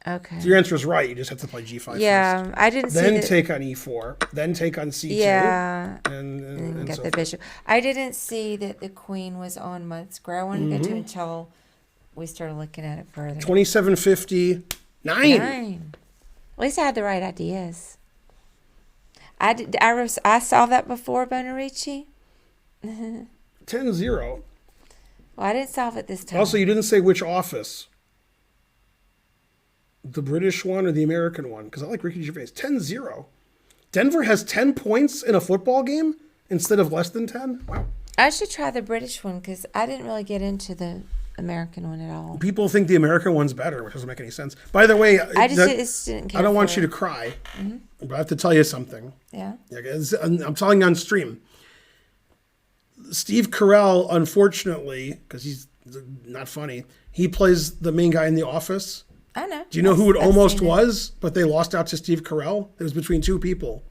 [SPEAKER 1] Okay.
[SPEAKER 2] So your answer is right. You just have to play G5 first.
[SPEAKER 1] Yeah, I didn't see
[SPEAKER 2] Then take on E4. Then take on C2.
[SPEAKER 1] Yeah.
[SPEAKER 2] And
[SPEAKER 1] Got
[SPEAKER 2] so
[SPEAKER 1] the bishop. I didn't see that the queen was on my square. I wanted to go to until we started looking at it further.
[SPEAKER 2] 2759.
[SPEAKER 1] 9. At least I had the right ideas. I saw that before, Bonarici.
[SPEAKER 2] 10-0.
[SPEAKER 1] Well, I didn't solve it this time.
[SPEAKER 2] Also, you didn't say which office. The British one or the American one? Because I like Ricky Gervais. 10-0. Denver has 10 points in a football game instead of less than 10? Wow.
[SPEAKER 1] I should try the British one because I didn't really get into the American one at all.
[SPEAKER 2] People think the American one's better, which doesn't make any sense. By the way,
[SPEAKER 1] I just didn't care.
[SPEAKER 2] I don't want you to cry, but I have to tell you something.
[SPEAKER 1] Yeah.
[SPEAKER 2] I'm telling you on stream. Steve Carell, unfortunately, because he's not funny, he plays the main guy in The Office.
[SPEAKER 1] I know.
[SPEAKER 2] Do you know who it almost was, but they lost out to Steve Carell? It was between 2 people.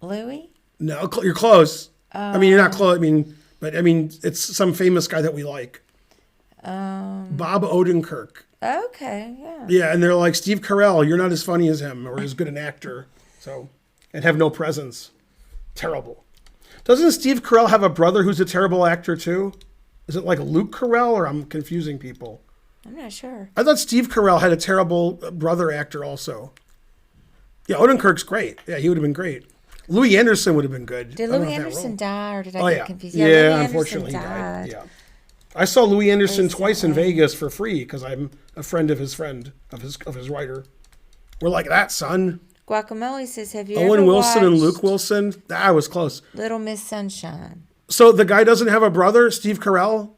[SPEAKER 1] Louis?
[SPEAKER 2] No, you're close. I mean, you're not close. I mean, But I mean, it's some famous guy that we like. Bob Odenkirk.
[SPEAKER 1] Okay, yeah.
[SPEAKER 2] Yeah, and they're like, Steve Carell, you're not as funny as him or as good an actor. So, and have no presence. Terrible. Doesn't Steve Carell have a brother who's a terrible actor too? Is it like Luke Carell, or I'm confusing people?
[SPEAKER 1] I'm not sure.
[SPEAKER 2] I thought Steve Carell had a terrible brother actor also. Yeah, Odenkirk's great. Yeah, he would have been great. Louis Anderson would have been good.
[SPEAKER 1] Did
[SPEAKER 2] I don't know
[SPEAKER 1] Louis
[SPEAKER 2] if that
[SPEAKER 1] Anderson
[SPEAKER 2] role.
[SPEAKER 1] die, or did I
[SPEAKER 2] Oh
[SPEAKER 1] get
[SPEAKER 2] yeah,
[SPEAKER 1] confused?
[SPEAKER 2] yeah.
[SPEAKER 1] Louis
[SPEAKER 2] Unfortunately, he
[SPEAKER 1] Anderson
[SPEAKER 2] died. Yeah, I saw Louis Anderson twice in
[SPEAKER 1] Recently.
[SPEAKER 2] Vegas for free because I'm a friend of his writer. We're like that, son.
[SPEAKER 1] Guacamole says, "Have you
[SPEAKER 2] Owen
[SPEAKER 1] ever
[SPEAKER 2] Wilson and
[SPEAKER 1] watched
[SPEAKER 2] Luke Wilson. That was close.
[SPEAKER 1] Little Miss Sunshine?"
[SPEAKER 2] So the guy doesn't have a brother, Steve Carell.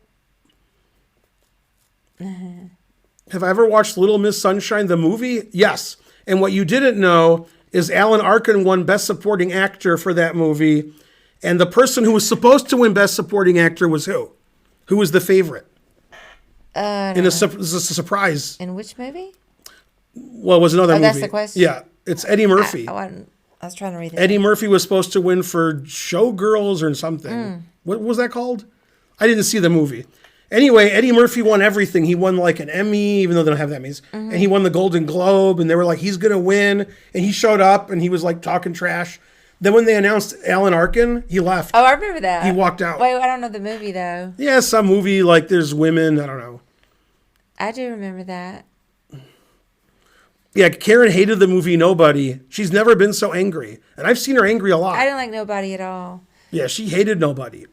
[SPEAKER 2] Have I ever watched Little Miss Sunshine, the movie? Yes. And what you didn't know is Alan Arkin won Best Supporting Actor for that movie. And the person who was supposed to win Best Supporting Actor was who? Who was the favorite? In this is a surprise.
[SPEAKER 1] In which movie?
[SPEAKER 2] Well, it was another movie.
[SPEAKER 1] That's the question?
[SPEAKER 2] Yeah, it's Eddie Murphy.
[SPEAKER 1] I was trying to read it.
[SPEAKER 2] Eddie Murphy was supposed to win for Showgirls or something. What was that called? I didn't see the movie. Anyway, Eddie Murphy won everything. He won like an Emmy, even though they don't have Emmys. And he won the Golden Globe, and they were like, he's going to win. And he showed up, and he was like talking trash. Then when they announced Alan Arkin, he left.
[SPEAKER 1] Oh, I remember that.
[SPEAKER 2] He walked out.
[SPEAKER 1] Wait, I don't know the movie, though.
[SPEAKER 2] Yeah, some movie like there's women. I don't know.
[SPEAKER 1] I do remember that.
[SPEAKER 2] Yeah, Karen hated the movie Nobody. She's never been so angry. And I've seen her angry a lot.
[SPEAKER 1] I didn't like Nobody at all.
[SPEAKER 2] Yeah, she hated Nobody.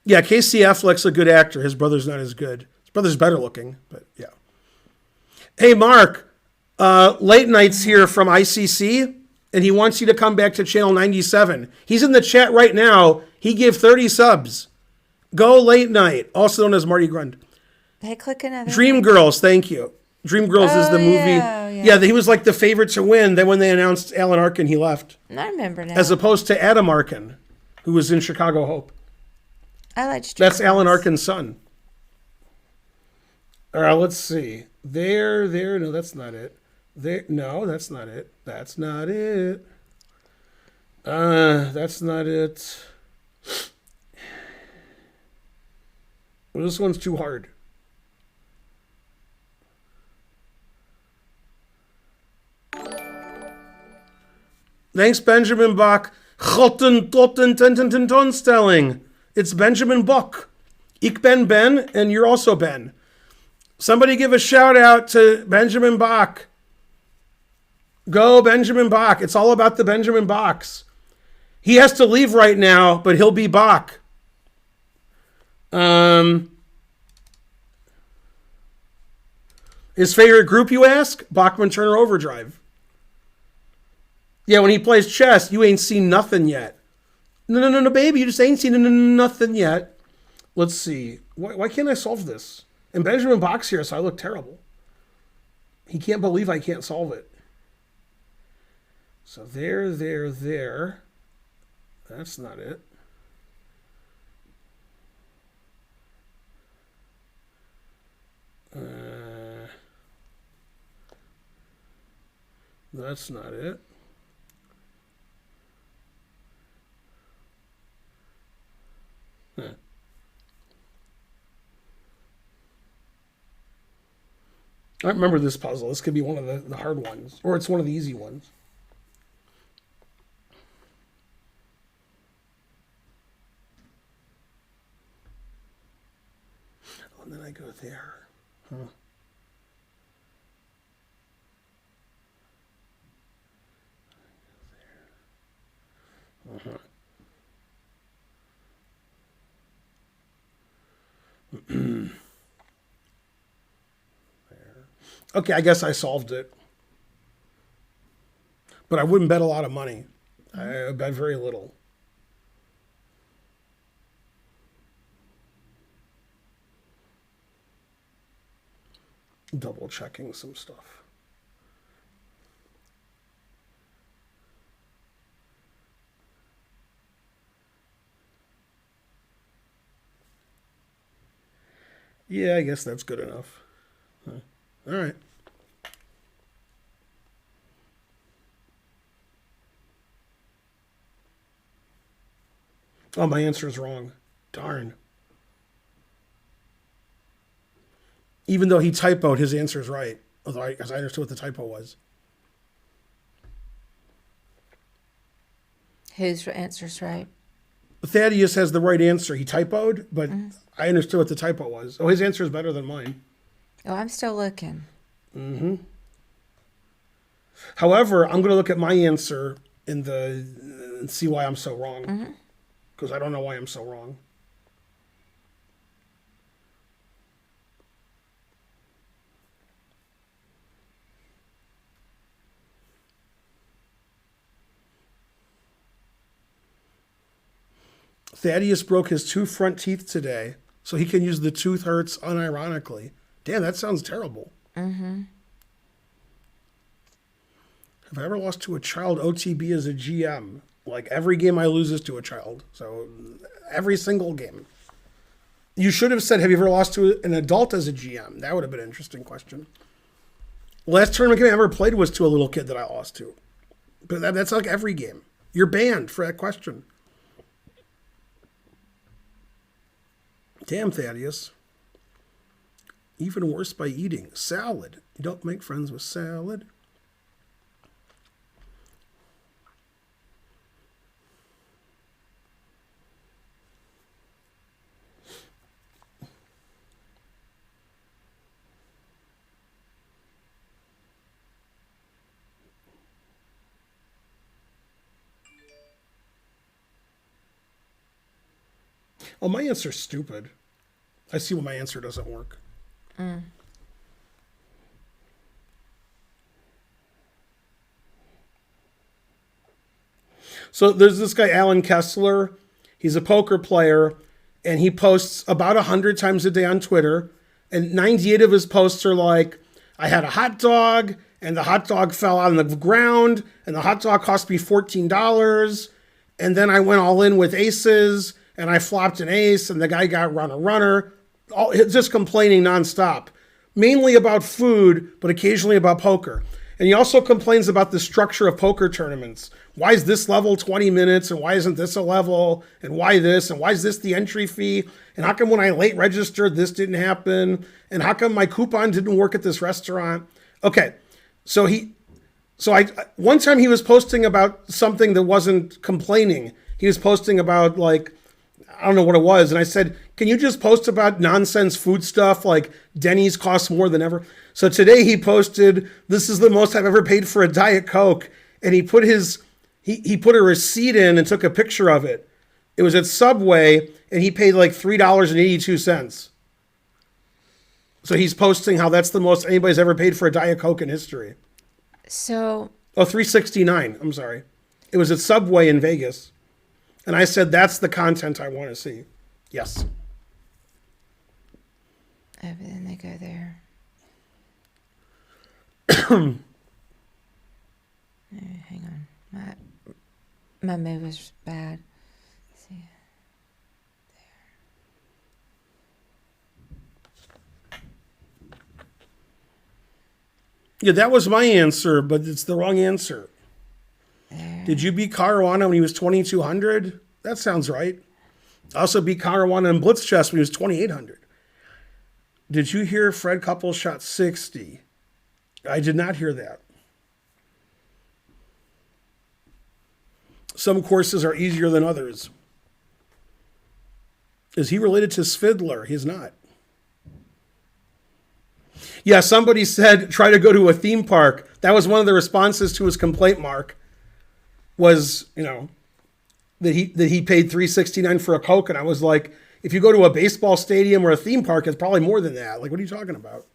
[SPEAKER 2] Yeah, Casey Affleck's a good actor. His brother's not as good. His brother's better looking, but yeah. Hey, Mark, Late Night's here from ICC, and he wants you to come back to Channel 97. He's in the chat right now. He gave 30 subs. Go Late Night, also known as Marty Grund.
[SPEAKER 1] Hey, click another.
[SPEAKER 2] Dreamgirls, thank you. Dreamgirls is the movie. Yeah, he was like the favorite to win. Then when they announced Alan Arkin, he left.
[SPEAKER 1] I remember now.
[SPEAKER 2] As opposed to Adam Arkin, who was in Chicago Hope.
[SPEAKER 1] I liked
[SPEAKER 2] That's Alan Arkin's son. All right, let's see. There. No, that's not it. There. No, that's not it. That's not it. That's not it. Well, this one's too hard. Thanks, Benjamin Bach. Tonstelling. It's Benjamin Bach. Ik ben Ben, and you're also Ben. Somebody give a shout out to Benjamin Bach. Go, Benjamin Bach. It's all about the Benjamin Bachs. He has to leave right now, but he'll be Bach. His favorite group, you ask? Bachman Turner Overdrive. Yeah, when he plays chess, you ain't seen nothing yet. No, baby, you just ain't seen nothing yet. Let's see. Why can't I solve this? And Benjamin Bach's here, so I look terrible. He can't believe I can't solve it. So there. That's not it. That's not it. I remember this puzzle. This could be one of the hard ones, or it's one of the easy ones. Oh, and then I go there. Huh. Okay, I guess I solved it. But I wouldn't bet a lot of money. I bet very little. Double checking some stuff. Yeah, I guess that's good enough. Huh. All right. Oh, my answer is wrong. Darn. Even though he typoed, his answer is right. Because I understood what the typo was.
[SPEAKER 1] Whose answer's right?
[SPEAKER 2] Thaddeus has the right answer. He typoed, but I understood what the typo was. Oh, his answer is better than mine.
[SPEAKER 1] Oh, I'm still looking.
[SPEAKER 2] However, I'm going to look at my answer and see why I'm so wrong. Because I don't know why I'm so wrong. Thaddeus broke his 2 front teeth today, so he can use the tooth hurts unironically. Damn, that sounds terrible. Have I ever lost to a child OTB as a GM? Like, every game I lose is to a child. So, every single game. You should have said, have you ever lost to an adult as a GM? That would have been an interesting question. Last tournament game I ever played was to a little kid that I lost to. But that's like every game. You're banned for that question. Damn, Thaddeus. Even worse by eating. Salad. You don't make friends with salad. Oh, my answer's stupid. I see why my answer doesn't work. So there's this guy, Alan Kessler. He's a poker player, and he posts about 100 times a day on Twitter. And 98 of his posts are like, I had a hot dog, and the hot dog fell on the ground, and the hot dog cost me $14. And then I went all in with aces, and I flopped an ace, and the guy got runner. Just complaining nonstop. Mainly about food, but occasionally about poker. And he also complains about the structure of poker tournaments. Why is this level 20 minutes, and why isn't this a level, and why this, and why is this the entry fee, and how come when I late registered this didn't happen, and how come my coupon didn't work at this restaurant? Okay, so one time he was posting about something that wasn't complaining. He was posting about, like, I don't know what it was. And I said, can you just post about nonsense food stuff like Denny's costs more than ever? So today he posted, this is the most I've ever paid for a Diet Coke. And he put he put a receipt in and took a picture of it. It was at Subway and he paid like $3.82. So he's posting how that's the most anybody's ever paid for a Diet Coke in history.
[SPEAKER 1] So.
[SPEAKER 2] Oh, $3.69. I'm sorry. It was at Subway in Vegas. And I said, that's the content I want to see. Yes.
[SPEAKER 1] Oh, but then they go there. Hang on. My move is bad. Let's see.
[SPEAKER 2] Yeah, that was my answer, but it's the wrong answer.
[SPEAKER 1] There.
[SPEAKER 2] Did you beat Caruana when he was 2,200? That sounds right. I also beat Caruana in Blitz Chess when he was 2,800. Did you hear Fred Couples shot 60? I did not hear that. Some courses are easier than others. Is he related to Svidler? He's not. Yeah, somebody said, try to go to a theme park. That was one of the responses to his complaint, Mark. Was, that he paid $3.69 for a Coke, and I was like, if you go to a baseball stadium or a theme park, it's probably more than that. Like, what are you talking about?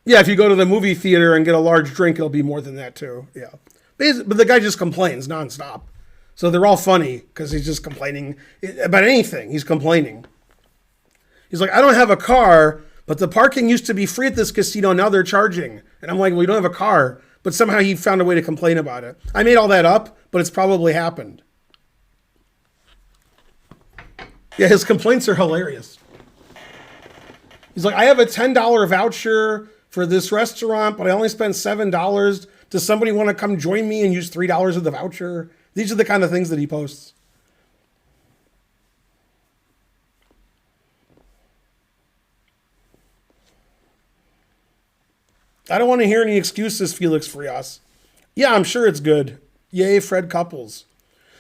[SPEAKER 2] Yeah, if you go to the movie theater and get a large drink, it'll be more than that too. Yeah, but the guy just complains nonstop, so they're all funny because he's just complaining about anything. He's complaining. He's like, I don't have a car, but the parking used to be free at this casino. Now they're charging. And I'm like, well, you don't have a car. But somehow he found a way to complain about it. I made all that up, but it's probably happened. Yeah, his complaints are hilarious. He's like, I have a $10 voucher for this restaurant, but I only spent $7 Does somebody want to come join me and use $3 of the voucher? These are the kind of things that he posts. I don't want to hear any excuses, Felix Frias. Yeah, I'm sure it's good. Yay, Fred Couples.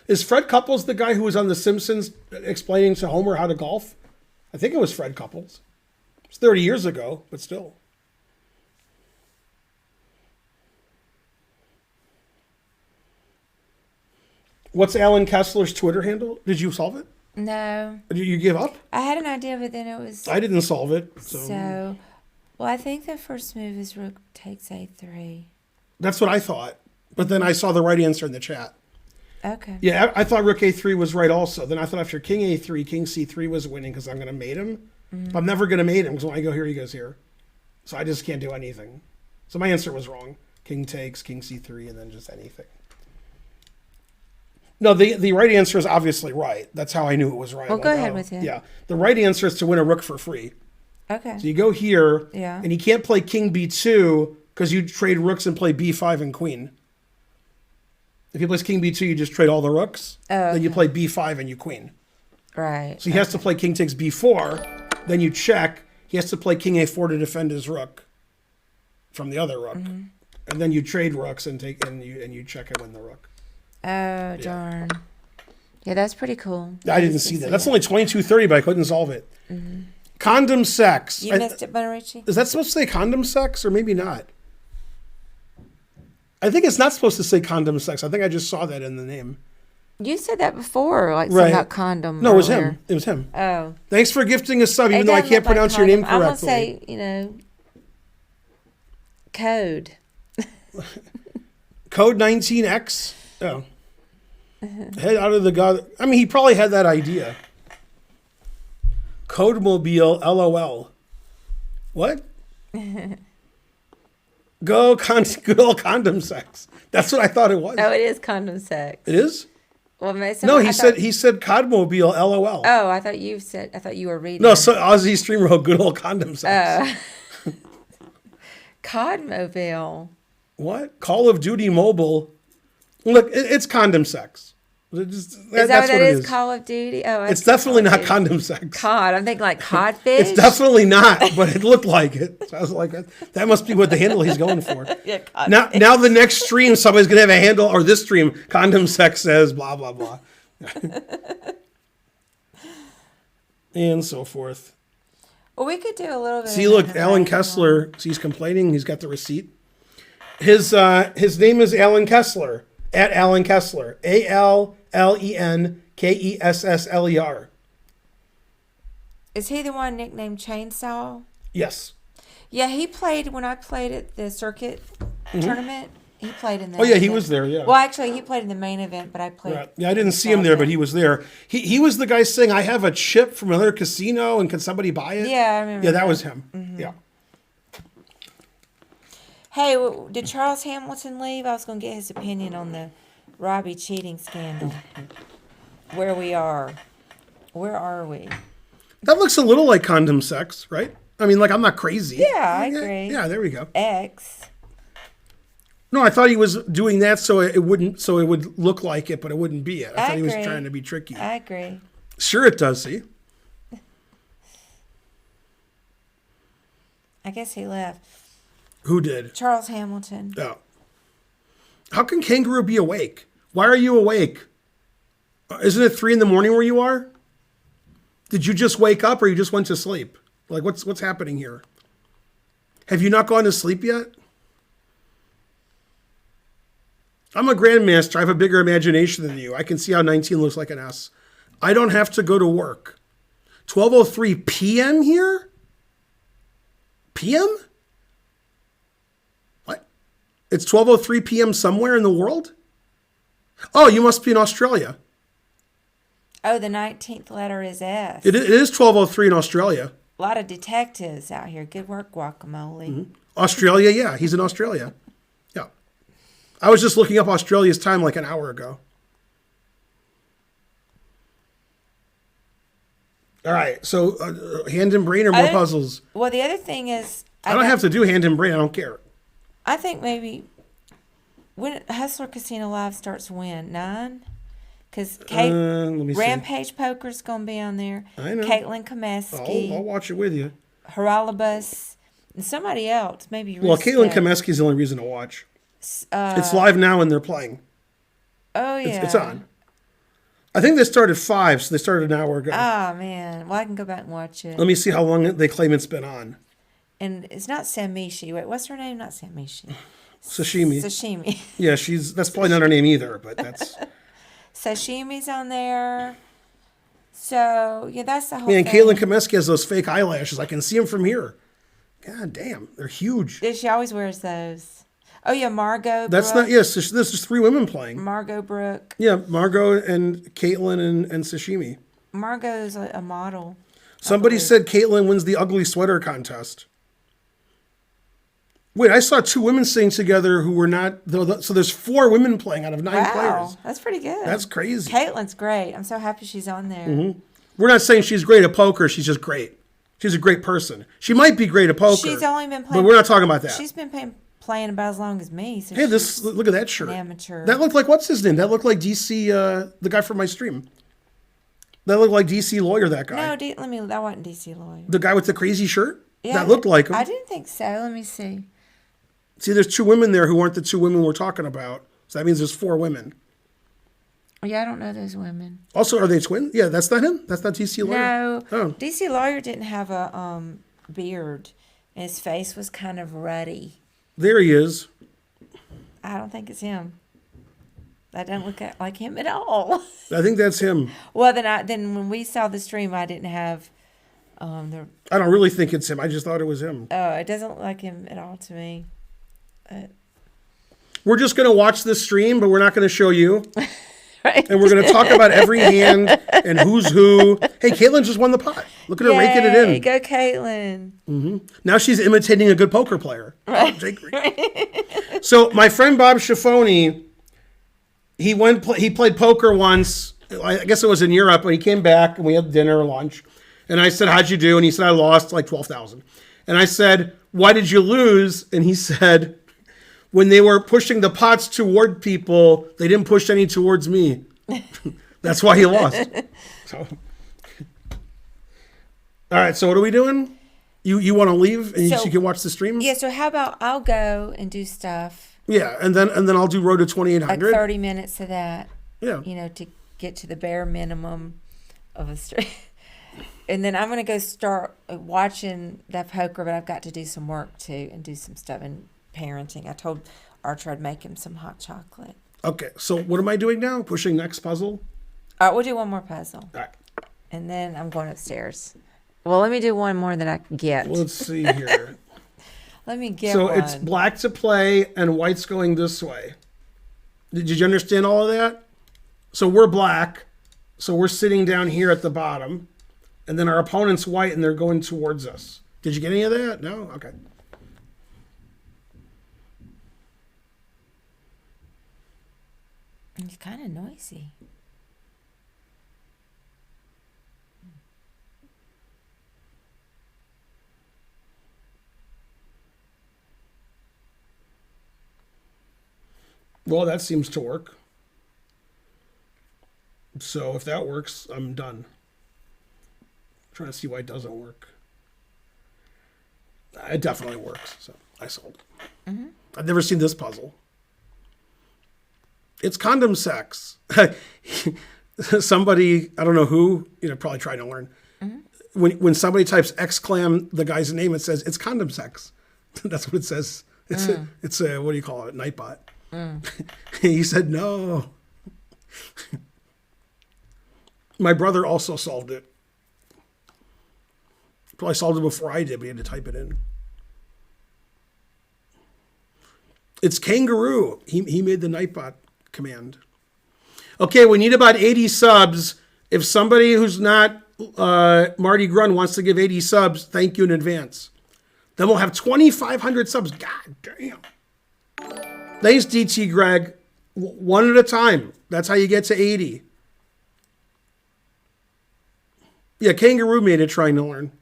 [SPEAKER 2] Is Fred Couples the guy who was on The Simpsons explaining to Homer how to golf? I think it was Fred Couples. It's 30 years ago, but still. What's Alan Kessler's Twitter handle? Did you solve it?
[SPEAKER 1] No.
[SPEAKER 2] Did you give up?
[SPEAKER 1] I had an idea, but then it was...
[SPEAKER 2] I didn't solve it.
[SPEAKER 1] So, well, I think the first move is rook takes a3.
[SPEAKER 2] That's what I thought. But then I saw the right answer in the chat.
[SPEAKER 1] Okay.
[SPEAKER 2] Yeah, I thought rook a3 was right also. Then I thought after king a3, king c3 was winning because I'm going to mate him. But I'm never going to mate him because when I go here, he goes here. So I just can't do anything. So my answer was wrong. King takes, king c3, and then just anything. No, the right answer is obviously right. That's how I knew it was right.
[SPEAKER 1] Well, go ahead with it.
[SPEAKER 2] Yeah. The right answer is to win a rook for free.
[SPEAKER 1] Okay.
[SPEAKER 2] So you go here,
[SPEAKER 1] Yeah.
[SPEAKER 2] and you can't play king b2 because you trade rooks and play b5 and queen. If you play king b2, you just trade all the rooks.
[SPEAKER 1] Oh,
[SPEAKER 2] Then you
[SPEAKER 1] okay.
[SPEAKER 2] play b5 and you queen.
[SPEAKER 1] Right.
[SPEAKER 2] So he has to play king takes b4. Then you check. He has to play king a4 to defend his rook from the other rook. And then you trade rooks and you check and win the rook.
[SPEAKER 1] Oh, darn. Yeah, that's pretty cool.
[SPEAKER 2] I didn't see that. That's only 22:30, but I couldn't solve it. Condom sex.
[SPEAKER 1] You missed it, Bonarici?
[SPEAKER 2] Is that supposed to say condom sex or maybe not? I think it's not supposed to say condom sex. I think I just saw that in the name.
[SPEAKER 1] You said that before, like
[SPEAKER 2] Right.
[SPEAKER 1] something about condom.
[SPEAKER 2] No, it was
[SPEAKER 1] earlier.
[SPEAKER 2] him. It was him.
[SPEAKER 1] Oh.
[SPEAKER 2] Thanks for gifting a sub, even
[SPEAKER 1] It
[SPEAKER 2] though I
[SPEAKER 1] doesn't
[SPEAKER 2] can't
[SPEAKER 1] look like
[SPEAKER 2] pronounce your name
[SPEAKER 1] condom.
[SPEAKER 2] correctly.
[SPEAKER 1] I'm going to say, code.
[SPEAKER 2] Code 19X. Oh. Head out of the god. I mean, he probably had that idea. Codemobile, LOL. What? Good old condom sex. That's what I thought it was.
[SPEAKER 1] Oh, it is condom sex.
[SPEAKER 2] It is?
[SPEAKER 1] Well,
[SPEAKER 2] No, he said Codemobile, LOL.
[SPEAKER 1] Oh, I thought you were reading.
[SPEAKER 2] No, so Aussie streamer wrote good old condom sex.
[SPEAKER 1] Codmobile.
[SPEAKER 2] What? Call of Duty Mobile. Look, it's condom sex.
[SPEAKER 1] Is that what it is? Call of Duty? Oh,
[SPEAKER 2] it's definitely not condom sex.
[SPEAKER 1] Cod. I'm thinking like codfish.
[SPEAKER 2] It's definitely not, but it looked like it. So I was like, that must be what the handle he's going for.
[SPEAKER 1] Yeah,
[SPEAKER 2] now the next stream, somebody's going to have a handle, or this stream, condom sex says blah, blah, blah. And so forth.
[SPEAKER 1] Well, we could do a little bit.
[SPEAKER 2] See, look, Alan Kessler. See, he's complaining. He's got the receipt. His name is Alan Kessler. At Alan Kessler. ALLENKESSLER.
[SPEAKER 1] Is he the one nicknamed Chainsaw?
[SPEAKER 2] Yes.
[SPEAKER 1] Yeah, he played when I played at the circuit tournament. He played in the.
[SPEAKER 2] Oh yeah, he was there. Yeah.
[SPEAKER 1] Well, actually, he played in the main event, but I played.
[SPEAKER 2] Right. Yeah, I didn't see him there, but he was there. He was the guy saying, "I have a chip from another casino, and can somebody buy it?"
[SPEAKER 1] Yeah, I remember.
[SPEAKER 2] Yeah, that was him. Yeah.
[SPEAKER 1] Hey, did Charles Hamilton leave? I was going to get his opinion on the Robbie cheating scandal. Where we are. Where are we?
[SPEAKER 2] That looks a little like condom sex, right? I mean, like, I'm not crazy.
[SPEAKER 1] Yeah, I agree.
[SPEAKER 2] Yeah, there we go.
[SPEAKER 1] X.
[SPEAKER 2] No, I thought he was doing that so it would look like it, but it wouldn't be it. I thought he was
[SPEAKER 1] agree.
[SPEAKER 2] trying to be tricky.
[SPEAKER 1] I agree.
[SPEAKER 2] Sure it does, see?
[SPEAKER 1] I guess he left.
[SPEAKER 2] Who did?
[SPEAKER 1] Charles Hamilton.
[SPEAKER 2] Oh. How can Kangaroo be awake? Why are you awake? Isn't it 3 a.m. where you are? Did you just wake up or you just went to sleep? Like, what's happening here? Have you not gone to sleep yet? I'm a grandmaster. I have a bigger imagination than you. I can see how 19 looks like an S. I don't have to go to work. 12:03 p.m. here? PM? What? It's 12:03 p.m. somewhere in the world? Oh, you must be in Australia.
[SPEAKER 1] Oh, the 19th letter is S.
[SPEAKER 2] It is 12:03 in Australia.
[SPEAKER 1] A lot of detectives out here. Good work, Guacamole.
[SPEAKER 2] Mm-hmm. Australia, yeah. He's in Australia. Yeah. I was just looking up Australia's time like an hour ago. All right. So hand and brain or more puzzles?
[SPEAKER 1] Well, the other thing is...
[SPEAKER 2] I don't have to do hand and brain. I don't care.
[SPEAKER 1] I think maybe when Hustler Casino Live starts when? 9? Because
[SPEAKER 2] Let me see.
[SPEAKER 1] Rampage Poker's going to be on there.
[SPEAKER 2] I know.
[SPEAKER 1] Caitlin
[SPEAKER 2] I'll
[SPEAKER 1] Komeski,
[SPEAKER 2] watch it with you.
[SPEAKER 1] Haralabus, and somebody else. Maybe
[SPEAKER 2] Well,
[SPEAKER 1] Risco.
[SPEAKER 2] Caitlin Komeski's the only reason to watch. It's live now and they're playing.
[SPEAKER 1] Oh, yeah.
[SPEAKER 2] It's on. I think they started 5, so they started an hour ago.
[SPEAKER 1] Oh, man. Well, I can go back and watch it.
[SPEAKER 2] Let me see how long they claim it's been on.
[SPEAKER 1] And it's not Samishi. Wait, what's her name? Not Samishi.
[SPEAKER 2] Sashimi.
[SPEAKER 1] Sashimi.
[SPEAKER 2] Yeah, that's probably not her name either, but that's...
[SPEAKER 1] Sashimi's on there. So, yeah, that's the whole
[SPEAKER 2] Man,
[SPEAKER 1] thing.
[SPEAKER 2] Caitlin Komeski has those fake eyelashes. I can see them from here. God damn, they're huge.
[SPEAKER 1] Yeah, she always wears those. Oh, yeah, Margot
[SPEAKER 2] That's
[SPEAKER 1] Brooke.
[SPEAKER 2] not... Yes, this is 3 women playing.
[SPEAKER 1] Margot Brooke.
[SPEAKER 2] Yeah, Margot and Caitlin and Sashimi.
[SPEAKER 1] Margot's a model.
[SPEAKER 2] Somebody said Caitlin wins the ugly sweater contest. Wait, I saw 2 women sing together who were not... So there's 4 women playing out of 9
[SPEAKER 1] Wow,
[SPEAKER 2] players.
[SPEAKER 1] that's pretty good.
[SPEAKER 2] That's crazy.
[SPEAKER 1] Caitlin's great. I'm so happy she's on there.
[SPEAKER 2] Mm-hmm. We're not saying she's great at poker. She's just great. She's a great person. She might be great at poker.
[SPEAKER 1] She's only been playing...
[SPEAKER 2] But we're not talking about that.
[SPEAKER 1] She's been playing about as long as me. So
[SPEAKER 2] Hey,
[SPEAKER 1] she's
[SPEAKER 2] look at that shirt.
[SPEAKER 1] an amateur.
[SPEAKER 2] That looked like, what's his name? That looked like DC, the guy from my stream. That looked like DC Lawyer, that guy.
[SPEAKER 1] No, that wasn't DC Lawyer.
[SPEAKER 2] The guy with the crazy shirt?
[SPEAKER 1] Yeah,
[SPEAKER 2] that looked like him.
[SPEAKER 1] I didn't think so. Let me see.
[SPEAKER 2] See, there's 2 women there who aren't the 2 women we're talking about. So that means there's 4 women.
[SPEAKER 1] Yeah, I don't know those women.
[SPEAKER 2] Also, are they twins? Yeah, that's not him? That's not DC Lawyer?
[SPEAKER 1] No.
[SPEAKER 2] Oh.
[SPEAKER 1] DC Lawyer didn't have a beard. And his face was kind of ruddy.
[SPEAKER 2] There he is.
[SPEAKER 1] I don't think it's him. That doesn't look like him at all.
[SPEAKER 2] I think that's him.
[SPEAKER 1] Well, then when we saw the stream, I didn't have the...
[SPEAKER 2] I don't really think it's him. I just thought it was him.
[SPEAKER 1] Oh, it doesn't look like him at all to me.
[SPEAKER 2] We're just going to watch this stream, but we're not going to show you.
[SPEAKER 1] Right.
[SPEAKER 2] And we're going to talk about every hand and who's who. Hey, Caitlin just won the pot. Look at her raking it in.
[SPEAKER 1] Go, Caitlin.
[SPEAKER 2] Now she's imitating a good poker player. Right. So my friend Bob Schiffoni, he played poker once. I guess it was in Europe, but he came back and we had dinner or lunch. And I said, how'd you do? And he said, I lost like 12,000. And I said, why did you lose? And he said, when they were pushing the pots toward people, they didn't push any towards me. That's why he lost. So. All right, so what are we doing? You want to leave and you can watch the stream?
[SPEAKER 1] Yeah, so how about I'll go and do stuff.
[SPEAKER 2] Yeah, and then I'll do Road to 2800.
[SPEAKER 1] Like 30 minutes of that.
[SPEAKER 2] Yeah.
[SPEAKER 1] You know, to get to the bare minimum of a stream. And then I'm going to go start watching that poker, but I've got to do some work too and do some stuff and parenting. I told Archer I'd make him some hot chocolate.
[SPEAKER 2] Okay, so what am I doing now? Pushing next puzzle?
[SPEAKER 1] All right, we'll do one more puzzle.
[SPEAKER 2] All right.
[SPEAKER 1] And then I'm going upstairs. Well, let me do one more that I can get.
[SPEAKER 2] Let's see here.
[SPEAKER 1] Let me get
[SPEAKER 2] So
[SPEAKER 1] one.
[SPEAKER 2] it's black to play and white's going this way. Did you understand all of that? So we're black. So we're sitting down here at the bottom. And then our opponent's white and they're going towards us. Did you get any of that? No? Okay.
[SPEAKER 1] It's kind of noisy.
[SPEAKER 2] Well, that seems to work. So if that works, I'm done. I'm trying to see why it doesn't work. It definitely works. So I sold it. Mm-hmm. I've never seen this puzzle. It's condom sex. Somebody, I don't know who, probably trying to learn. Mm-hmm. When somebody types exclam the guy's name, it says it's condom sex. That's what it says. It's a what do you call it? Nightbot. He said no. My brother also solved it. Probably solved it before I did, but he had to type it in. It's kangaroo. He made the Nightbot command. Okay, we need about 80 subs. If somebody who's not Marty Grun wants to give 80 subs, thank you in advance. Then we'll have 2,500 subs. God damn. Thanks, DT Greg. One at a time. That's how you get to 80. Yeah, kangaroo made it trying to learn.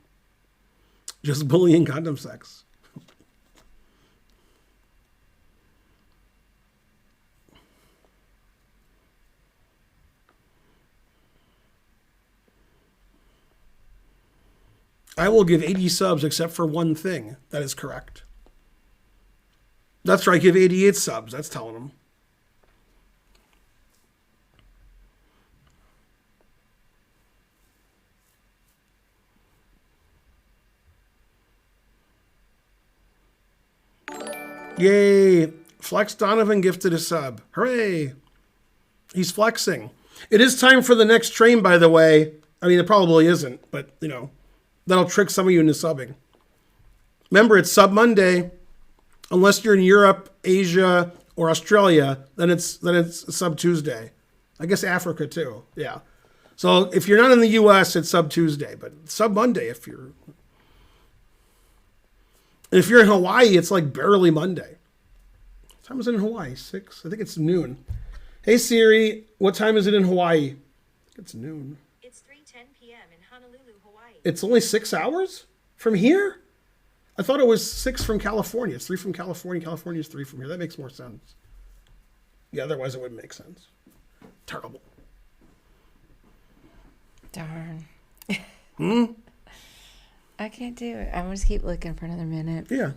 [SPEAKER 2] Just bullying condom sex. I will give 80 subs except for one thing. That is correct. That's right. Give 88 subs. That's telling them. Yay. Flex Donovan gifted a sub. Hooray. He's flexing. It is time for the next train, by the way. I mean, it probably isn't, but, you know, that'll trick some of you into subbing. Remember, it's Sub Monday. Unless you're in Europe, Asia, or Australia, then it's Sub Tuesday. I guess Africa, too. Yeah. So if you're not in the U.S., it's Sub Tuesday, but Sub Monday if you're... If you're in Hawaii, it's like barely Monday. What time is it in Hawaii? 6? I think it's noon. Hey Siri, what time is it in Hawaii? It's noon.
[SPEAKER 3] It's 3:10 p.m. in Honolulu, Hawaii.
[SPEAKER 2] It's only 6 hours from here? I thought it was 6 from California. It's 3 from California. California is 3 from here. That makes more sense. Yeah, otherwise it wouldn't make sense. Terrible.
[SPEAKER 1] Darn. I can't do it. I'm going to keep looking for another minute.
[SPEAKER 2] Yeah.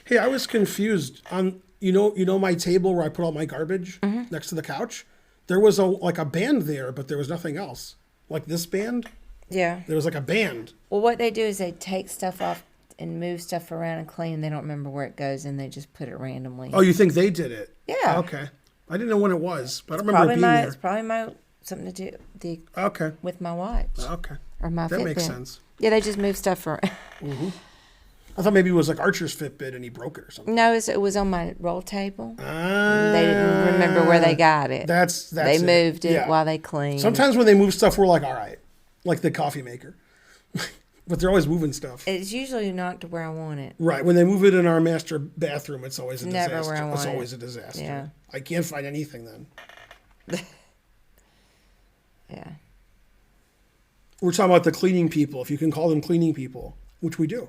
[SPEAKER 2] Hey, I was confused on you know my table where I put all my garbage next to the couch. There was a band there, but there was nothing else. Like this band,
[SPEAKER 1] Yeah.
[SPEAKER 2] there was like a band.
[SPEAKER 1] Well, what they do is they take stuff off and move stuff around and clean. They don't remember where it goes, and they just put it randomly.
[SPEAKER 2] Oh, you think they did it?
[SPEAKER 1] Yeah.
[SPEAKER 2] Okay. I didn't know when it was, but I don't remember it being there.
[SPEAKER 1] It's probably my something to do
[SPEAKER 2] Okay.
[SPEAKER 1] with my watch
[SPEAKER 2] Okay.
[SPEAKER 1] or my
[SPEAKER 2] That
[SPEAKER 1] Fitbit.
[SPEAKER 2] makes sense.
[SPEAKER 1] Yeah, they just move stuff around.
[SPEAKER 2] I thought maybe it was like Archer's Fitbit and he broke it or something.
[SPEAKER 1] No, it was on my roll table.
[SPEAKER 2] Ah,
[SPEAKER 1] They didn't remember where they got it.
[SPEAKER 2] That's
[SPEAKER 1] They
[SPEAKER 2] it.
[SPEAKER 1] moved it
[SPEAKER 2] Yeah.
[SPEAKER 1] while they cleaned.
[SPEAKER 2] Sometimes when they move stuff, we're like, all right, like the coffee maker. But they're always moving stuff.
[SPEAKER 1] It's usually not to where I want it.
[SPEAKER 2] Right. When they move it in our master bathroom, it's always a
[SPEAKER 1] Never
[SPEAKER 2] disaster.
[SPEAKER 1] where I want
[SPEAKER 2] It's
[SPEAKER 1] it.
[SPEAKER 2] always a disaster.
[SPEAKER 1] Yeah.
[SPEAKER 2] I can't find anything then.
[SPEAKER 1] Yeah.
[SPEAKER 2] We're talking about the cleaning people, if you can call them cleaning people, which we do.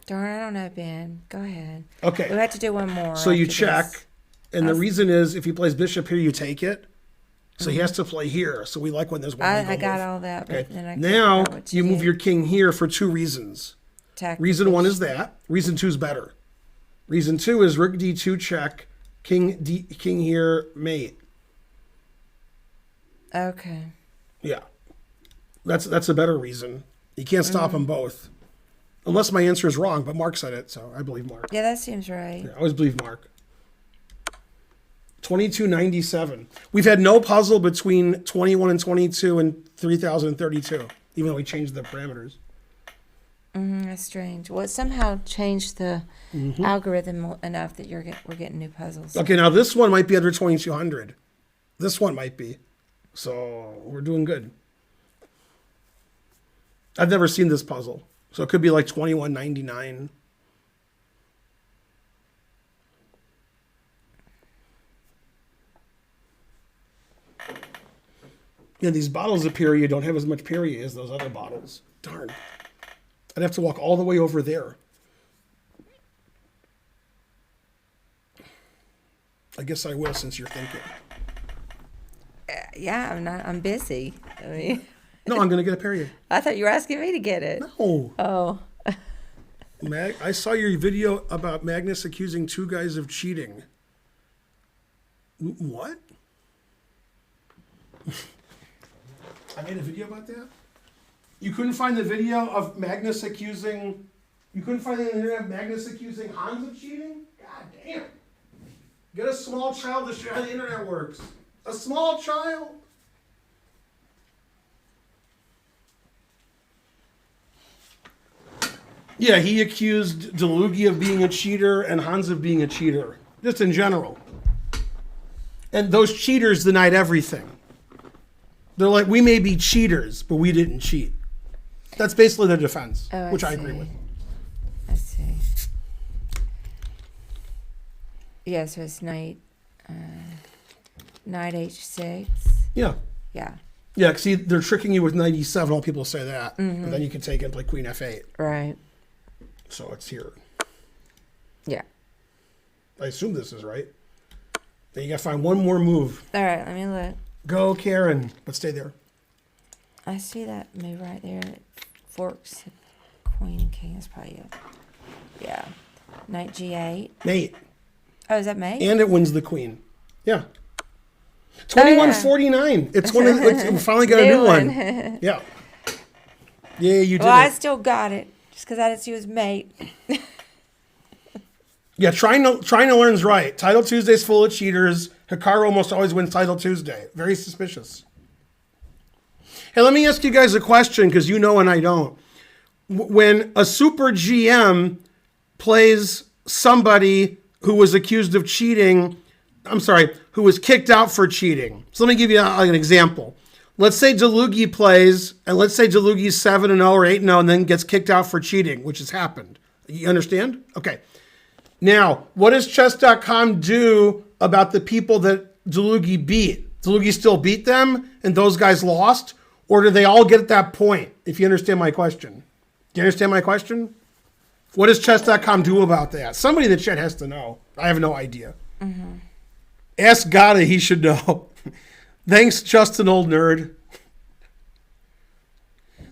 [SPEAKER 1] Darn, I don't know, Ben. Go ahead.
[SPEAKER 2] Okay.
[SPEAKER 1] We have to do one more.
[SPEAKER 2] So you
[SPEAKER 1] after
[SPEAKER 2] check,
[SPEAKER 1] this.
[SPEAKER 2] and the reason is if he plays bishop here, you take it. So he has to play here. So we like when there's one.
[SPEAKER 1] I got all that. But
[SPEAKER 2] Okay.
[SPEAKER 1] then I
[SPEAKER 2] Now
[SPEAKER 1] forgot what to
[SPEAKER 2] you move
[SPEAKER 1] do.
[SPEAKER 2] your king here for 2 reasons.
[SPEAKER 1] Attack
[SPEAKER 2] Reason
[SPEAKER 1] the
[SPEAKER 2] 1
[SPEAKER 1] fish.
[SPEAKER 2] is that. Reason 2 is better. Reason 2 is rook d2 check, king here mate.
[SPEAKER 1] Okay.
[SPEAKER 2] Yeah, that's a better reason. You can't stop them both, unless my answer is wrong. But Mark said it, so I believe Mark.
[SPEAKER 1] Yeah, that seems right.
[SPEAKER 2] Yeah, I always believe Mark. 2297. We've had no puzzle between 21 and 22 and 3032, even though we changed the parameters.
[SPEAKER 1] That's strange. Well, it somehow changed the algorithm enough that we're getting new puzzles.
[SPEAKER 2] Okay, now this one might be under 2200. This one might be. So we're doing good. I've never seen this puzzle. So it could be like 2199. Yeah, these bottles of Perrier don't have as much Perrier as those other bottles. Darn. I'd have to walk all the way over there. I guess I will since you're thinking.
[SPEAKER 1] Yeah, I'm busy. I mean,
[SPEAKER 2] No, I'm going to get a Perrier.
[SPEAKER 1] I thought you were asking me to get it.
[SPEAKER 2] No.
[SPEAKER 1] Oh.
[SPEAKER 2] I saw your video about Magnus accusing 2 guys of cheating. What? I made a video about that? You couldn't find the video of Magnus accusing... You couldn't find the internet of Magnus accusing Hans of cheating? God damn. Get a small child to show you how the internet works. A small child? Yeah, he accused Delugi of being a cheater and Hans of being a cheater, just in general. And those cheaters denied everything. They're like, we may be cheaters, but we didn't cheat. That's basically their defense,
[SPEAKER 1] Oh,
[SPEAKER 2] which I
[SPEAKER 1] see.
[SPEAKER 2] agree with.
[SPEAKER 1] I see. Yeah, so it's knight h6.
[SPEAKER 2] Yeah.
[SPEAKER 1] Yeah.
[SPEAKER 2] Yeah, see, they're tricking you with 97. All people say that. But then you can take it and play queen f8.
[SPEAKER 1] Right.
[SPEAKER 2] So it's here.
[SPEAKER 1] Yeah.
[SPEAKER 2] I assume this is right. Then you got to find one more move.
[SPEAKER 1] All right, let me look.
[SPEAKER 2] Go, Karen. But stay there.
[SPEAKER 1] I see that move right there. It forks queen and king. That's probably it. Yeah. Knight G8.
[SPEAKER 2] Mate.
[SPEAKER 1] Oh, is that mate?
[SPEAKER 2] And it wins the queen. Yeah. 2149. It's one of we finally got a new one. Yeah. Yeah, you did.
[SPEAKER 1] Well, I
[SPEAKER 2] it.
[SPEAKER 1] still got it just because I didn't see it was mate.
[SPEAKER 2] Yeah, trying to learn's right. Title Tuesday's full of cheaters. Hikaru almost always wins Title Tuesday. Very suspicious. Hey, let me ask you guys a question because you know and I don't. When a super GM plays somebody who was accused of cheating, who was kicked out for cheating. So let me give you an example. Let's say Delugi plays, and let's say Delugi's 7-0 or 8-0 and then gets kicked out for cheating, which has happened. You understand? Okay. Now, what does chess.com do about the people that Delugi beat? Delugi still beat them and those guys lost? Or do they all get at that point, if you understand my question? Do you understand my question? What does chess.com do about that? Somebody in the chat has to know. I have no idea. Mm-hmm. Ask Gada, he should know. Thanks, Justin, old nerd.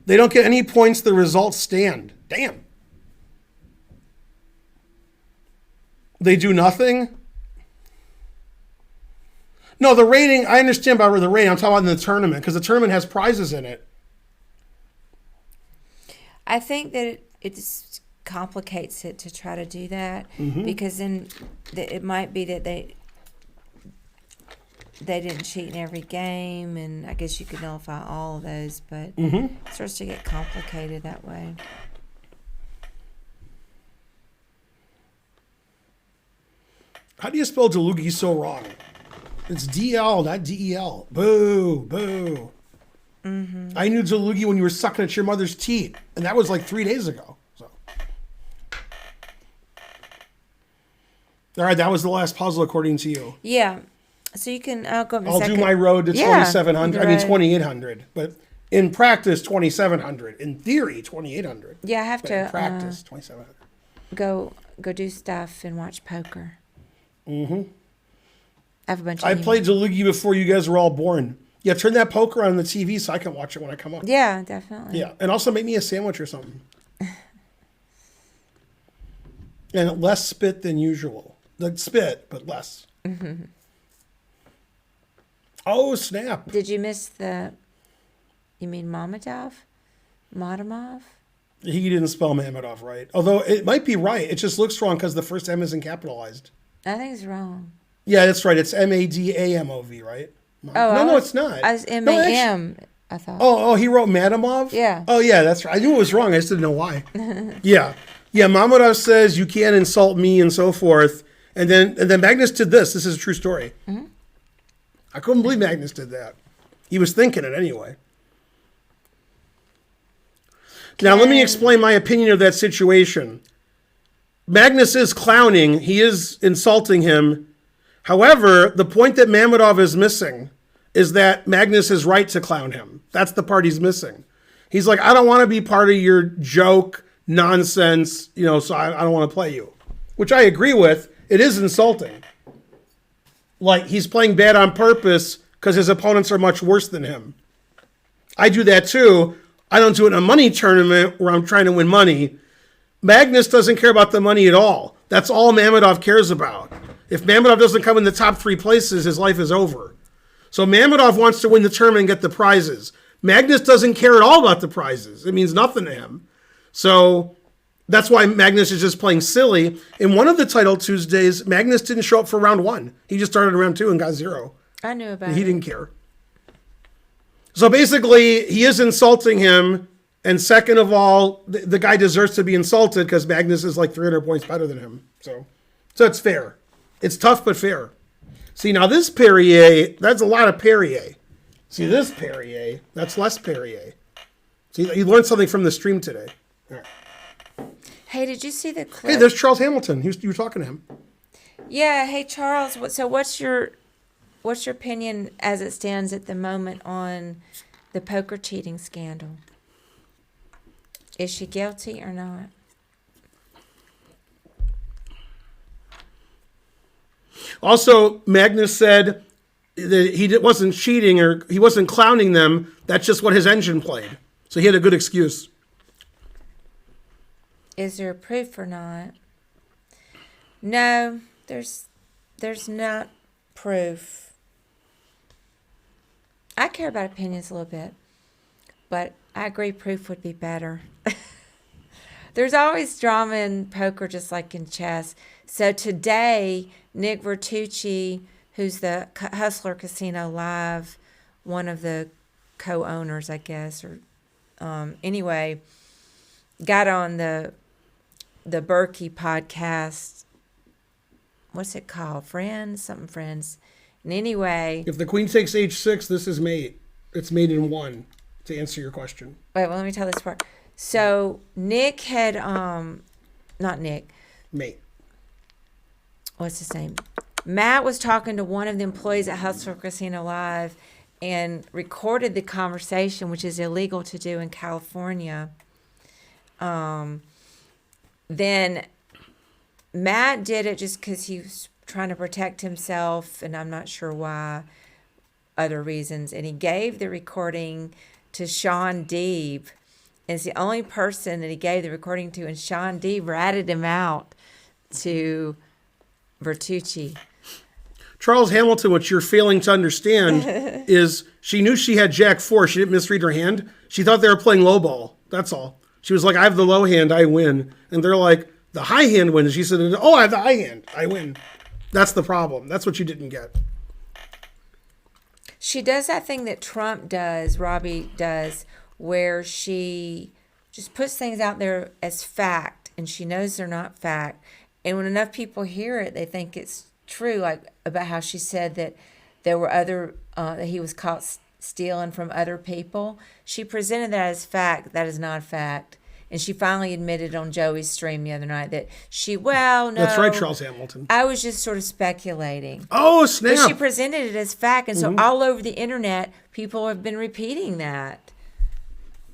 [SPEAKER 2] They don't get any points, the results stand. Damn. They do nothing? No, the rating, I understand about the rating. I'm talking about in the tournament, because the tournament has prizes in it.
[SPEAKER 1] I think that it just complicates it to try to do that because then it might be that they didn't cheat in every game, and I guess you could nullify all of those, but it starts to get complicated that way.
[SPEAKER 2] How do you spell Delugi so wrong? It's DL, not DEL. Boo, boo. I knew Delugi when you were sucking at your mother's teat, and that was like 3 days ago. So, all right, that was the last puzzle according to you.
[SPEAKER 1] Yeah. So you can, I'll go up in a
[SPEAKER 2] I'll
[SPEAKER 1] second.
[SPEAKER 2] do my road to 2,700. I mean,
[SPEAKER 1] right.
[SPEAKER 2] 2,800. But in practice, 2,700. In theory, 2,800.
[SPEAKER 1] Yeah, I have
[SPEAKER 2] But
[SPEAKER 1] to
[SPEAKER 2] in practice, 2,700.
[SPEAKER 1] go do stuff and watch poker. I have a bunch of
[SPEAKER 2] I
[SPEAKER 1] emails.
[SPEAKER 2] played Delugi before you guys were all born. Yeah, turn that poker on the TV so I can watch it when I come up.
[SPEAKER 1] Yeah, definitely.
[SPEAKER 2] Yeah, and also make me a sandwich or something. And less spit than usual. Like spit, but less. Oh, snap.
[SPEAKER 1] Did you miss you mean Mamadov? Madamov?
[SPEAKER 2] He didn't spell Mammadov right. Although it might be right. It just looks wrong because the first M isn't capitalized.
[SPEAKER 1] I think it's wrong.
[SPEAKER 2] Yeah, that's right. It's Madamov, right? No, it's not.
[SPEAKER 1] I was
[SPEAKER 2] No,
[SPEAKER 1] M-A-M, I thought.
[SPEAKER 2] Oh, he wrote Madamov?
[SPEAKER 1] Yeah.
[SPEAKER 2] Oh, yeah, that's right. I knew it was wrong. I just didn't know why. Yeah. Yeah, Mamadov says you can't insult me and so forth. And then Magnus did this. This is a true story. I couldn't believe Magnus did that. He was thinking it anyway. Now, let me explain my opinion of that situation. Magnus is clowning. He is insulting him. However, the point that Mammadov is missing is that Magnus is right to clown him. That's the part he's missing. He's like, I don't want to be part of your joke nonsense, so I don't want to play you. Which I agree with. It is insulting. Like, he's playing bad on purpose because his opponents are much worse than him. I do that too. I don't do it in a money tournament where I'm trying to win money. Magnus doesn't care about the money at all. That's all Mammadov cares about. If Mammadov doesn't come in the top 3 places, his life is over. So Mammadov wants to win the tournament and get the prizes. Magnus doesn't care at all about the prizes. It means nothing to him. So that's why Magnus is just playing silly. In one of the Title Tuesdays, Magnus didn't show up for round 1. He just started round 2 and got 0.
[SPEAKER 1] I knew about it.
[SPEAKER 2] He didn't care. So basically, he is insulting him. And second of all, the guy deserves to be insulted because Magnus is like 300 points better than him. So it's fair. It's tough, but fair. See, now this Perrier, that's a lot of Perrier. See, this Perrier, that's less Perrier. See, you learned something from the stream today. All right.
[SPEAKER 1] Hey, did you see the clip?
[SPEAKER 2] Hey, there's Charles Hamilton. You were talking to him.
[SPEAKER 1] Yeah. Hey, Charles. What's your opinion as it stands at the moment on the poker cheating scandal? Is she guilty or not?
[SPEAKER 2] Also, Magnus said that wasn't cheating or he wasn't clowning them. That's just what his engine played. So he had a good excuse.
[SPEAKER 1] Is there proof or not? No, there's not proof. I care about opinions a little bit, but I agree proof would be better. There's always drama in poker, just like in chess. So today, Nick Vertucci, who's the Hustler Casino Live, one of the co-owners, I guess, or anyway, got on the Berkey podcast. What's it called? Friends? Something Friends. And anyway,
[SPEAKER 2] If the queen takes h6, this is mate. It's mate in 1, to answer your question.
[SPEAKER 1] wait, well, let me tell this part. So Nick had, not Nick,
[SPEAKER 2] Mate.
[SPEAKER 1] what's his name? Matt was talking to one of the employees at Hustler Casino Live and recorded the conversation, which is illegal to do in California. Then Matt did it just because he was trying to protect himself, and I'm not sure why, other reasons. And he gave the recording to Sean Deeb. And it's the only person that he gave the recording to, and Sean Deeb ratted him out to Vertucci.
[SPEAKER 2] Charles Hamilton, what you're failing to understand is she knew she had Jack 4. She didn't misread her hand. She thought they were playing low ball. That's all. She was like, I have the low hand, I win. And they're like, the high hand wins. She said, oh, I have the high hand, I win. That's the problem. That's what you didn't get.
[SPEAKER 1] She does that thing that Trump does, Robbie does, where she just puts things out there as fact, and she knows they're not fact. And when enough people hear it, they think it's true, like about how she said that there were other, that he was caught stealing from other people. She presented that as fact. That is not fact. And she finally admitted on Joey's stream the other night that no.
[SPEAKER 2] That's right, Charles Hamilton.
[SPEAKER 1] I was just sort of speculating.
[SPEAKER 2] Oh, snap.
[SPEAKER 1] But she presented it as fact, and so all over the internet, people have been repeating that.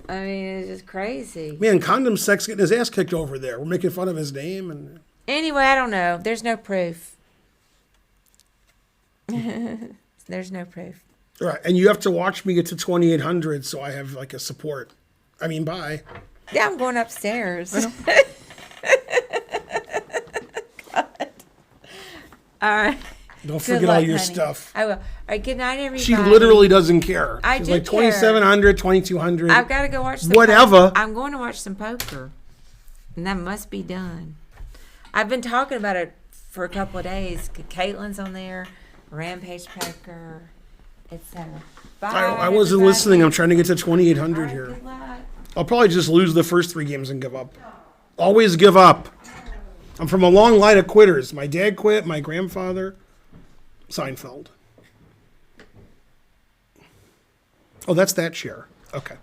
[SPEAKER 1] I mean, it's just crazy.
[SPEAKER 2] Man, condom sex getting his ass kicked over there. We're making fun of his name. And
[SPEAKER 1] Anyway, I don't know. There's no proof. There's no proof.
[SPEAKER 2] All right, and you have to watch me get to 2,800, so I have like a support. I mean, bye.
[SPEAKER 1] Yeah, I'm going upstairs. God. All right.
[SPEAKER 2] Don't
[SPEAKER 1] Good
[SPEAKER 2] forget
[SPEAKER 1] luck,
[SPEAKER 2] all your
[SPEAKER 1] honey.
[SPEAKER 2] stuff.
[SPEAKER 1] I will. All right, good night, everybody.
[SPEAKER 2] She literally doesn't care.
[SPEAKER 1] I
[SPEAKER 2] She's
[SPEAKER 1] do
[SPEAKER 2] like
[SPEAKER 1] care.
[SPEAKER 2] 2,700, 2,200.
[SPEAKER 1] I've got to go watch some
[SPEAKER 2] Whatever.
[SPEAKER 1] poker. I'm going to watch some poker. And that must be done. I've been talking about it for a couple of days. Caitlin's on there, Rampage Poker, etc. Bye.
[SPEAKER 2] I wasn't
[SPEAKER 1] everybody.
[SPEAKER 2] listening. I'm trying to get to 2,800
[SPEAKER 1] All right,
[SPEAKER 2] here.
[SPEAKER 1] good luck.
[SPEAKER 2] I'll probably just lose the first 3 games and give up. Always give up. I'm from a long line of quitters. My dad quit, my grandfather, Seinfeld. Oh, that's that share. Okay.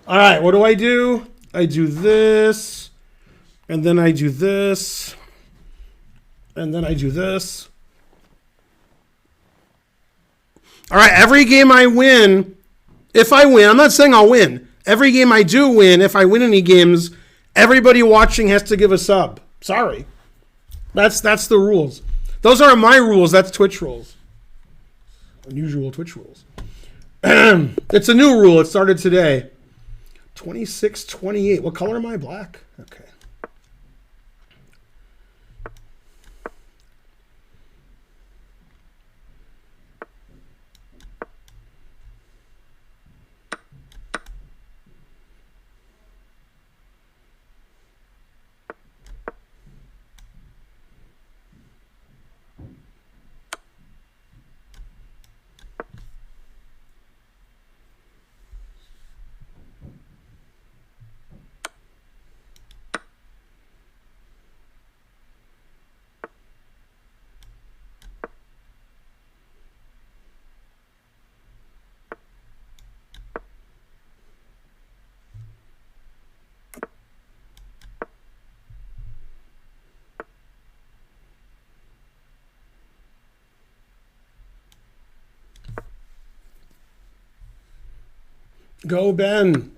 [SPEAKER 2] All right, what do? I do this, and then I do this, and then I do this. All right, every game I win, if I win, I'm not saying I'll win. Every game I do win, if I win any games, everybody watching has to give a sub. Sorry. That's the rules. Those aren't my rules, that's Twitch rules. Unusual Twitch rules. It's a new rule. It started today. 2628. What color am I? Black? Okay. Go, Ben.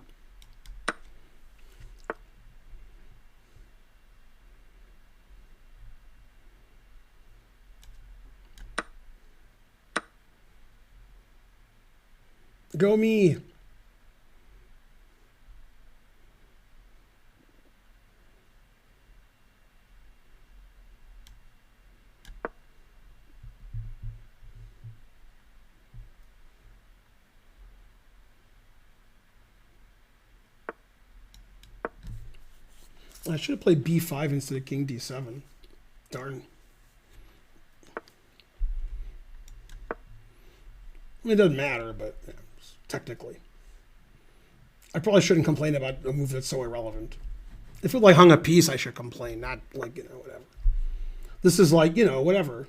[SPEAKER 2] Go me. I should have played b5 instead of king d7. Darn. I mean, it doesn't matter, but yeah, technically. I probably shouldn't complain about a move that's so irrelevant. If it like hung a piece, I should complain, not like, whatever. This is like, whatever.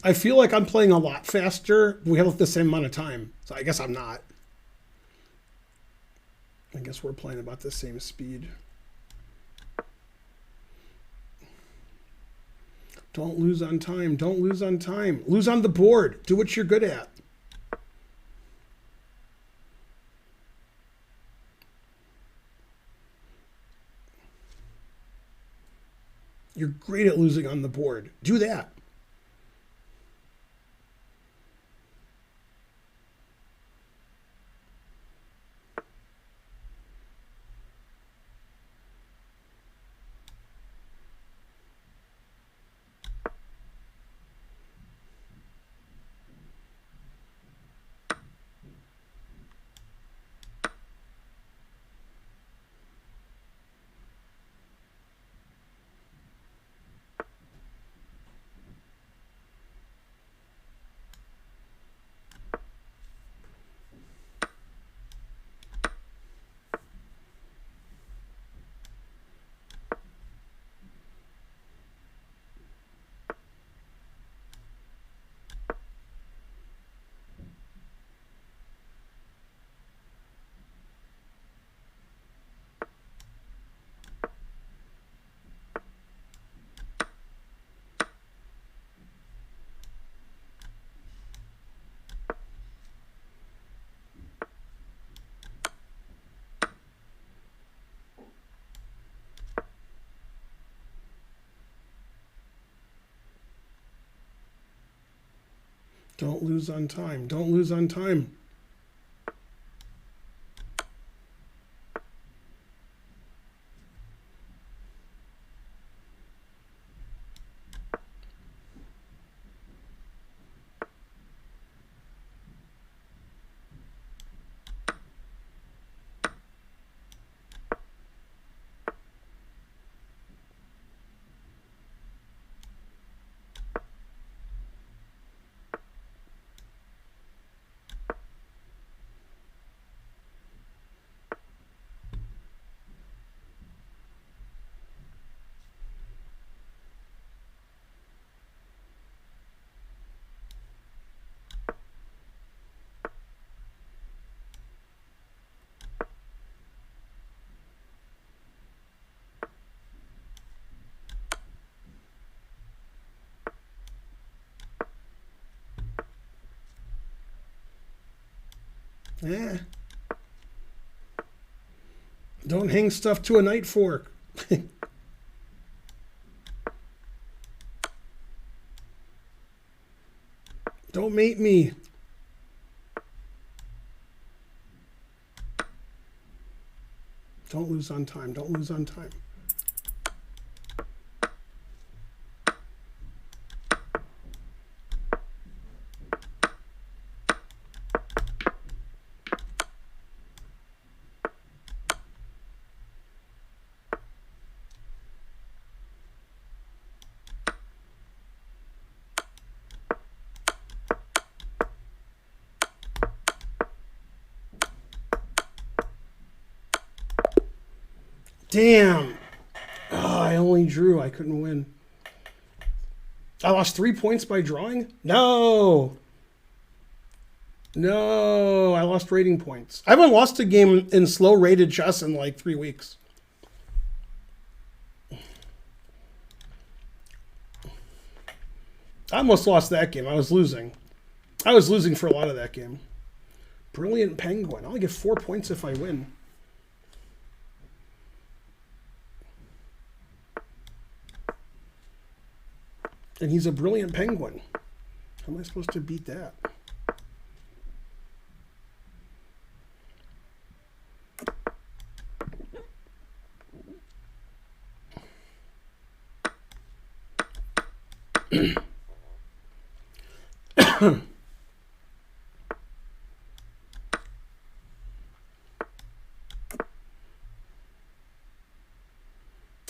[SPEAKER 2] I feel like I'm playing a lot faster. We have the same amount of time. So I guess I'm not. I guess we're playing about the same speed. Don't lose on time. Don't lose on time. Lose on the board. Do what you're good at. You're great at losing on the board. Do that. Don't lose on time. Don't lose on time. Yeah. Don't hang stuff to a knight fork. Don't mate me. Don't lose on time. Don't lose on time. Damn. Oh, I only only drew. I couldn't win. I lost 3 points by drawing? No. No, I lost rating points. I haven't lost a game in slow rated chess in like 3 weeks. I almost lost that game. I was losing. I was losing for a lot of that game. Brilliant Penguin. I only get 4 points if I win. And he's a brilliant penguin. How am I supposed to beat that?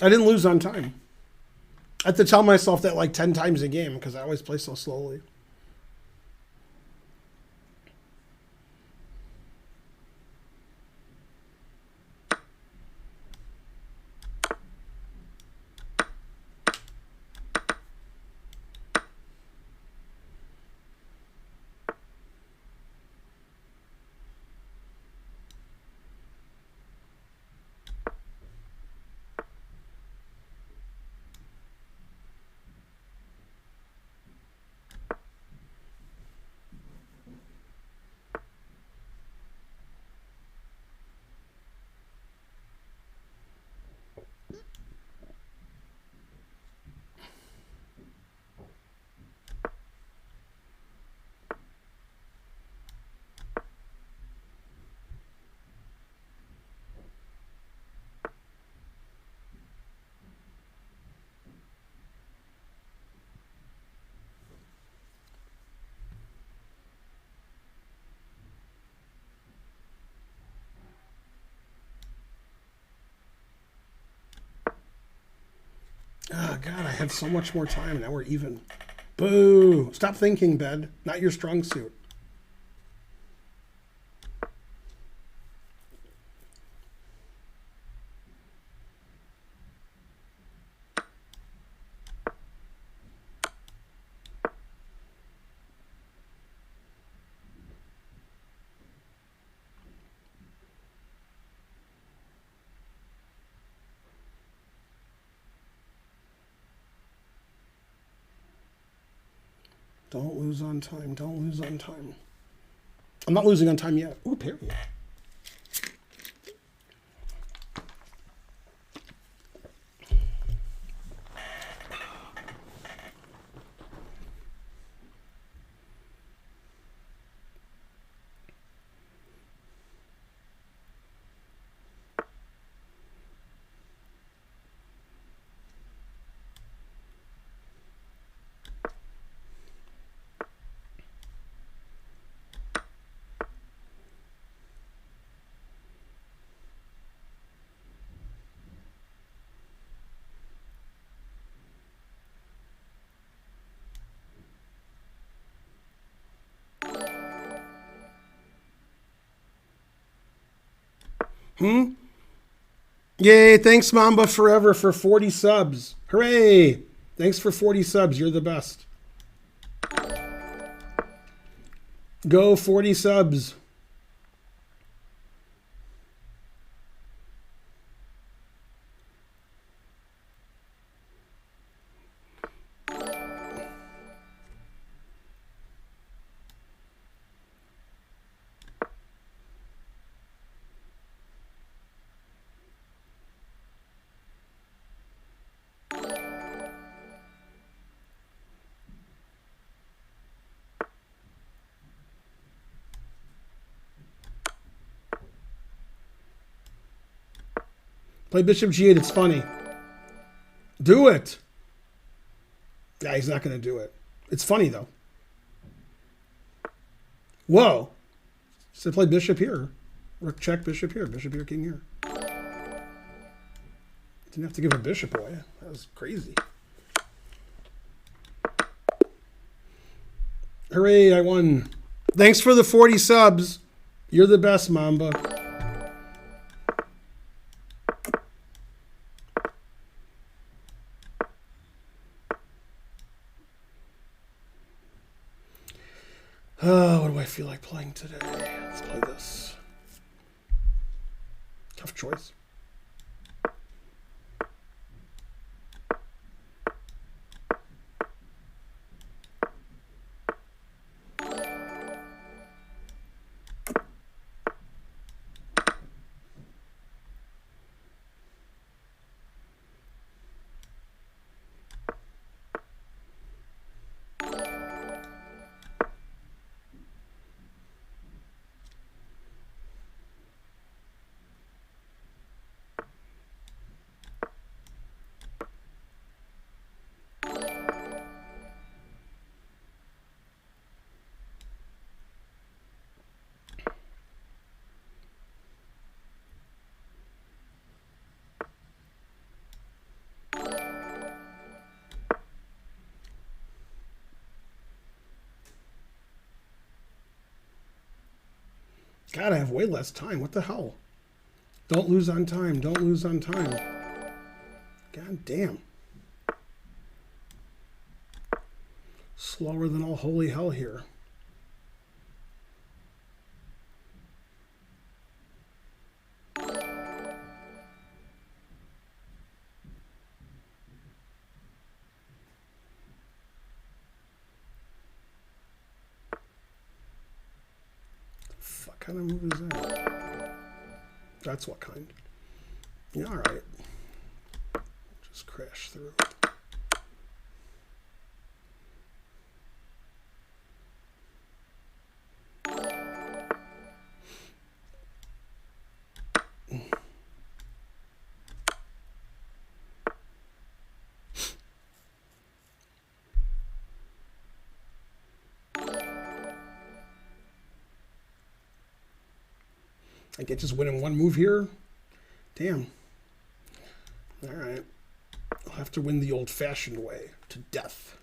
[SPEAKER 2] I didn't lose on time. I have to tell myself that like 10 times a game because I always play so slowly. Oh, God, I had so much more time. Now we're even. Boo. Stop thinking, bed. Not your strong suit. Don't lose on time. Don't lose on time. I'm not losing on time yet. Ooh, period. Yay, thanks Mamba Forever for 40 subs. Hooray! Thanks for 40 subs. You're the best. Go 40 subs. Play Bishop G8. It's funny. Do it. Yeah, he's not going to do it. It's funny, though. Whoa. So play Bishop here. Rook check, Bishop here. Bishop here, King here. Didn't have to give a bishop away. That was crazy. Hooray, I won. Thanks for the 40 subs. You're the best, Mamba. What do I feel like playing today? Let's play this. Tough choice. God, I have way less time. What the hell? Don't lose on time. Don't lose on time. God damn. Slower than all holy hell here. What kind of move is that? That's what kind. Yeah, all right. Just crash through. I get just winning one move here. Damn. All right. I'll have to win the old-fashioned way, to death.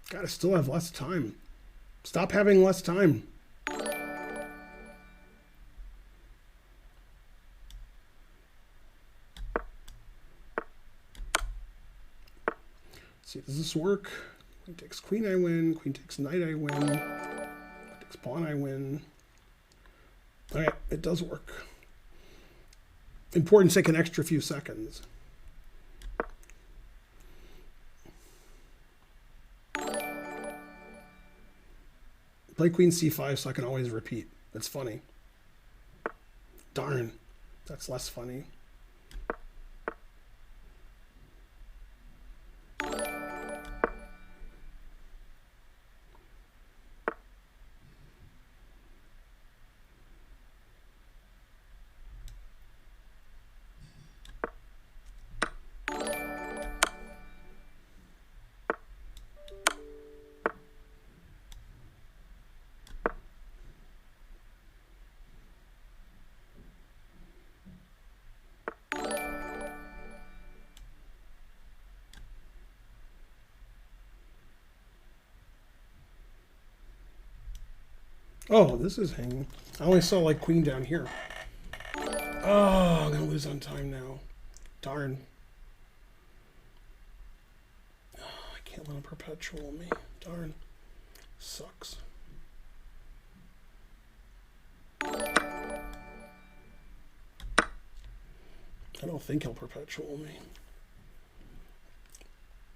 [SPEAKER 2] God, I still have less time. Stop having less time. Let's see, does this work? Queen takes queen, I win. Queen takes knight, I win. Queen takes pawn, I win. All right, it does work. Important to take an extra few seconds. Play queen c5 so I can always repeat. That's funny. Darn, that's less funny. Oh, this is hanging. I only saw like queen down here. Oh, I'm gonna lose on time now. Darn. Oh, I can't let him perpetual me. Darn. Sucks. I don't think he'll perpetual me.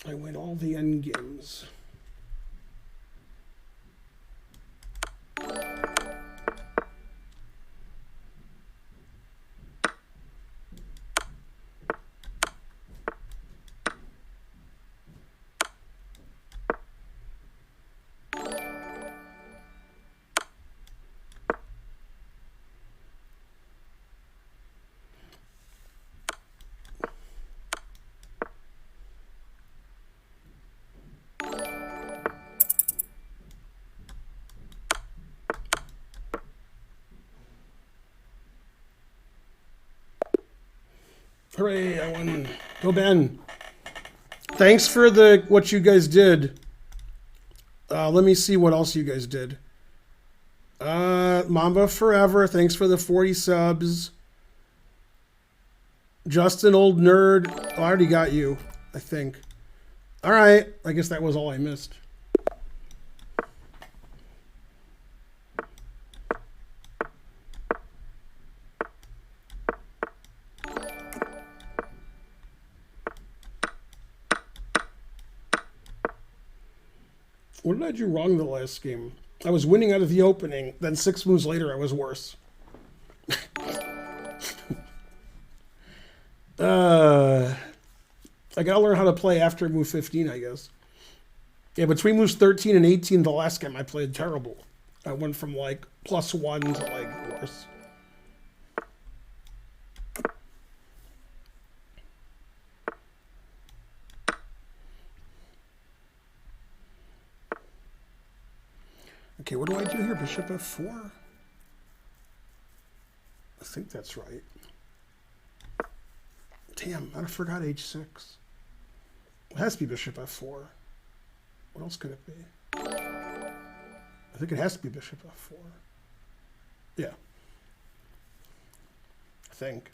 [SPEAKER 2] I win all the endgames. Hooray, I won. Go Ben. Thanks for what you guys did. Let me see what else you guys did. Mamba Forever, thanks for the 40 subs. Justin Old Nerd. Oh, I already got you, I think. All right. I guess that was all I missed. What did I do wrong the last game? I was winning out of the opening. Then 6 moves later, I was worse. I gotta learn how to play after move 15, I guess. Yeah, between moves 13 and 18, the last game I played terrible. I went from like +1 to like worse. Okay, what do I do here? Bishop F4? I think that's right. Damn, I forgot H6. It has to be Bishop F4. What else could it be? I think it has to be Bishop F4. Yeah. I think.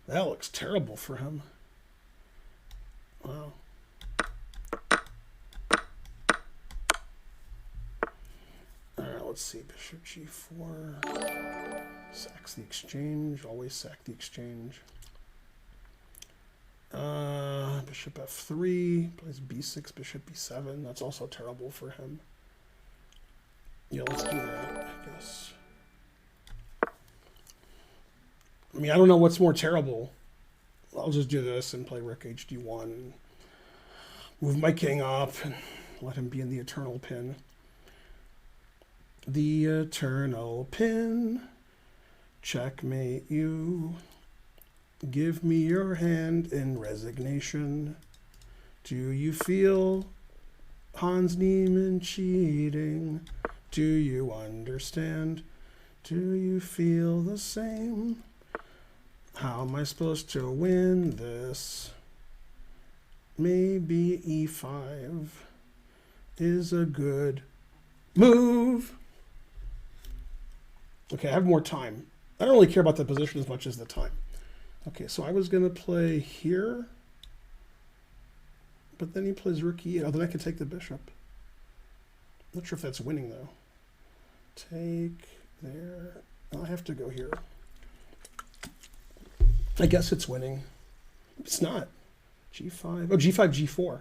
[SPEAKER 2] That looks terrible for him. Wow. Alright, let's see. Bishop G4. Sacks the exchange. Always sack the exchange. Bishop F3. Plays B6, Bishop B7. That's also terrible for him. Yeah, let's do that, I guess. I mean, I don't know what's more terrible. I'll just do this and play Rook HD1 and move my king up and let him be in the eternal pin. The eternal pin. Checkmate you. Give me your hand in resignation. Do you feel Hans Niemann cheating? Do you understand? Do you feel the same? How am I supposed to win this? Maybe E5 is a good move. Okay, I have more time. I don't really care about the position as much as the time. Okay, so I was going to play here. But then he plays Rook E8. Oh, then I can take the bishop. Not sure if that's winning, though. Take there. Oh, I have to go here. I guess it's winning. It's not. G5. Oh, G5, G4.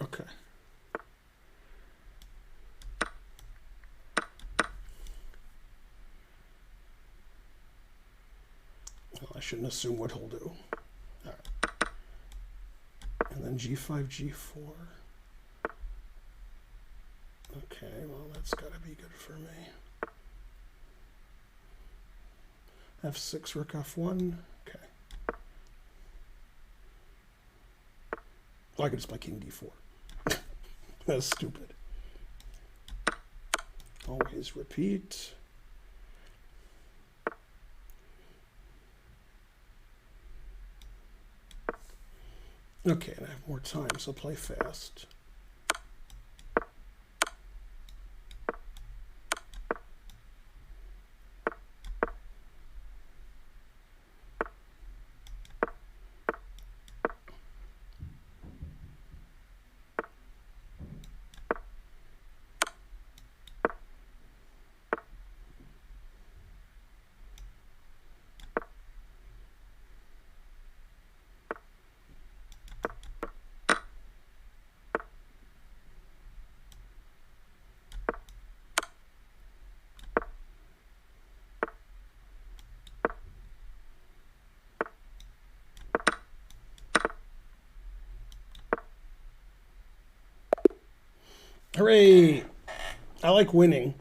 [SPEAKER 2] Okay. Well, I shouldn't assume what he'll do. All right. And then G5, G4. Okay, well, that's got to be good for me. F6, Rook F1. Okay. Well, I could just play King D4. That's stupid. Always repeat. Okay, and I have more time, so play fast. Hooray! I like winning.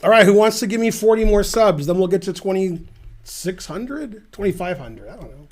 [SPEAKER 2] All right, who wants to give me 40 more subs? Then we'll get to 2,600? 2,500. I don't know.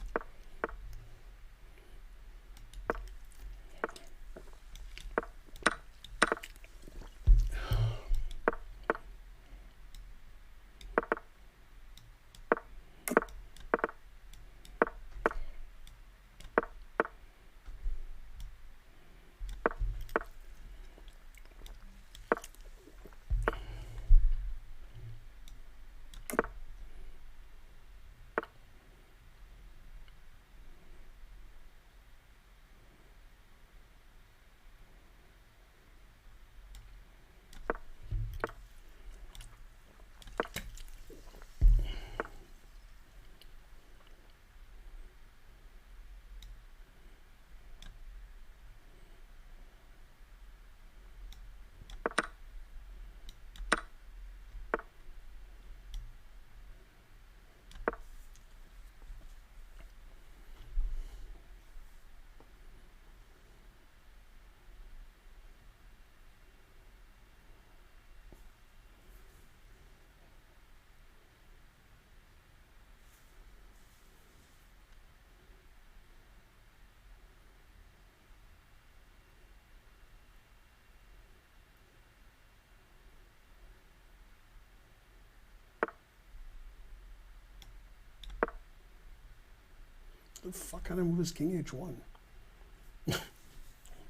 [SPEAKER 2] The fuck kind of move is King H1?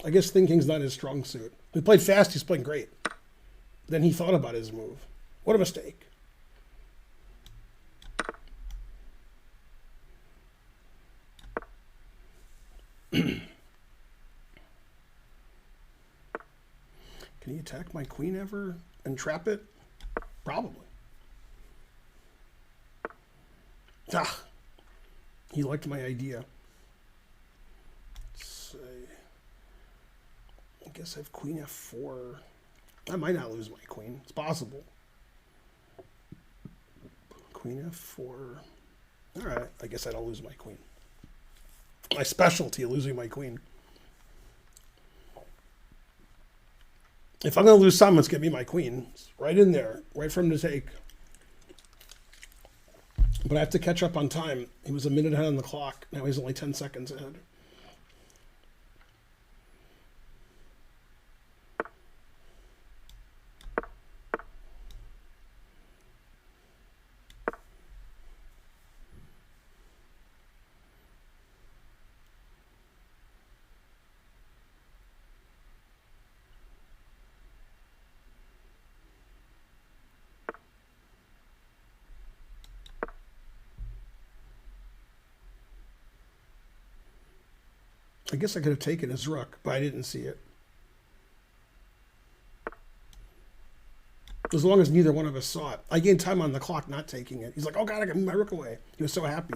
[SPEAKER 2] I guess thinking's not his strong suit. He played fast, he's playing great. Then he thought about his move. What a mistake. Can he attack my queen ever and trap it? Probably. Ah, he liked my idea. Let's see. I guess I have queen f4. I might not lose my queen. It's possible. Queen f4. All right. I guess I don't lose my queen. My specialty, losing my queen. If I'm going to lose something, it's going to be my queen. It's right in there. Right for him to take. But I have to catch up on time. He was a minute ahead on the clock. Now he's only 10 seconds ahead. I guess I could have taken his rook, but I didn't see it. As long as neither one of us saw it. I gained time on the clock not taking it. He's like, oh God, I got to move my rook away. He was so happy.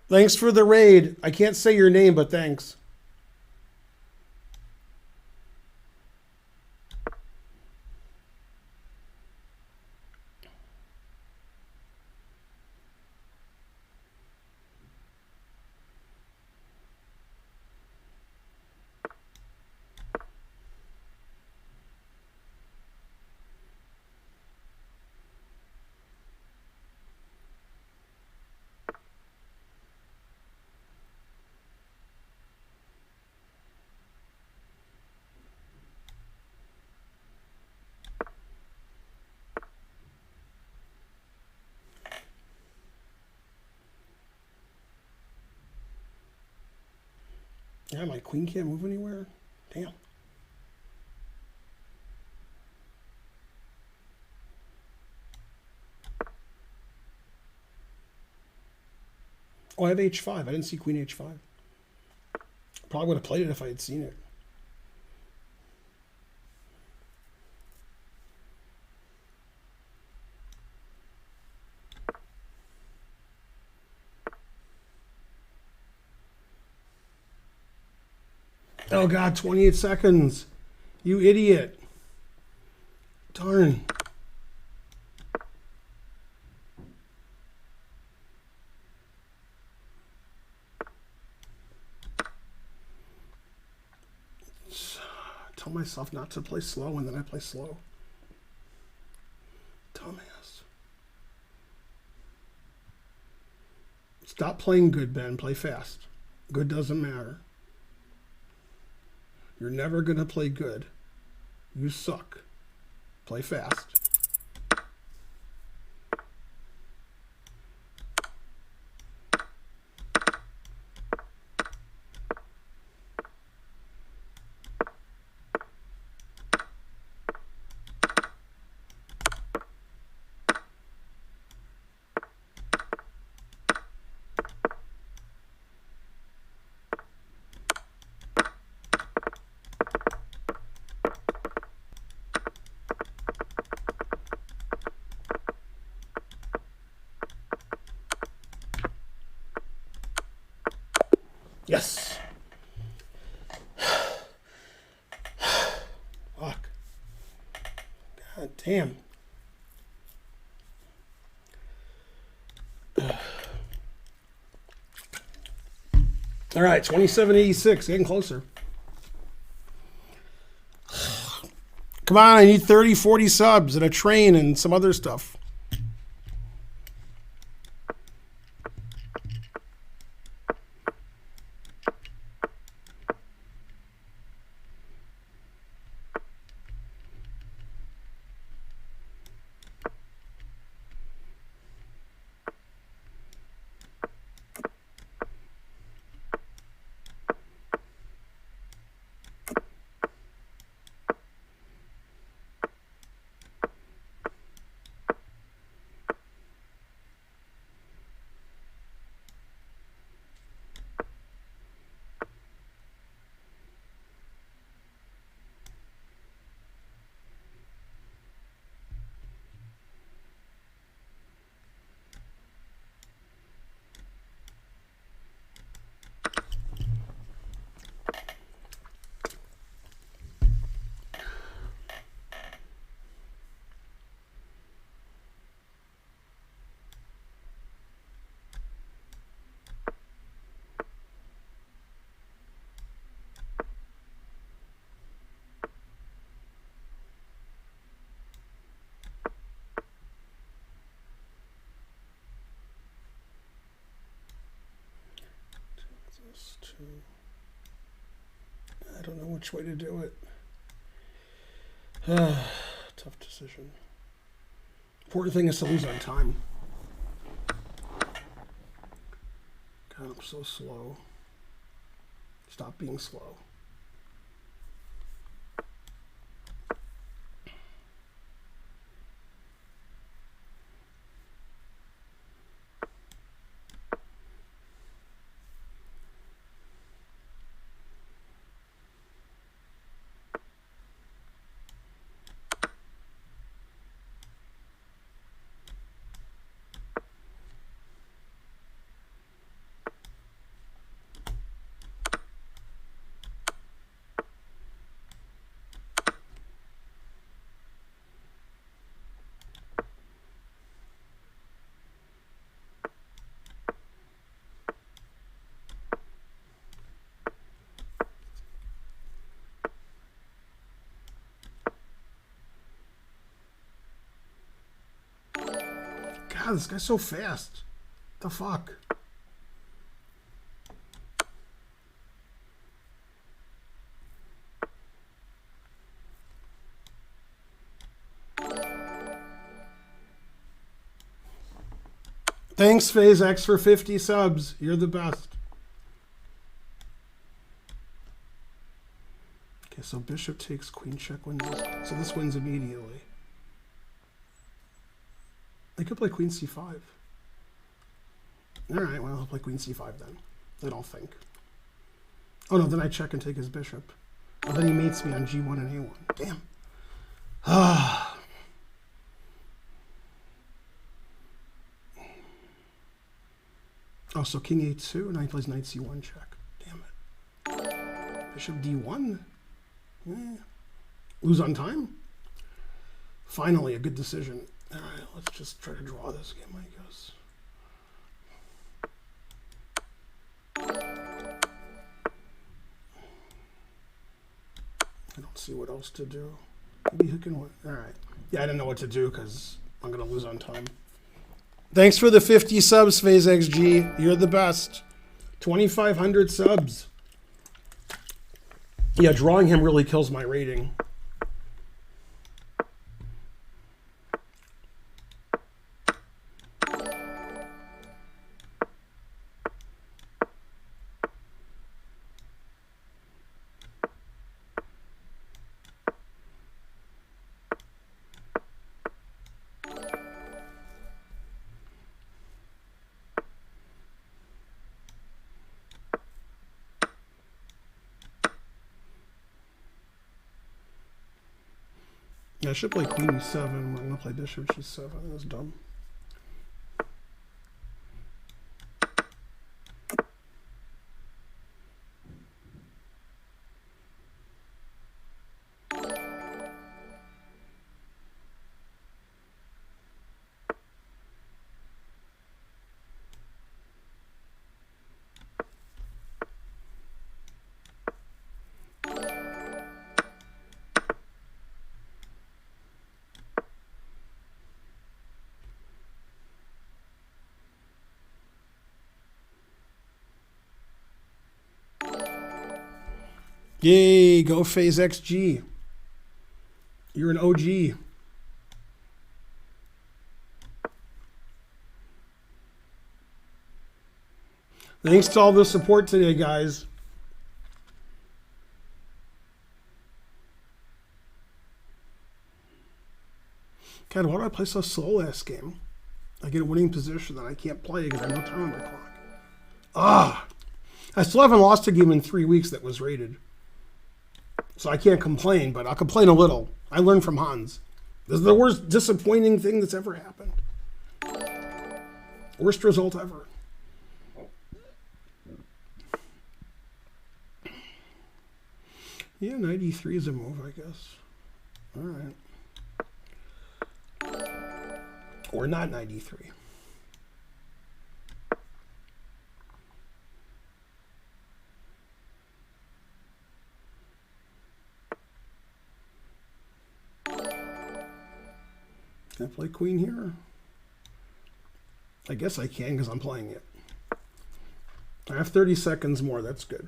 [SPEAKER 2] Thanks for the raid. I can't say your name, but thanks. Yeah, my queen can't move anywhere. Damn. Oh, I have h5. I didn't see queen h5. Probably would have played it if I had seen it. Oh God, 28 seconds. You idiot. Darn. myself not to play slow, and then I play slow. Dumbass. Stop playing good, Ben. Play fast. Good doesn't matter. You're never going to play good. You suck. Play fast. Yes. Fuck. God damn. All right, 2786, getting closer. Come on, I need 30, 40 subs and a train and some other stuff. I don't know which way to do it. Tough decision. Important thing is to lose on time. God, I'm so slow. Stop being slow. God, this guy's so fast. The fuck? Thanks, Phase X, for 50 subs. You're the best. Okay, so bishop takes, queen check wins. So this wins immediately. They could play queen c5. All right, well, I'll play queen c5 then. I don't think. Oh, no, then I check and take his bishop. Oh, then he mates me on g1 and a1. Damn. Ah. Oh, so king a2, and now he plays knight c1 check. Damn it. Bishop d1? Eh. Lose on time? Finally, a good decision. All right, let's just try to draw this game, I guess. I don't Let's see what else to do. Maybe who can win? All right. Yeah, I didn't know what to do because I'm going to lose on time. Thanks for the 50 subs, Phase XG. You're the best. 2,500 subs. Yeah, drawing him really kills my rating. Yeah, I should play queen e7. I'm going to play bishop g7. That's dumb. Yay, go Phase XG. You're an OG. Thanks to all the support today, guys. God, why do I play so slow last game? I get a winning position that I can't play because I have no time on my clock. Ah! I still haven't lost a game in 3 weeks that was rated. So I can't complain, but I'll complain a little. I learned from Hans. This is the worst disappointing thing that's ever happened. Worst result ever. Yeah, 93 is a move, I guess. All right. Or not 93. Can I play queen here? I guess I can because I'm playing it. I have 30 seconds more. That's good.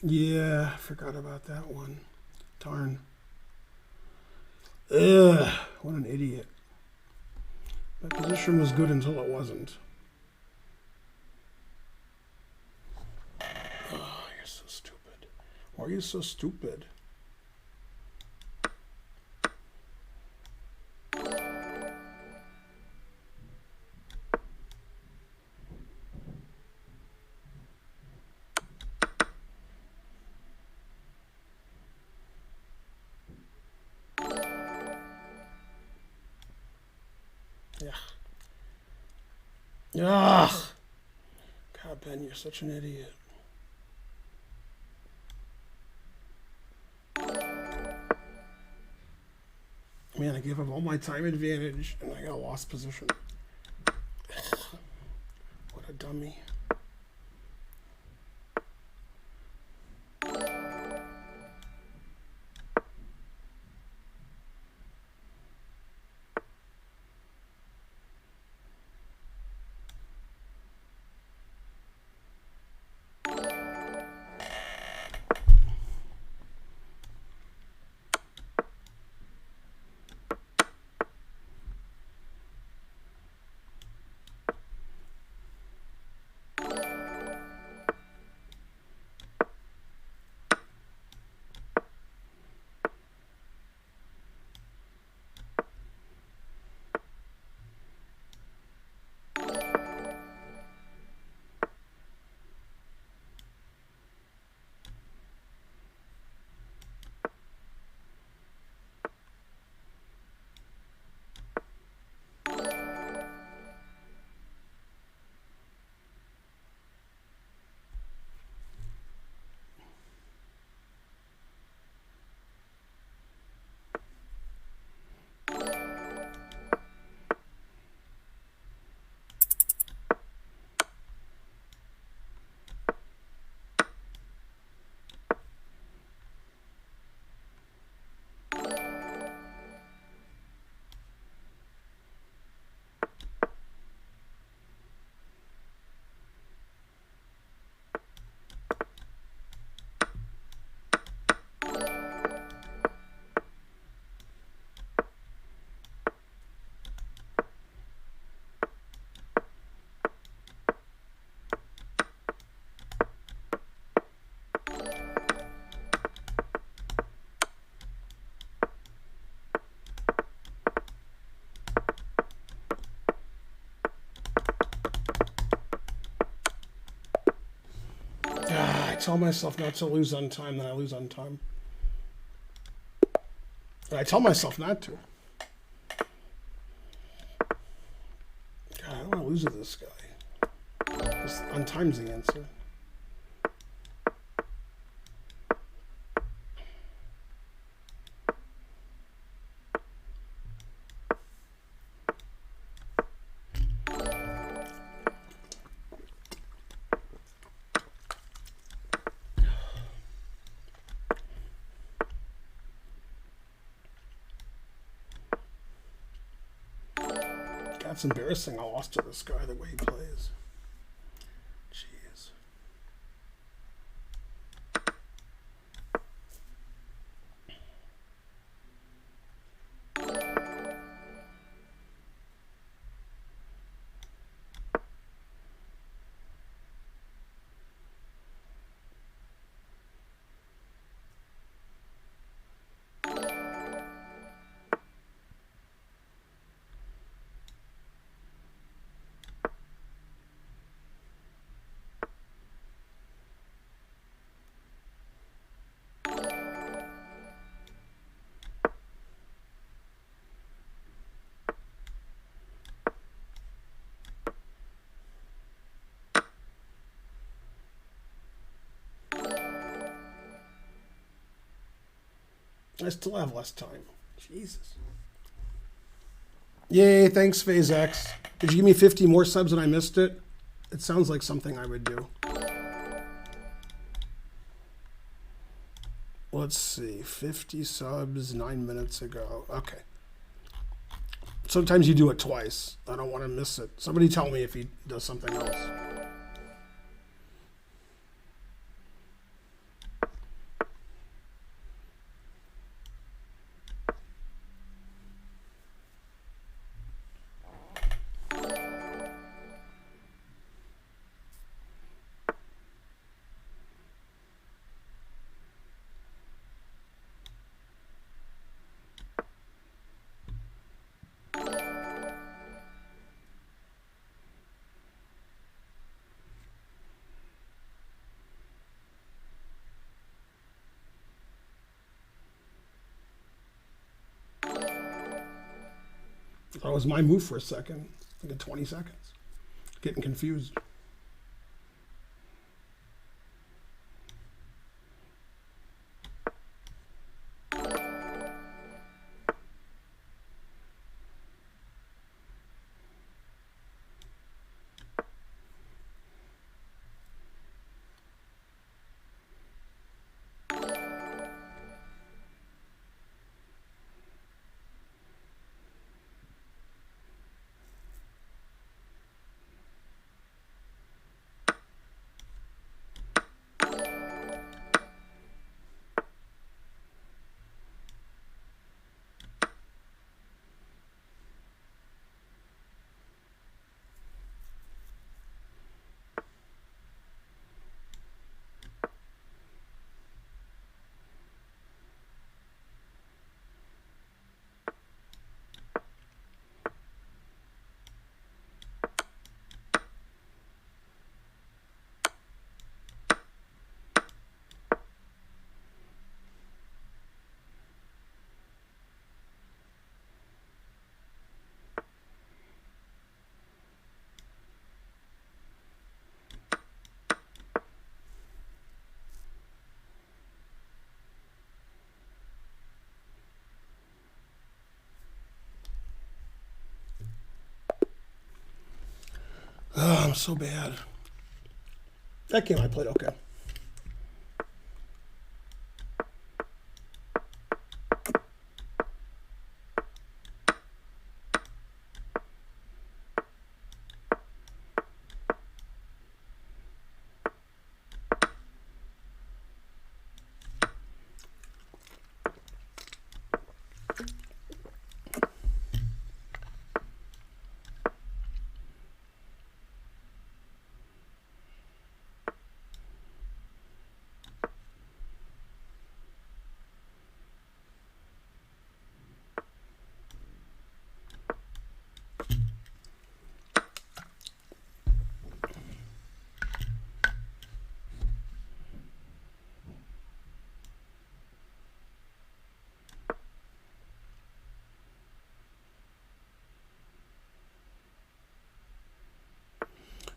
[SPEAKER 2] Yeah, I forgot about that one. Darn. Ugh, what an idiot. My position was good until it wasn't. Oh, you're so stupid. Why are you so stupid? Ugh. God, Ben, you're such an idiot. Man, I gave up all my time advantage and I got a lost position. What a dummy. I tell myself not to lose on time, then I lose on time. And I tell myself not to. God, I don't want to lose to this guy. Just on time's the answer. That's embarrassing. I lost to this guy the way he plays. Jeez. I still have less time. Jesus. Yay, thanks, Phase X. Did you give me 50 more subs and I missed it? It sounds like something I would do. Let's see. 50 subs 9 minutes ago. Okay. Sometimes you do it twice. I don't want to miss it. Somebody tell me if he does something else. That was my move for a second. Like 20 seconds. Getting confused. Oh, I'm so bad. That game I played okay.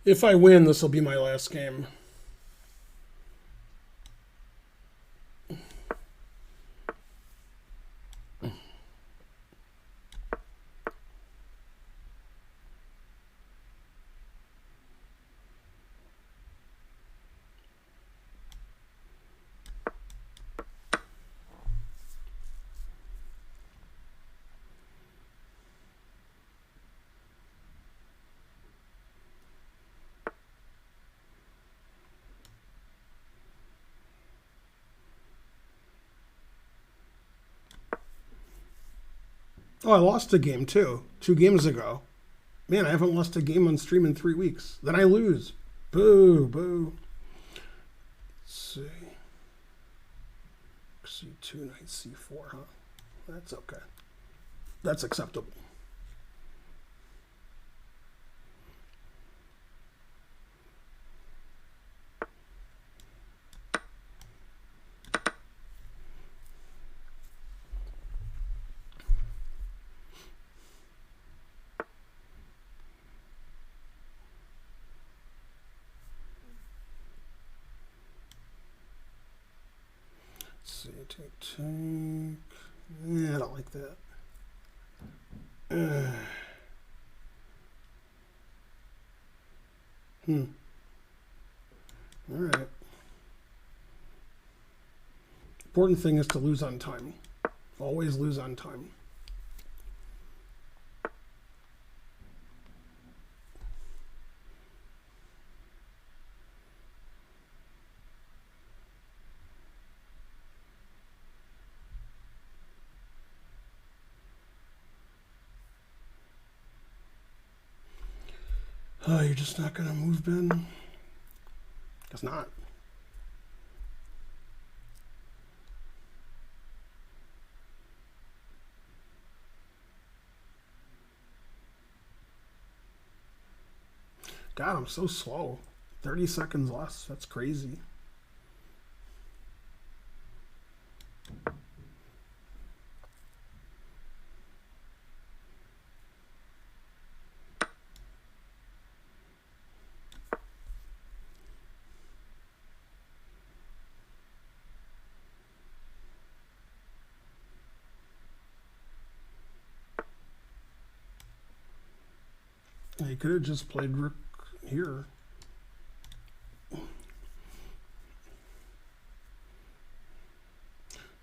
[SPEAKER 2] If I win, this will be my last game. Oh, I lost a game too. 2 games ago. Man, I haven't lost a game on stream in 3 weeks. Then I lose. Boo, boo. Let's see. C2, knight C4, huh? That's okay. That's acceptable. See, take. Yeah, I don't like that. All right. Important thing is to lose on time. Always lose on time. Oh, you're just not going to move, Ben? Guess not. God, I'm so slow. 30 seconds less. That's crazy. You could have just played rook here.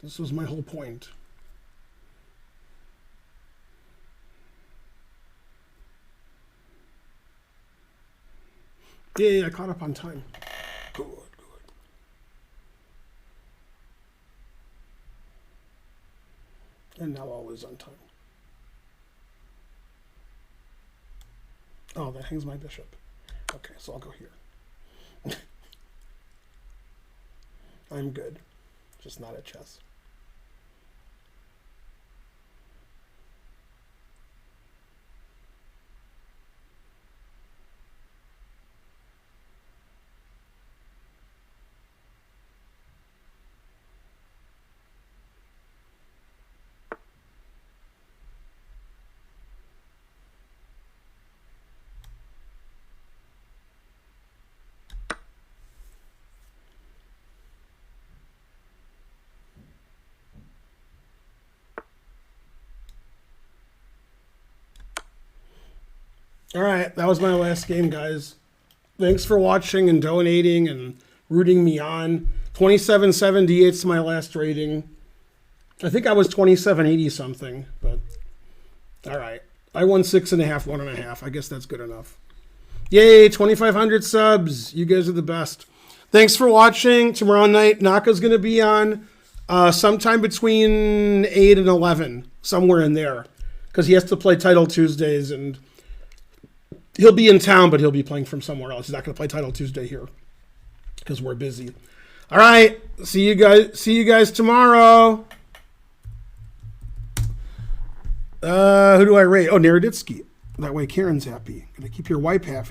[SPEAKER 2] This was my whole point. Yeah, I caught up on time. Good, good. And now I'll lose on time. Oh, that hangs my bishop. Okay, so I'll go here. I'm good. Just not at chess. All right, that was my last game, guys. Thanks for watching and donating and rooting me on. 2778 is my last rating. I think I was 2780 something, but all right. I won 6.5, 1.5. I guess that's good enough. Yay, 2,500 subs. You guys are the best. Thanks for watching. Tomorrow night, Naka's going to be on sometime between 8 and 11, somewhere in there, because he has to play Title Tuesdays, and he'll be in town, but he'll be playing from somewhere else. He's not going to play Title Tuesday here because we're busy. All right, see you guys tomorrow. Who do I rate? Oh, Naroditsky. That way Karen's happy. Gonna keep your wife happy.